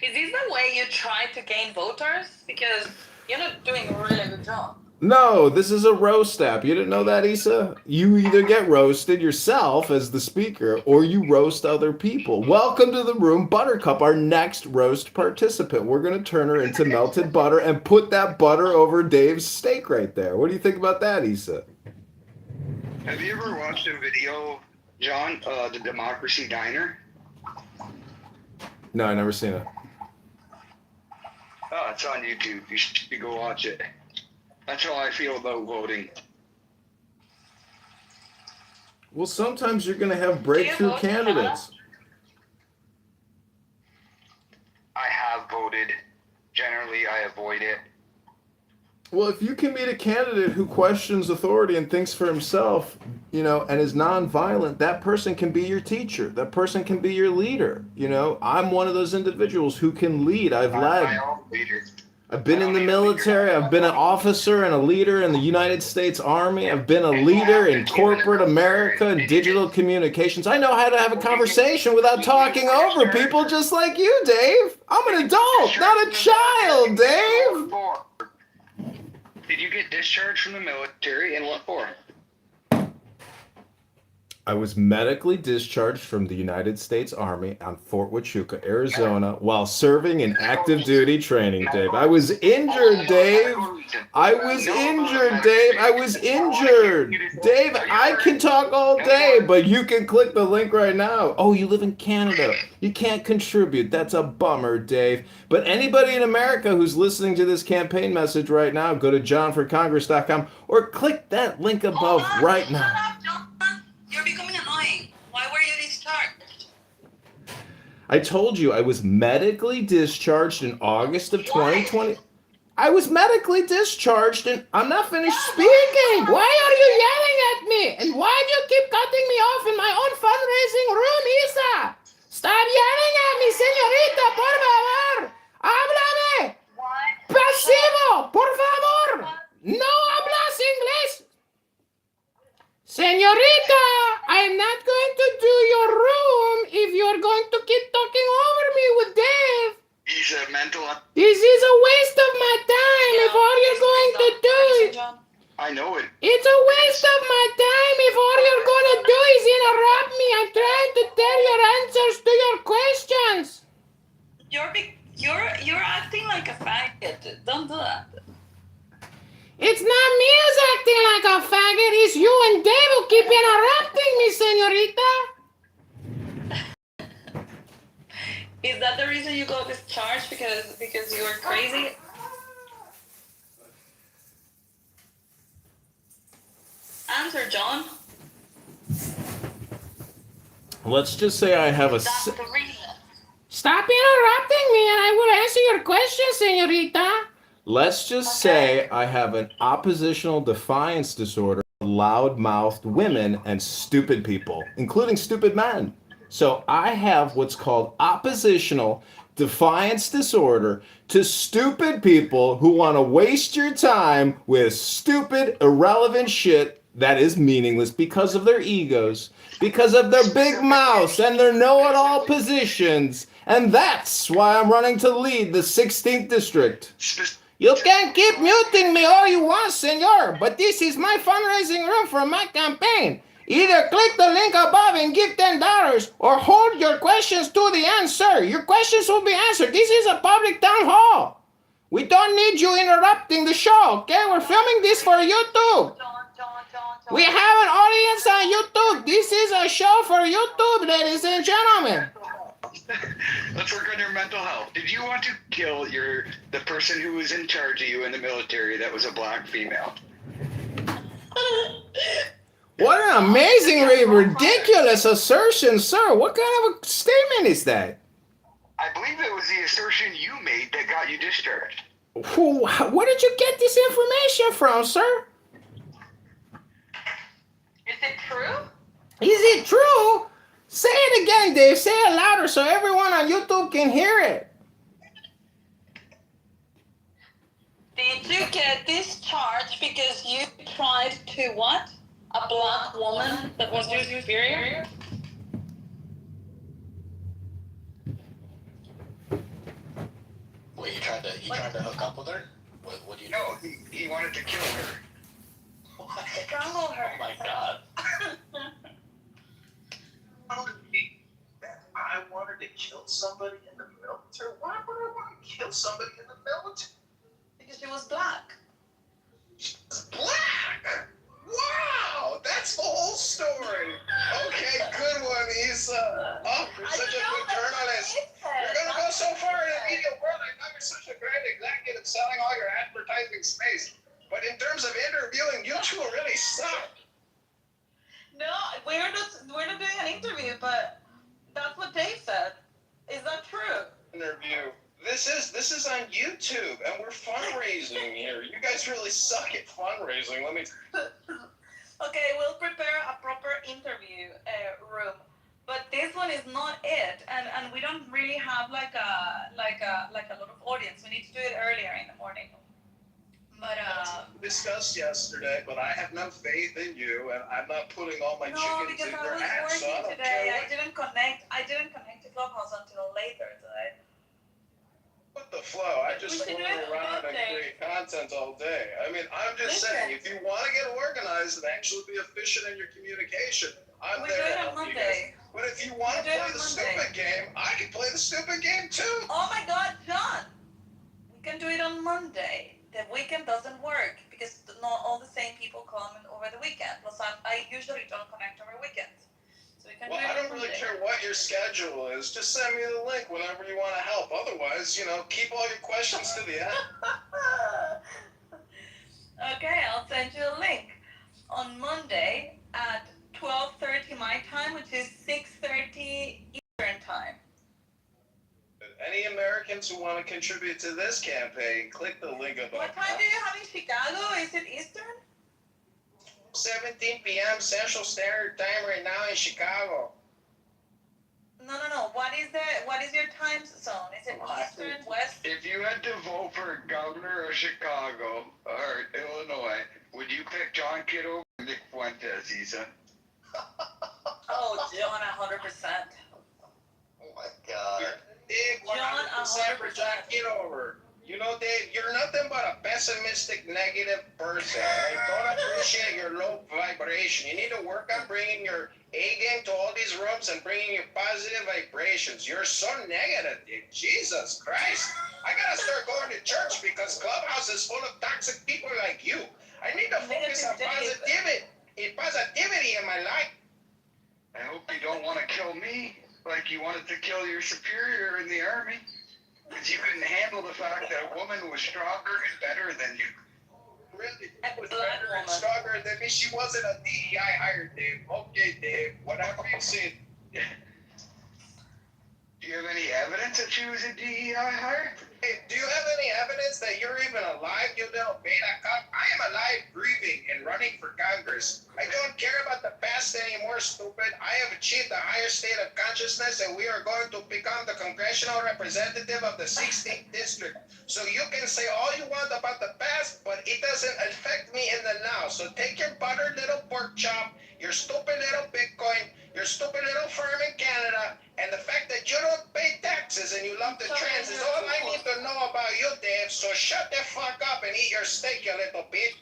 B: Is this the way you try to gain voters? Because you're not doing a really good job.
H: No, this is a roast app. You didn't know that, Issa? You either get roasted yourself as the speaker or you roast other people. Welcome to the room, Buttercup, our next roast participant. We're going to turn her into melted butter and put that butter over Dave's steak right there. What do you think about that, Issa?
G: Have you ever watched a video, John, the Democracy Diner?
H: No, I never seen it.
G: Oh, it's on YouTube. You should go watch it. That's how I feel about voting.
H: Well, sometimes you're going to have breakthrough candidates.
G: I have voted. Generally, I avoid it.
H: Well, if you can meet a candidate who questions authority and thinks for himself, and is nonviolent, that person can be your teacher. That person can be your leader. I'm one of those individuals who can lead. I've led.
G: My own leader.
H: I've been in the military. I've been an officer and a leader in the United States Army. I've been a leader in corporate America and digital communications. I know how to have a conversation without talking over people just like you, Dave. I'm an adult, not a child, Dave.
G: Did you get discharged from the military and what for?
H: I was medically discharged from the United States Army on Fort Huachuca, Arizona, while serving in active duty training, Dave. I was injured, Dave. I was injured, Dave. I was injured. Dave, I can talk all day, but you can click the link right now. Oh, you live in Canada. You can't contribute. That's a bummer, Dave. But anybody in America who's listening to this campaign message right now, go to johnforcongress.com or click that link above right now.
B: You're becoming annoying. Why were you discharged?
H: I told you I was medically discharged in August of 2020. I was medically discharged and I'm not finished speaking. Why are you yelling at me? And why do you keep cutting me off in my own fundraising room, Isa? Stop yelling at me, señorita, por favor. Háblame. Pasivo, por favor. No hablas inglés. Señorita, I'm not going to do your room if you're going to keep talking over me with Dave.
G: He's a mental.
H: This is a waste of my time if all you're going to do is...
G: I know it.
H: It's a waste of my time if all you're going to do is interrupt me. I'm trying to
B: Don't do that.
L: It's not me who's acting like a faggot. It's you and Dave who keep interrupting me, señorita.
B: Is that the reason you got discharged? Because you were crazy? Answer, John.
H: Let's just say I have a.
B: That's the reason.
L: Stop interrupting me and I will answer your question, señorita.
H: Let's just say I have an oppositional defiance disorder, loud-mouthed women and stupid people, including stupid men. So I have what's called oppositional defiance disorder to stupid people who want to waste your time with stupid, irrelevant shit that is meaningless because of their egos, because of their big mouths and their know-it-all positions. And that's why I'm running to lead the 16th district.
L: You can keep muting me all you want, senor, but this is my fundraising room for my campaign. Either click the link above and give $10 or hold your questions to the end, sir. Your questions will be answered. This is a public town hall. We don't need you interrupting the show, okay? We're filming this for YouTube. We have an audience on YouTube. This is a show for YouTube, ladies and gentlemen.
G: Let's work on your mental health. Did you want to kill the person who was in charge of you in the military that was a black female?
H: What an amazingly ridiculous assertion, sir. What kind of a statement is that?
G: I believe it was the assertion you made that got you discharged.
L: Where did you get this information from, sir?
F: Is it true?
L: Is it true? Say it again, Dave. Say it louder so everyone on YouTube can hear it.
B: Did you get discharged because you tried to what? A black woman that was your superior?
C: Wait, you tried to hook up with her? What do you?
G: No, he wanted to kill her.
C: What?
B: Strangle her.
C: Oh my god.
K: I wanted to kill somebody in the military. Why would I want to kill somebody in the military?
B: Because she was black.
K: She's black! Wow! That's the whole story! Okay, good one, Issa. Oh, you're such a good journalist. You're gonna go so far in the media world. I know you're such a great executive selling all your advertising space. But in terms of interviewing, you two really suck.
B: No, we're not doing an interview, but that's what Dave said. Is that true?
K: Interview. This is on YouTube, and we're fundraising here. You guys really suck at fundraising. Let me.
B: Okay, we'll prepare a proper interview room, but this one is not it, and we don't really have like a lot of audience. We need to do it earlier in the morning. But
K: discussed yesterday, but I have no faith in you, and I'm not putting all my chickens in your ass. So I don't care
B: I didn't connect to Clubhouse until later today.
K: What the flow? I just fool around and create content all day. I mean, I'm just saying, if you want to get organized and actually be efficient in your communication, I'm there to help you guys. But if you want to play the stupid game, I can play the stupid game too.
B: Oh my God, John! We can do it on Monday. The weekend doesn't work because not all the same people come over the weekend. Plus, I usually don't connect over weekends. So we can
K: Well,
B: do it
K: I don't
B: on
K: really
B: Monday.
K: care what your schedule is. Just send me the link whenever you want to help. Otherwise, keep all your questions to the end.
B: Okay, I'll send you a link on Monday at 12:30 my time, which is 6:30 Eastern time.
K: Any Americans who want to contribute to this campaign, click the link above.
B: What time do you have in Chicago? Is it Eastern?
K: 17 p.m. Central Standard Time right now in Chicago.
B: No. What is your time zone? Is it Eastern, West?
G: If you had to vote for governor of Chicago or Illinois, would you pick John Kitover or Nick Fuentes, Isa?
B: Oh, John, 100%.
K: Oh my God. Dave,
B: John,
K: 100% for John Kitover. You know, Dave, you're nothing but a pessimistic, negative person. I don't appreciate your low vibration. You need to work on bringing your A game to all these rooms and bringing your positive vibrations. You're so negative, Dave. Jesus Christ. I gotta start going to church because Clubhouse is full of toxic people like you. I need to focus on positivity in my life.
G: I hope you don't want to kill me like you wanted to kill your superior in the army. Because you couldn't handle the fact that a woman was stronger and better than you.
K: Really, she was better and stronger than me. She wasn't a DEI hire, Dave. Okay, Dave, whatever you said.
G: Do you have any evidence that she was a DEI hire?
K: Hey, do you have any evidence that you're even alive, you little beta cuck? I am alive, breathing, and running for Congress. I don't care about the past anymore, stupid. I have achieved the higher state of consciousness, and we are going to become the congressional representative of the 16th district. So you can say all you want about the past, but it doesn't affect me in the now. So take your buttered little pork chop, your stupid little Bitcoin, your stupid little farm in Canada, and the fact that you don't pay taxes and you love the trans is all I need to know about you, Dave. So shut the fuck up and eat your steak, you little bitch.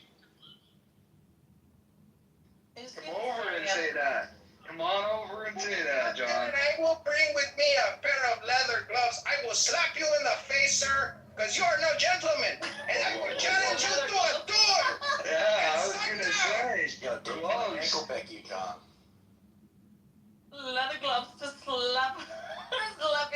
G: Come over and say that. Come on over and say that, John.
K: And I will bring with me a pair of leather gloves. I will slap you in the face, sir, because you are no gentleman. And I will challenge you to a duel.
G: Yeah, I was gonna say.
C: Yo, dude, ankle pick you, John.
B: Leather gloves to slap you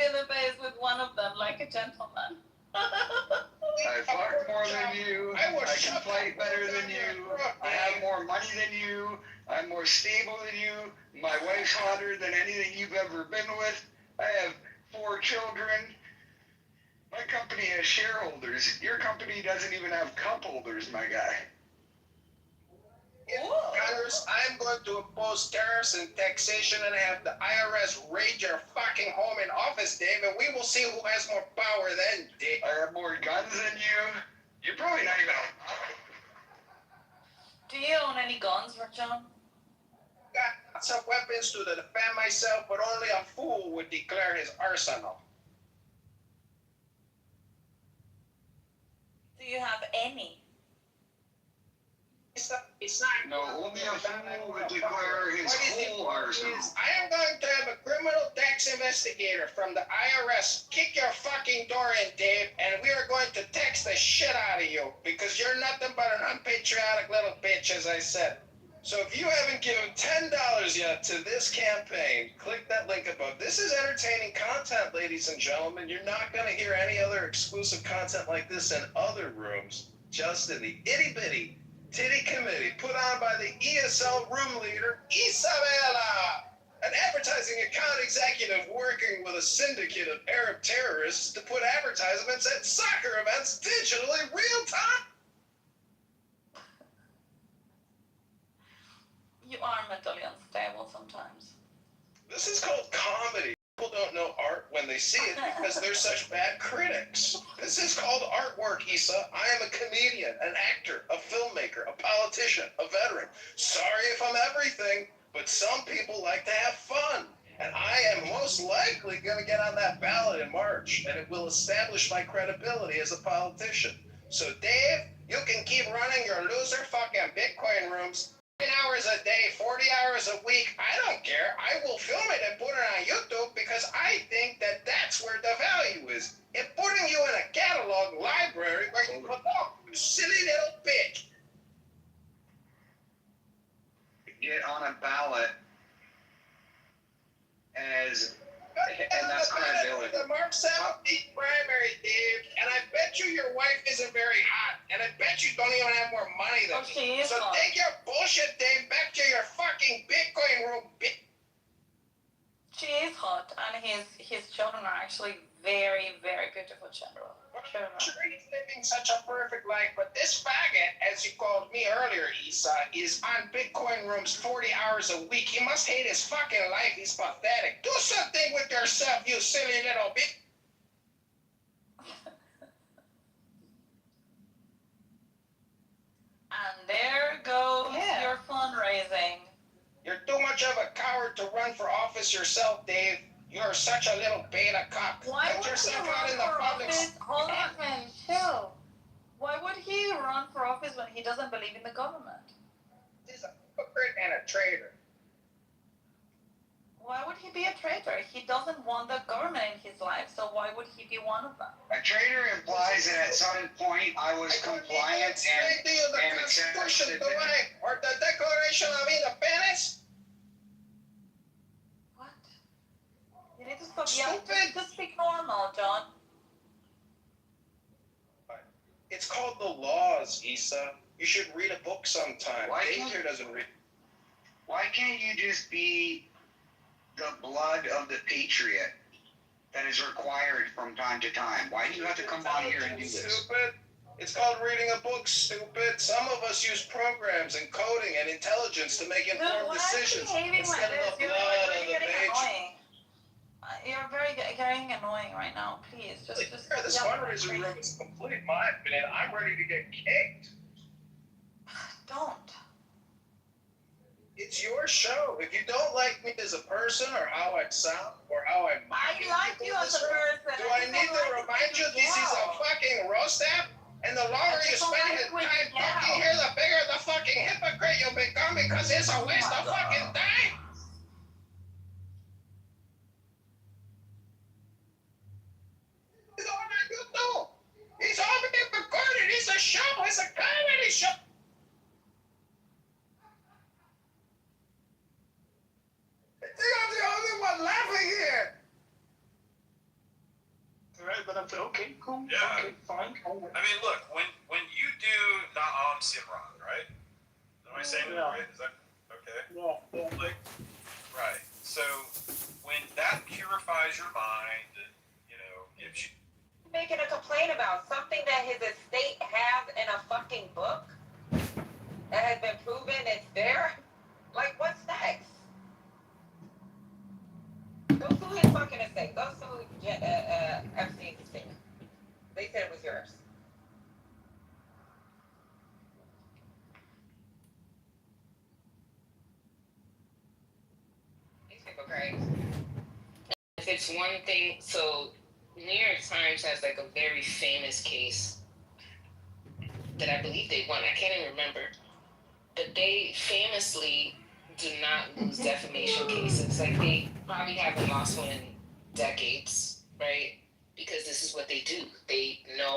B: in the face with one of them like a gentleman.
G: I fuck more than you. I can fight better than you. I have more money than you. I'm more stable than you. My wife's hotter than anything you've ever been with. I have 4 children. My company has shareholders. Your company doesn't even have cup holders, my guy.
K: In Congress, I'm going to oppose tariffs and taxation and have the IRS raid your fucking home and office, Dave, and we will see who has more power then, Dave.
G: I have more guns than you. You're probably not even.
B: Do you own any guns, John?
K: Got lots of weapons to defend myself, but only a fool would declare his arsenal.
B: Do you have any?
K: It's not.
G: No, only a fool would declare his whole arsenal.
K: I am going to have a criminal tax investigator from the IRS kick your fucking door in, Dave, and we are going to tax the shit out of you because you're nothing but an unpatriotic little bitch, as I said. So if you haven't given $10 yet to this campaign, click that link above. This is entertaining content, ladies and gentlemen. You're not going to hear any other exclusive content like this in other rooms, just in the itty-bitty titty committee put on by the ESL room leader, Isabella, an advertising account executive working with a syndicate of Arab terrorists to put advertisements at soccer events digitally real time.
B: You are mentally unstable sometimes.
K: This is called comedy. People don't know art when they see it because they're such bad critics. This is called artwork, Issa. I am a comedian, an actor, a filmmaker, a politician, a veteran. Sorry if I'm everything, but some people like to have fun. And I am most likely going to get on that ballot in March, and it will establish my credibility as a politician. So, Dave, you can keep running your loser fucking Bitcoin rooms 10 hours a day, 40 hours a week. I don't care. I will film it and put it on YouTube because I think that that's where the value is. In putting you in a catalog library where you belong, you silly little bitch.
G: Get on a ballot as, and that's credibility.
K: The Mark 17th primary, Dave, and I bet you your wife isn't very hot, and I bet you don't even have more money than me. So take your bullshit, Dave, back to your fucking Bitcoin room, bitch.
B: She is hot, and his children are actually very, very beautiful children.
K: Sure, he's living such a perfect life, but this faggot, as you called me earlier, Issa, is on Bitcoin rooms 40 hours a week. He must hate his fucking life. He's pathetic. Do something with yourself, you silly little bitch.
B: And there goes your fundraising.
K: You're too much of a coward to run for office yourself, Dave. You're such a little beta cock.
B: Why
K: Put
B: would
K: yourself
B: he
K: out
B: run
K: in the
B: for
K: public.
B: office? Hold on, man, chill. Why would he run for office when he doesn't believe in the government?
K: He's a hypocrite and a traitor.
B: Why would he be a traitor? He doesn't want the government in his life, so why would he be one of them?
G: A traitor implies that at some point I was compliant and
K: the Constitution, the way, or the Declaration of Independence.
B: What? You need to stop yelling. Just speak normal, John.
K: It's called the laws, Issa. You should read a book sometime. Dave here doesn't read.
G: Why can't you just be the blood of the patriot that is required from time to time? Why do you have to come on here and do this?
K: Stupid. It's called reading a book, stupid. Some of us use programs and coding and intelligence to make informed decisions instead of the blood of the page.
B: You're getting annoying right now. Please, just
K: This fundraiser room is complete. In my opinion, I'm ready to get kicked.
B: Don't.
K: It's your show. If you don't like me as a person or how I sound or how I
B: like you as a person.
K: Do I need to remind you this is a fucking roast app? And the longer you spend your time talking here, the bigger the fucking hypocrite you'll become because it's a waste of fucking time. It's all that you do. It's all being recorded. It's a show. It's a comedy show. I think I'm the only one laughing here.
T: All right, but I'm okay, cool.
M: Yeah.
T: Okay, fine.
M: I mean, look, when you do Na'am Simran, right? Am I saying that right? Is that okay?
T: Yeah.
M: Like, right. So when that purifies your mind, you know, gives you.
P: Making a complaint about something that his estate has in a fucking book that has been proven it's there. Like, what's next? Go sue his fucking estate. Go sue Epstein's estate. They said it was yours. These people crazy.
Q: If it's one thing, so New York Times has like a very famous case that I believe they won. I can't even remember. But they famously do not lose defamation cases. Like they probably haven't lost one in decades, right? Because this is what they do. They know